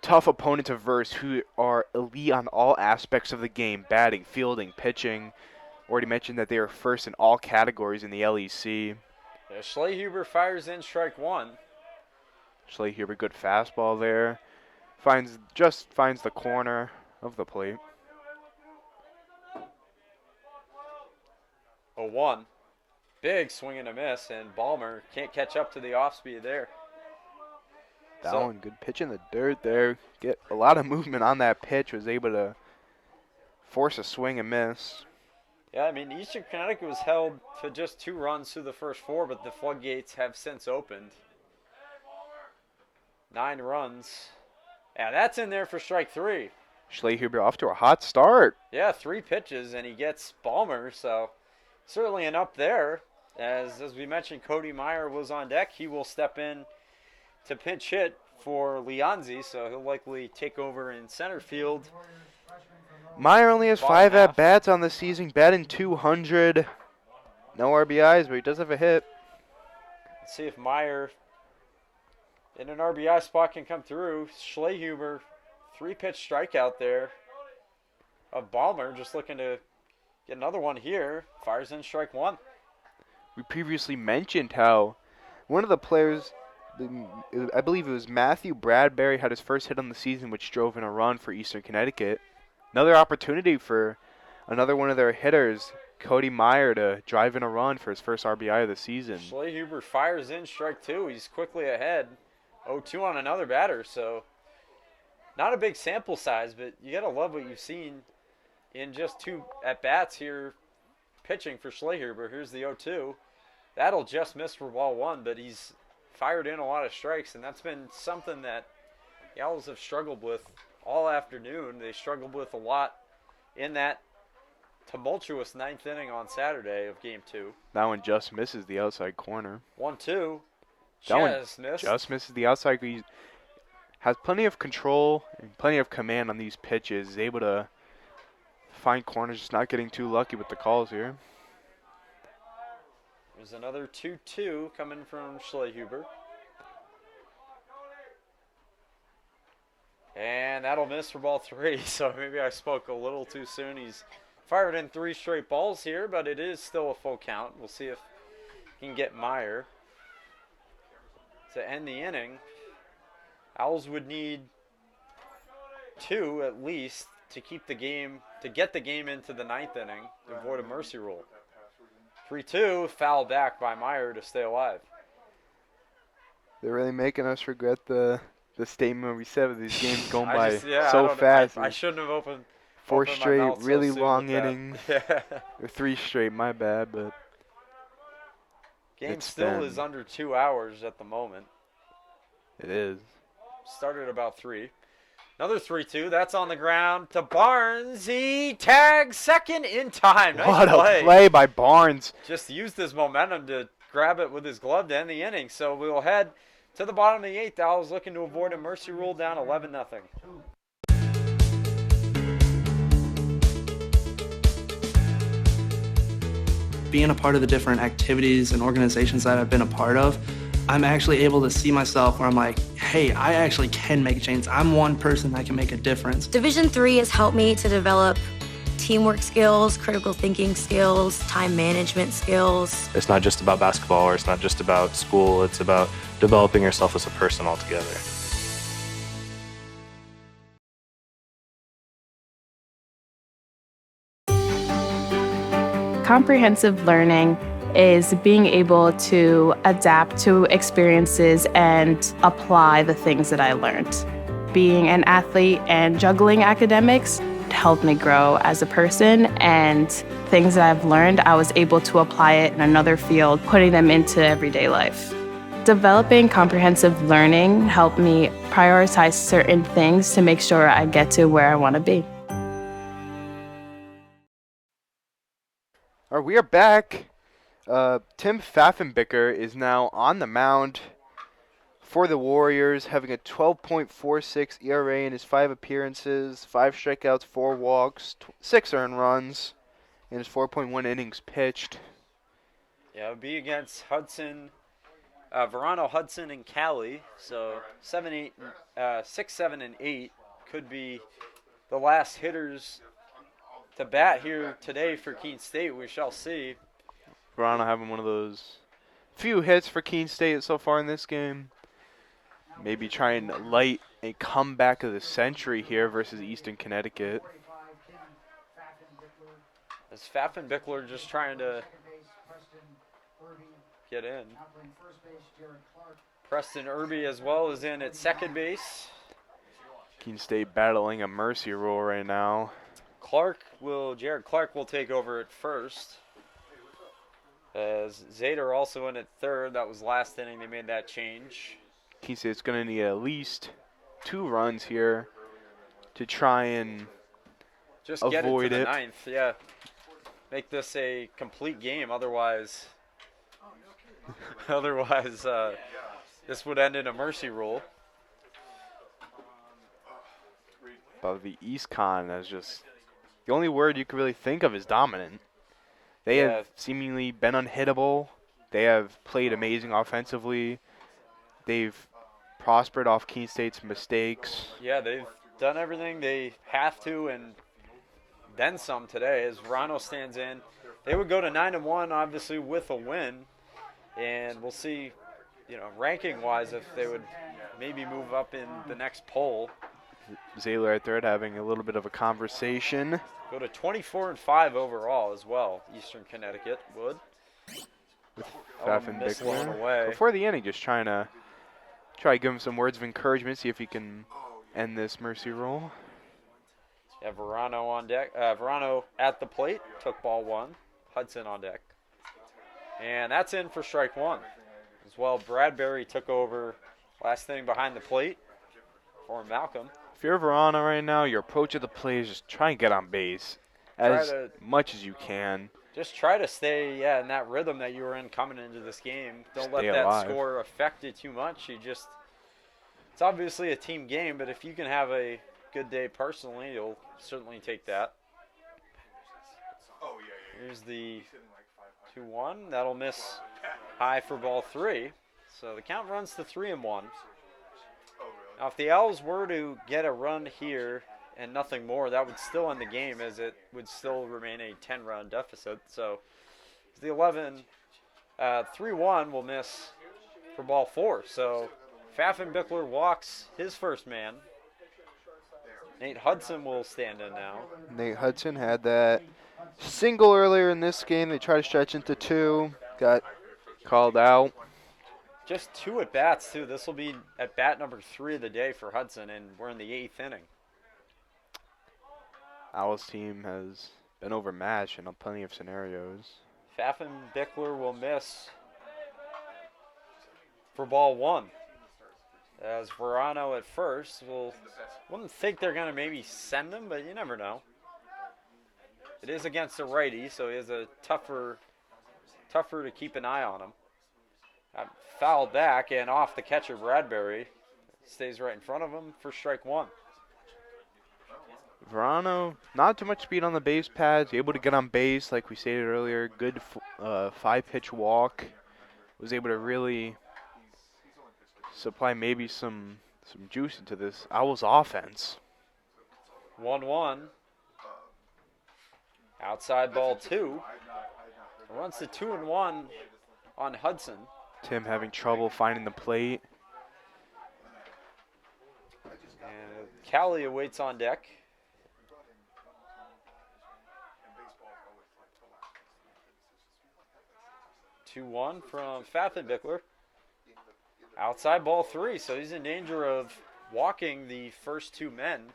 tough opponent to verse, who are elite on all aspects of the game: batting, fielding, pitching. Already mentioned that they are first in all categories in the LEC. Yeah, Schlehuber fires in strike one. Schlehuber, good fastball there. Finds the corner of the plate. 0-1. Big swing and a miss, and Ballmer can't catch up to the off speed there. Down, good pitch in the dirt there. Get a lot of movement on that pitch. Was able to force a swing and miss. Yeah, I mean, Eastern Connecticut was held to just 2 runs through the first 4, but the floodgates have since opened. 9 runs. Yeah, that's in there for strike 3. Schlehuber off to a hot start. Yeah, 3 pitches, and he gets Ballmer, so certainly an up there. As we mentioned, Cody Meyer was on deck. He will step in to pinch hit for Leonzi, so he'll likely take over in center field. Meyer only has 5 at-bats on the season, batting .200. No RBIs, but he does have a hit. Let's see if Meyer in an RBI spot can come through. Schlehuber, 3-pitch strikeout there of Ballmer, just looking to get another one here. Fires in strike 1. We previously mentioned how one of the players, I believe it was Matthew Bradbury, had his first hit on the season, which drove in a run for Eastern Connecticut. Another opportunity for another one of their hitters, Cody Meyer, to drive in a run for his first RBI of the season. Schlehuber fires in strike 2. He's quickly ahead. 0-2 on another batter, so not a big sample size, but you got to love what you've seen in just 2 at-bats here pitching for Schlehuber. Here's the 0-2. That'll just miss for ball 1, but he's fired in a lot of strikes, and that's been something that the Owls have struggled with all afternoon. They struggled with a lot in that tumultuous 9th inning on Saturday of Game 2. That one just misses the outside corner. 1-2. Just misses the outside. He has plenty of control and plenty of command on these pitches. He's able to find corners, just not getting too lucky with the calls here. There's another 2-2 coming from Schlehuber. And that'll miss for ball 3, so maybe I spoke a little too soon. He's fired in 3 straight balls here, but it is still a full count. We'll see if he can get Meyer to end the inning. Owls would need 2 at least to keep the game, to get the game into the 9th inning to avoid a mercy rule. 3-2, foul back by Meyer to stay alive. They're really making us regret the statement we said with these games going by so so fast. I shouldn't have opened 4 my straight, mouth so really soon long with that. innings. Or 3 straight, my bad, but game still is under 2 hours at the moment. It is. Started about 3. Another 3-2. That's on the ground to Barnes. He tags second in time. Nice what play. a play by Barnes. Just used his momentum to grab it with his glove to end the inning. So we'll head to the bottom of the 8th. Owls looking to avoid a mercy rule, down 11-0. Being a part of the different activities and organizations that I've been a part of, I'm actually able to see myself where I'm like, hey, I actually can make a change. I'm one person that can make a difference. Division III has helped me to develop teamwork skills, critical thinking skills, time management skills. It's not just about basketball, or it's not just about school. It's about developing yourself as a person altogether. Comprehensive learning is being able to adapt to experiences and apply the things that I learned. Being an athlete and juggling academics helped me grow as a person, and things that I've learned, I was able to apply it in another field, putting them into everyday life. Developing comprehensive learning helped me prioritize certain things to make sure I get to where I want to be. All right, we are back. Tim Pfaffenbicker is now on the mound for the Warriors, having a 12.46 ERA in his 5 appearances, 5 strikeouts, 4 walks, 6 earned runs in his 4.1 innings pitched. Yeah, it would be against Verano, Hudson, and Cali. So 6, 7, and 8 could be the last hitters to bat here today for Keene State. We shall see. Verano having one of those few hits for Keene State so far in this game. Maybe trying to light a comeback of the century here versus Eastern Connecticut. As Pfaffenbickler just trying to get in. Preston Irby as well is in at second base. Keene State battling a mercy rule right now. Jared Clark will take over at first. As Zader also in at third. That was last inning. They made that change. Keene State's going to need at least 2 runs here to try and just avoid get it to the it. ninth. Yeah. Make this a complete game. Otherwise, this would end in a mercy rule. But the East Con is just the only word you can really think of is dominant. They have seemingly been unhittable. They have played amazing offensively. They've prospered off Keene State's mistakes. Yeah, they've done everything they have to and then some today as Verano stands in. They would go to 9-1, obviously, with a win. And we'll see, ranking-wise, if they would maybe move up in the next poll. Zayler at third having a little bit of a conversation. Go to 24-5 overall as well. Eastern Connecticut would. With Pfaffenbickler away. before the inning, just try to give him some words of encouragement, see if he can end this mercy rule. Yeah, Verano on deck. Verano at the plate, took ball 1. Hudson on deck. And that's in for strike 1. As well, Bradbury took over last inning behind the plate for Malcolm. If you're Verano right now, your approach at the plate is just try and get on base as much as you can. Just try to stay, in that rhythm that you were in coming into this game. Don't let that score affect you too much. It's obviously a team game, but if you can have a good day personally, you'll certainly take that. Here's the 2-1. That'll miss high for ball 3. So the count runs to 3-1. Now, if the Owls were to get a run here and nothing more, that would still end the game as it would still remain a 10-run deficit. So the 3-1 will miss for ball 4. So Pfaffenbickler walks his first man. Nate Hudson will stand in now. Nate Hudson had that single earlier in this game. They tried to stretch into 2. Got called out. Just 2 at-bats, too. This will be at-bat number 3 of the day for Hudson, and we're in the 8th inning. Owls team has been overmatched in plenty of scenarios. Pfaffenbickler will miss for ball 1. As Verano at first, wouldn't think they're going to maybe send him, but you never know. It is against a righty, so he is a tougher to keep an eye on him. Fouled back and off the catcher Bradbury. Stays right in front of him for strike 1. Verano, not too much speed on the base pads, able to get on base like we stated earlier. Good 5-pitch walk. Was able to really supply maybe some juice into this Owls offense. 1-1. Outside ball 2. Runs to 2-1 on Hudson. Tim having trouble finding the plate. And Callie awaits on deck. (2-1) from Pfaffenbickler. Outside ball 3, so he's in danger of walking the first 2 men.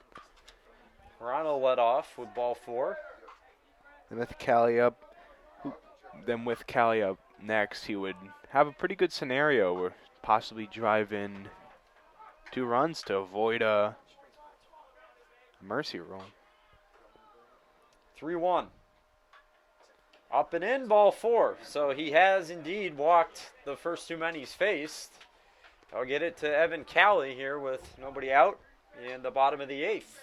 Verano led off with ball 4. And with Callie up, next, he would have a pretty good scenario where possibly drive in 2 runs to avoid a mercy rule. 3-1. Up and in, ball 4. So he has indeed walked the first 2 men he's faced. I'll get it to Evan Callie here with nobody out in the bottom of the 8th.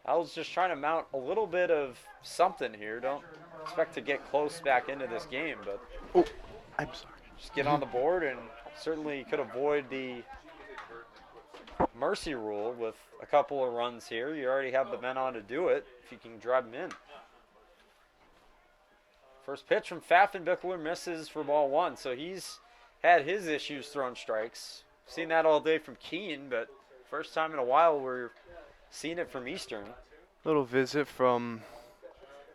I was just trying to mount a little bit of something here. Don't expect to get close back into this game, but I'm sorry. Just get on the board and certainly could avoid the mercy rule with a couple of runs here. You already have the men on to do it if you can drive them in. First pitch from Pfaffenbichler misses for ball one, so he's had his issues throwing strikes. Seen that all day from Keene, but first time in a while we're seeing it from Eastern. Little visit from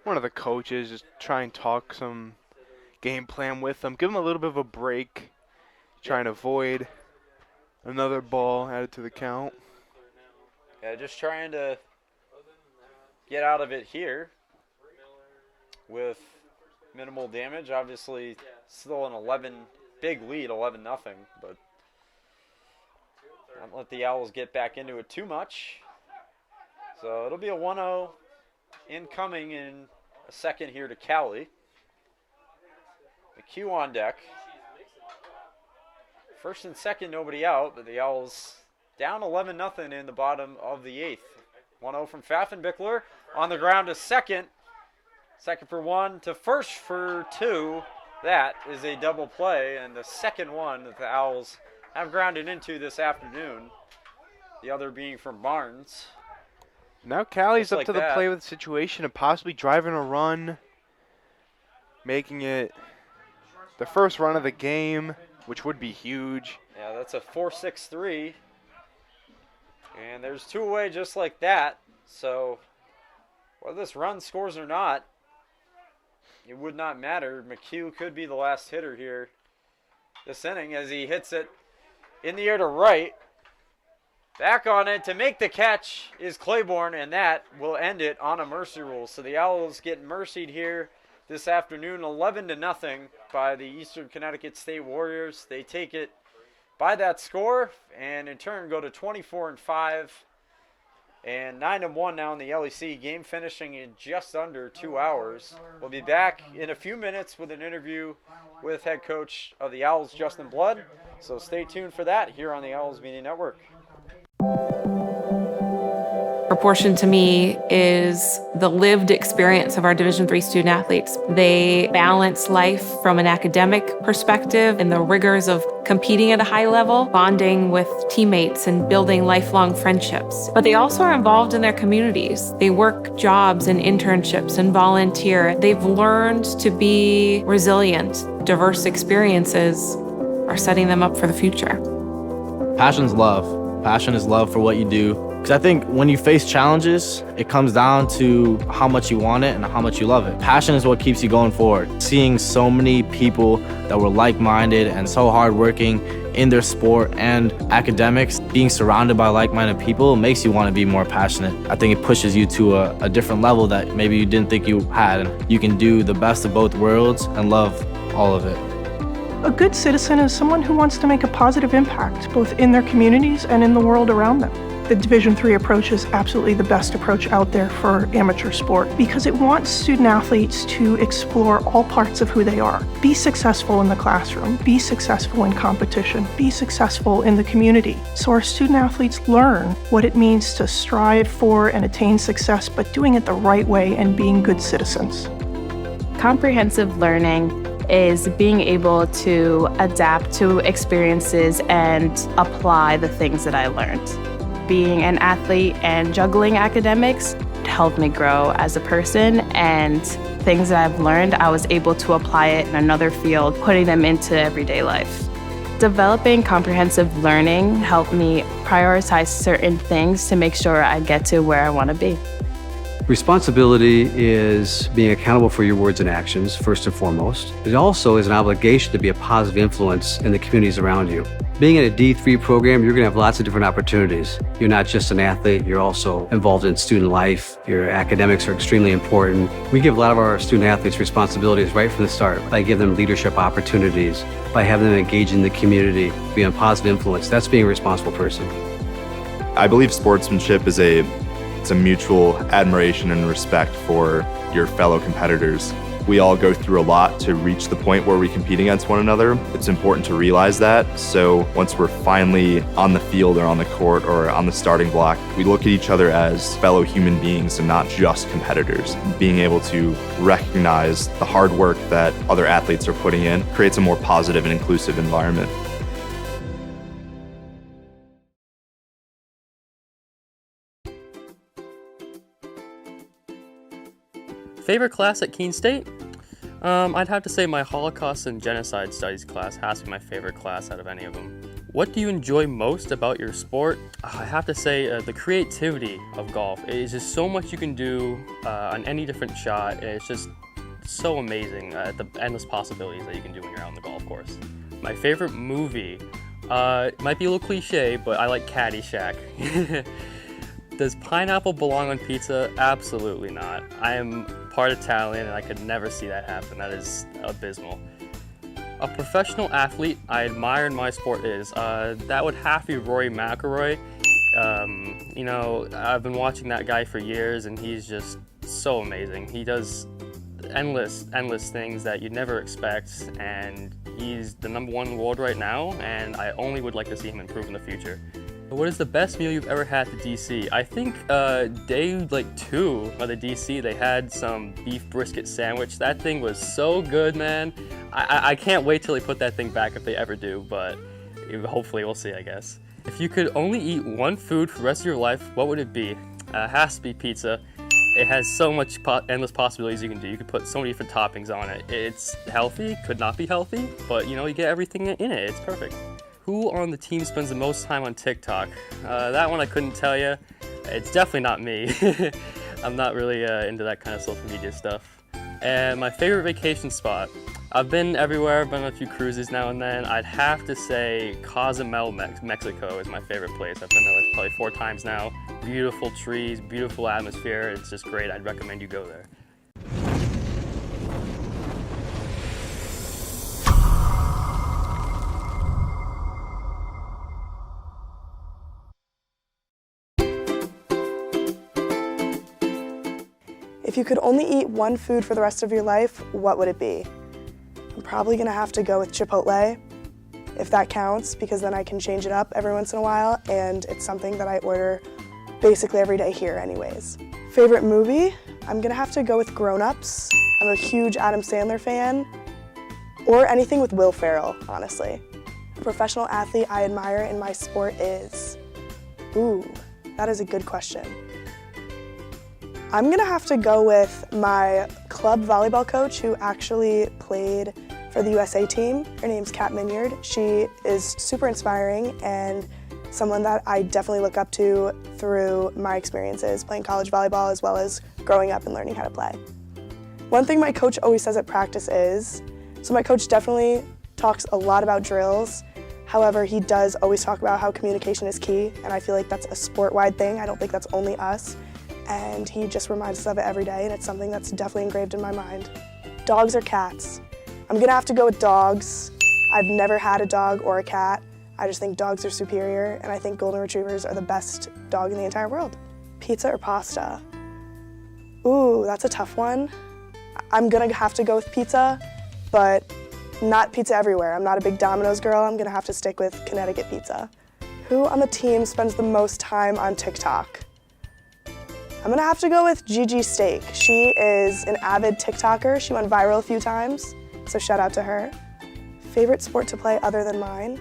one of the coaches, just try and talk some game plan with them. Give them a little bit of a break, trying to avoid another ball added to the count. Yeah, just trying to get out of it here with minimal damage. Obviously, still an big lead, 11-0, but don't let the Owls get back into it too much. So it'll be a 1-0 incoming in a second here to Cali. McHugh on deck. First and second, nobody out, but the Owls down 11-0 in the bottom of the eighth. 1-0 from Pfaffenbichler on the ground to second. Second for one to first for two. That is a double play, and the second one that the Owls have grounded into this afternoon. The other being from Barnes. Now Cali's Just up like to the that. play with the situation of possibly driving a run, making it the first run of the game, which would be huge. Yeah, that's a 4-6-3. And there's two away just like that. So whether this run scores or not, it would not matter. McHugh could be the last hitter here this inning as he hits it in the air to right. Back on it to make the catch is Claiborne, and that will end it on a mercy rule. So the Owls get mercied here this afternoon, 11-0 by the Eastern Connecticut State Warriors. They take it by that score, and in turn go to 24-5 and 9-1 now in the LEC. Game finishing in just under 2 hours. We'll be back in a few minutes with an interview with head coach of the Owls, Justin Blood. So stay tuned for that here on the Owls Media Network. Proportion to me is the lived experience of our Division III student athletes. They balance life from an academic perspective and the rigors of competing at a high level, bonding with teammates and building lifelong friendships. But they also are involved in their communities. They work jobs and internships and volunteer. They've learned to be resilient. Diverse experiences are setting them up for the future. Passion's love. Passion is love for what you do. Because I think when you face challenges, it comes down to how much you want it and how much you love it. Passion is what keeps you going forward. Seeing so many people that were like-minded and so hardworking in their sport and academics, being surrounded by like-minded people makes you want to be more passionate. I think it pushes you to a different level that maybe you didn't think you had. And you can do the best of both worlds and love all of it. A good citizen is someone who wants to make a positive impact, both in their communities and in the world around them. The Division III approach is absolutely the best approach out there for amateur sport because it wants student athletes to explore all parts of who they are. Be successful in the classroom, be successful in competition, be successful in the community. So our student athletes learn what it means to strive for and attain success, but doing it the right way and being good citizens. Comprehensive learning is being able to adapt to experiences and apply the things that I learned. Being an athlete and juggling academics helped me grow as a person, and things that I've learned, I was able to apply it in another field, putting them into everyday life. Developing comprehensive learning helped me prioritize certain things to make sure I get to where I want to be. Responsibility is being accountable for your words and actions, first and foremost. It also is an obligation to be a positive influence in the communities around you. Being in a D3 program, you're going to have lots of different opportunities. You're not just an athlete, you're also involved in student life. Your academics are extremely important. We give a lot of our student athletes responsibilities right from the start by giving them leadership opportunities, by having them engage in the community, be a positive influence. That's being a responsible person. I believe sportsmanship is a mutual admiration and respect for your fellow competitors. We all go through a lot to reach the point where we compete against one another. It's important to realize that. So once we're finally on the field or on the court or on the starting block, we look at each other as fellow human beings and not just competitors. Being able to recognize the hard work that other athletes are putting in creates a more positive and inclusive environment. Favorite class at Keene State? I'd have to say my Holocaust and Genocide Studies class has to be my favorite class out of any of them. What do you enjoy most about your sport? I have to say the creativity of golf. It is just so much you can do on any different shot, and it's just so amazing, the endless possibilities that you can do when you're out on the golf course. My favorite movie, it might be a little cliche, but I like Caddyshack. Does pineapple belong on pizza? Absolutely not. I am part Italian and I could never see that happen. That is abysmal. A professional athlete I admire in my sport is, that would have to be Rory McIlroy. You know, I've been watching that guy for years and he's just so amazing. He does endless things that you'd never expect, and he's the #1 in the world right now, and I only would like to see him improve in the future. What is the best meal you've ever had at DC? I think day 2 of the DC, they had some beef brisket sandwich. That thing was so good, man. I can't wait till they put that thing back if they ever do, but hopefully we'll see, I guess. If you could only eat one food for the rest of your life, what would it be? It has to be pizza. It has so much endless possibilities you can do. You could put so many different toppings on it. It's healthy, could not be healthy, but you know, you get everything in it. It's perfect. Who on the team spends the most time on TikTok? That one I couldn't tell you. It's definitely not me. I'm not really into that kind of social media stuff. And my favorite vacation spot. I've been everywhere, I've been on a few cruises now and then. I'd have to say Cozumel, Mexico is my favorite place. I've been there probably 4 times now. Beautiful trees, beautiful atmosphere. It's just great. I'd recommend you go there. If you could only eat one food for the rest of your life, what would it be? I'm probably gonna have to go with Chipotle, if that counts, because then I can change it up every once in a while, and it's something that I order basically every day here anyways. Favorite movie? I'm gonna have to go with Grown Ups. I'm a huge Adam Sandler fan, or anything with Will Ferrell, honestly. A professional athlete I admire in my sport is, ooh, that is a good question. I'm gonna have to go with my club volleyball coach who actually played for the USA team. Her name's Kat Minyard. She is super inspiring and someone that I definitely look up to through my experiences playing college volleyball as well as growing up and learning how to play. One thing my coach always says at practice is, so my coach definitely talks a lot about drills. However, he does always talk about how communication is key, and I feel like that's a sport-wide thing. I don't think that's only us. And he just reminds us of it every day, and it's something that's definitely engraved in my mind. Dogs or cats? I'm gonna have to go with dogs. I've never had a dog or a cat. I just think dogs are superior, and I think golden retrievers are the best dog in the entire world. Pizza or pasta? Ooh, that's a tough one. I'm gonna have to go with pizza, but not pizza everywhere. I'm not a big Domino's girl. I'm gonna have to stick with Connecticut pizza. Who on the team spends the most time on TikTok? I'm gonna have to go with Gigi Steak. She is an avid TikToker. She went viral a few times, so shout out to her. Favorite sport to play other than mine?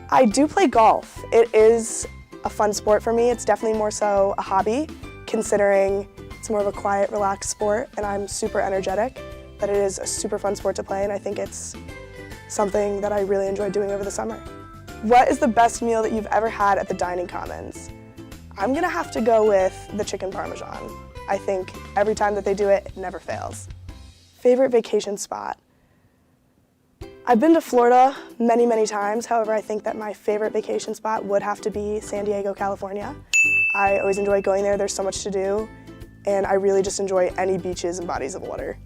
I do play golf. It is a fun sport for me. It's definitely more so a hobby, considering it's more of a quiet, relaxed sport, and I'm super energetic. But it is a super fun sport to play, and I think it's something that I really enjoy doing over the summer. What is the best meal that you've ever had at the Dining Commons? I'm gonna have to go with the chicken parmesan. I think every time that they do it, it never fails. Favorite vacation spot? I've been to Florida many, many times. However, I think that my favorite vacation spot would have to be San Diego, California. I always enjoy going there. There's so much to do, and I really just enjoy any beaches and bodies of water.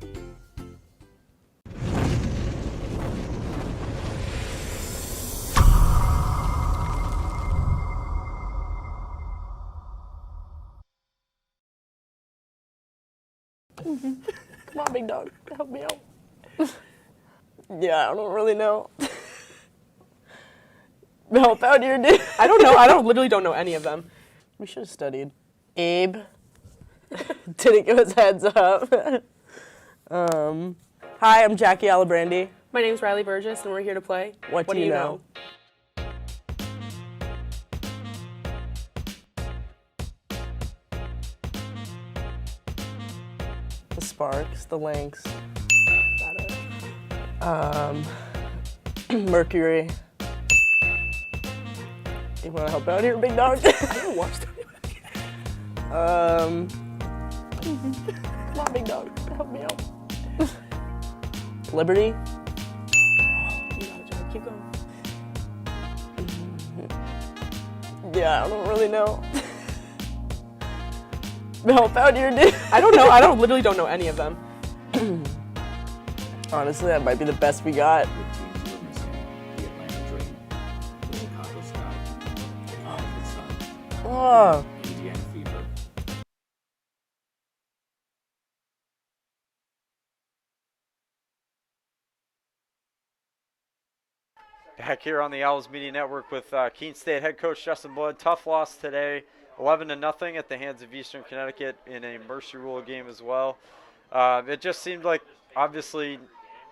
Come on, big dog, help me out. Yeah, I don't really know. Help out here, dude. I don't know. I literally don't know any of them. We should have studied. Abe didn't give us heads up. Hi, I'm Jackie Alibrandi. My name's Riley Burgess, and we're here to play. What do you know? The Sparks, the Lynx, Mercury. You want to help out here, big dog? I haven't watched it. Come on, big dog, help me out. Liberty. Keep going. Yeah, I don't really know. Help out here, dude. I don't know. I literally don't know any of them. Honestly, that might be the best we got. Oh. Back here on the Owls Media Network with Keene State head coach Justin Blood. Tough loss today, 11-0 at the hands of Eastern Connecticut in a Mercy Rule game as well. It just seemed like obviously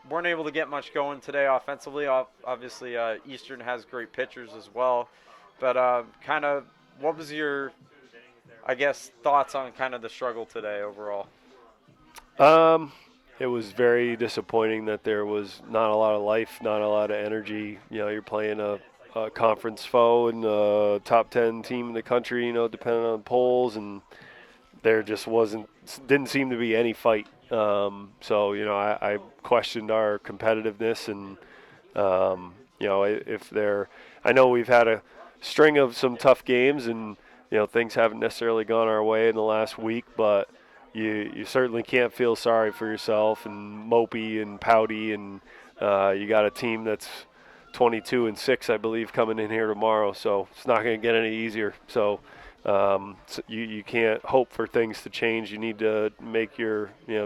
weren't able to get much going today offensively. Obviously, Eastern has great pitchers as well. But kind of what was your, I guess, thoughts on kind of the struggle today overall? It was very disappointing that there was not a lot of life, not a lot of energy. You know, you're playing a conference foe and a top 10 team in the country, you know, depending on polls, and there just didn't seem to be any fight. So, you know, I questioned our competitiveness and, you know, I know we've had a string of some tough games and, you know, things haven't necessarily gone our way in the last week, but you certainly can't feel sorry for yourself and mopey and pouty, and you got a team that's 22-6, I believe, coming in here tomorrow, so it's not going to get any easier. So you can't hope for things to change. You need to make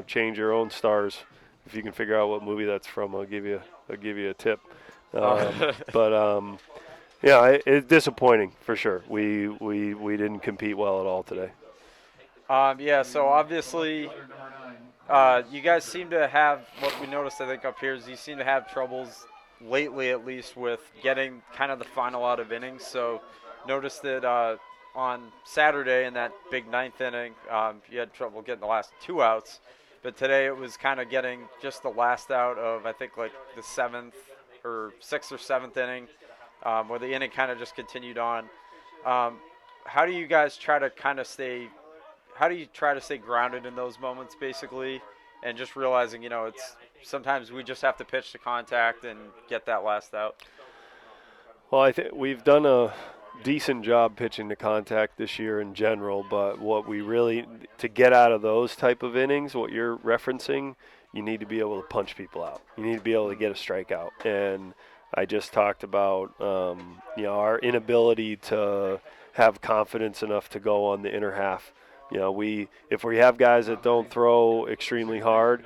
change your own stars. If you can figure out what movie that's from, I'll give you a tip. Yeah, it's disappointing for sure. We didn't compete well at all today. Yeah, so obviously you guys seem to have, what we noticed I think up here is you seem to have troubles lately at least with getting kind of the final out of innings. So noticed that on Saturday in that big ninth inning, you had trouble getting the last 2 outs. But today it was kind of getting just the last out of I think like the 6th or 7th inning where the inning kind of just continued on. How do you guys try to kind of stay grounded in those moments, basically, and just realizing, you know, it's sometimes we just have to pitch to contact and get that last out? Well, I think we've done a decent job pitching to contact this year in general, but what we really, to get out of those type of innings, what you're referencing, you need to be able to punch people out. You need to be able to get a strikeout. And I just talked about, you know, our inability to have confidence enough to go on the inner half. You know, if we have guys that don't throw extremely hard,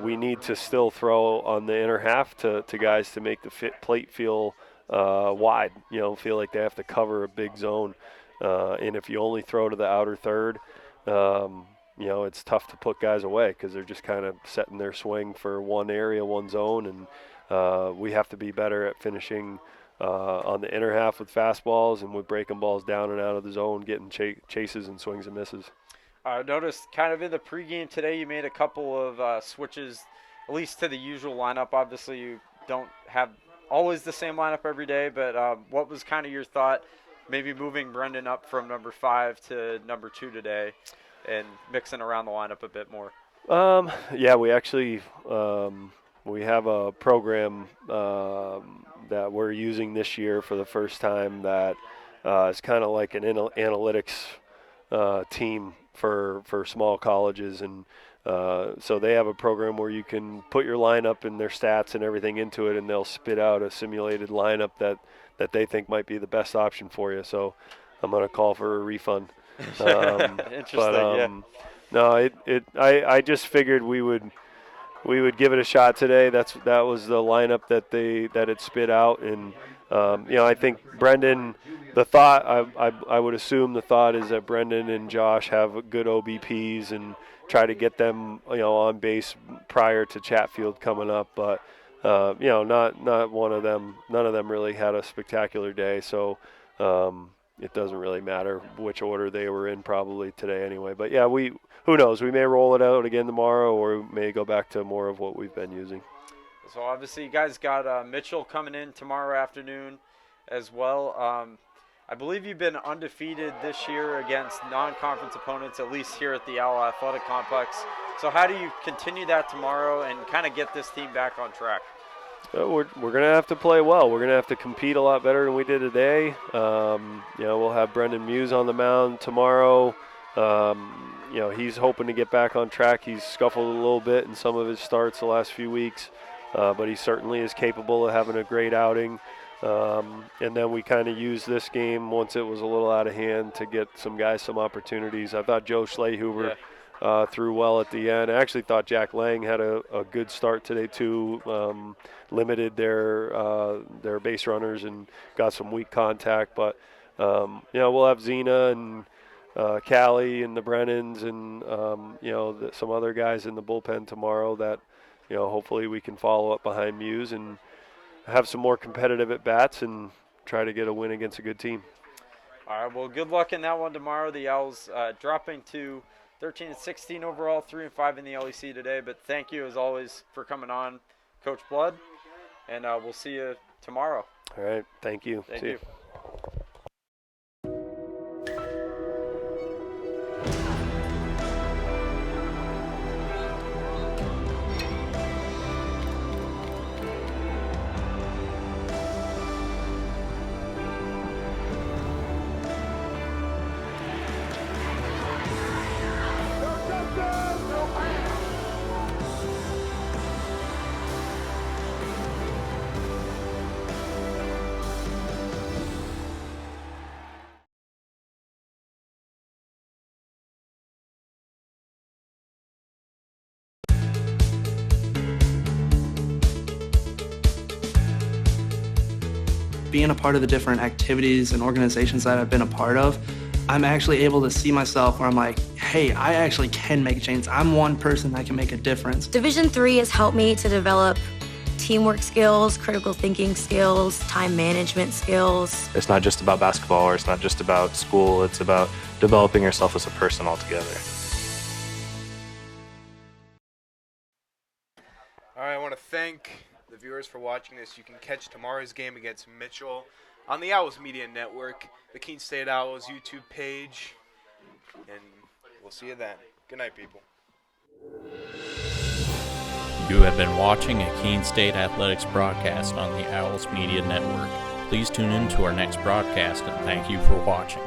we need to still throw on the inner half to guys to make the plate feel wide. You know, feel like they have to cover a big zone. And if you only throw to the outer third, you know, it's tough to put guys away because they're just kind of setting their swing for one area, one zone, and we have to be better at finishing on the inner half with fastballs and with breaking balls down and out of the zone, getting chases and swings and misses. I noticed kind of in the pregame today you made a couple of switches, at least to the usual lineup. Obviously you don't have always the same lineup every day, but what was kind of your thought maybe moving Brendan up from number 5 to number 2 today and mixing around the lineup a bit more? Yeah, we actually we have a program that we're using this year for the first time that is kind of like an analytics team for small colleges, and so they have a program where you can put your lineup and their stats and everything into it, and they'll spit out a simulated lineup that they think might be the best option for you. So I'm going to call for a refund. Interesting, yeah. No, I just figured we would give it a shot today. That was the lineup that it spit out, and you know, I think Brendan. The thought I would assume the thought is that Brendan and Josh have good OBPs and try to get them, you know, on base prior to Chatfield coming up, but you know, not one of them. None of them really had a spectacular day. So you it doesn't really matter which order they were in probably today anyway. But yeah, who knows? We may roll it out again tomorrow, or we may go back to more of what we've been using. So obviously you guys got Mitchell coming in tomorrow afternoon as well. I believe you've been undefeated this year against non-conference opponents, at least here at the Owl Athletic Complex. So how do you continue that tomorrow and kind of get this team back on track? We're going to have to play well. We're going to have to compete a lot better than we did today. We'll have Brendan Muse on the mound tomorrow. He's hoping to get back on track. He's scuffled a little bit in some of his starts the last few weeks, but he certainly is capable of having a great outing. And then we kind of used this game once it was a little out of hand to get some guys some opportunities. I thought Joe Schlehuber threw well at the end. I actually thought Jack Lang had a good start today too. Limited their base runners and got some weak contact. But we'll have Zena and Callie and the Brennans and some other guys in the bullpen tomorrow that hopefully we can follow up behind Muse and have some more competitive at bats and try to get a win against a good team. All right, well, good luck in that one tomorrow. The Owls dropping to 13-16 overall, 3-5 in the LEC today. But thank you, as always, for coming on, Coach Blood. And we'll see you tomorrow. All right, thank you. Thank See you. Being a part of the different activities and organizations that I've been a part of, I'm actually able to see myself where I'm like, hey, I actually can make a change. I'm one person that can make a difference. Division III has helped me to develop teamwork skills, critical thinking skills, time management skills. It's not just about basketball, or it's not just about school. It's about developing yourself as a person altogether. All right, I want to thank the viewers for watching this. You can catch tomorrow's game against Mitchell on the Owls Media Network, the Keene State Owls YouTube page, and we'll see you then. Good night, people. You have been watching a Keene State Athletics broadcast on the Owls Media Network. Please tune in to our next broadcast, and thank you for watching.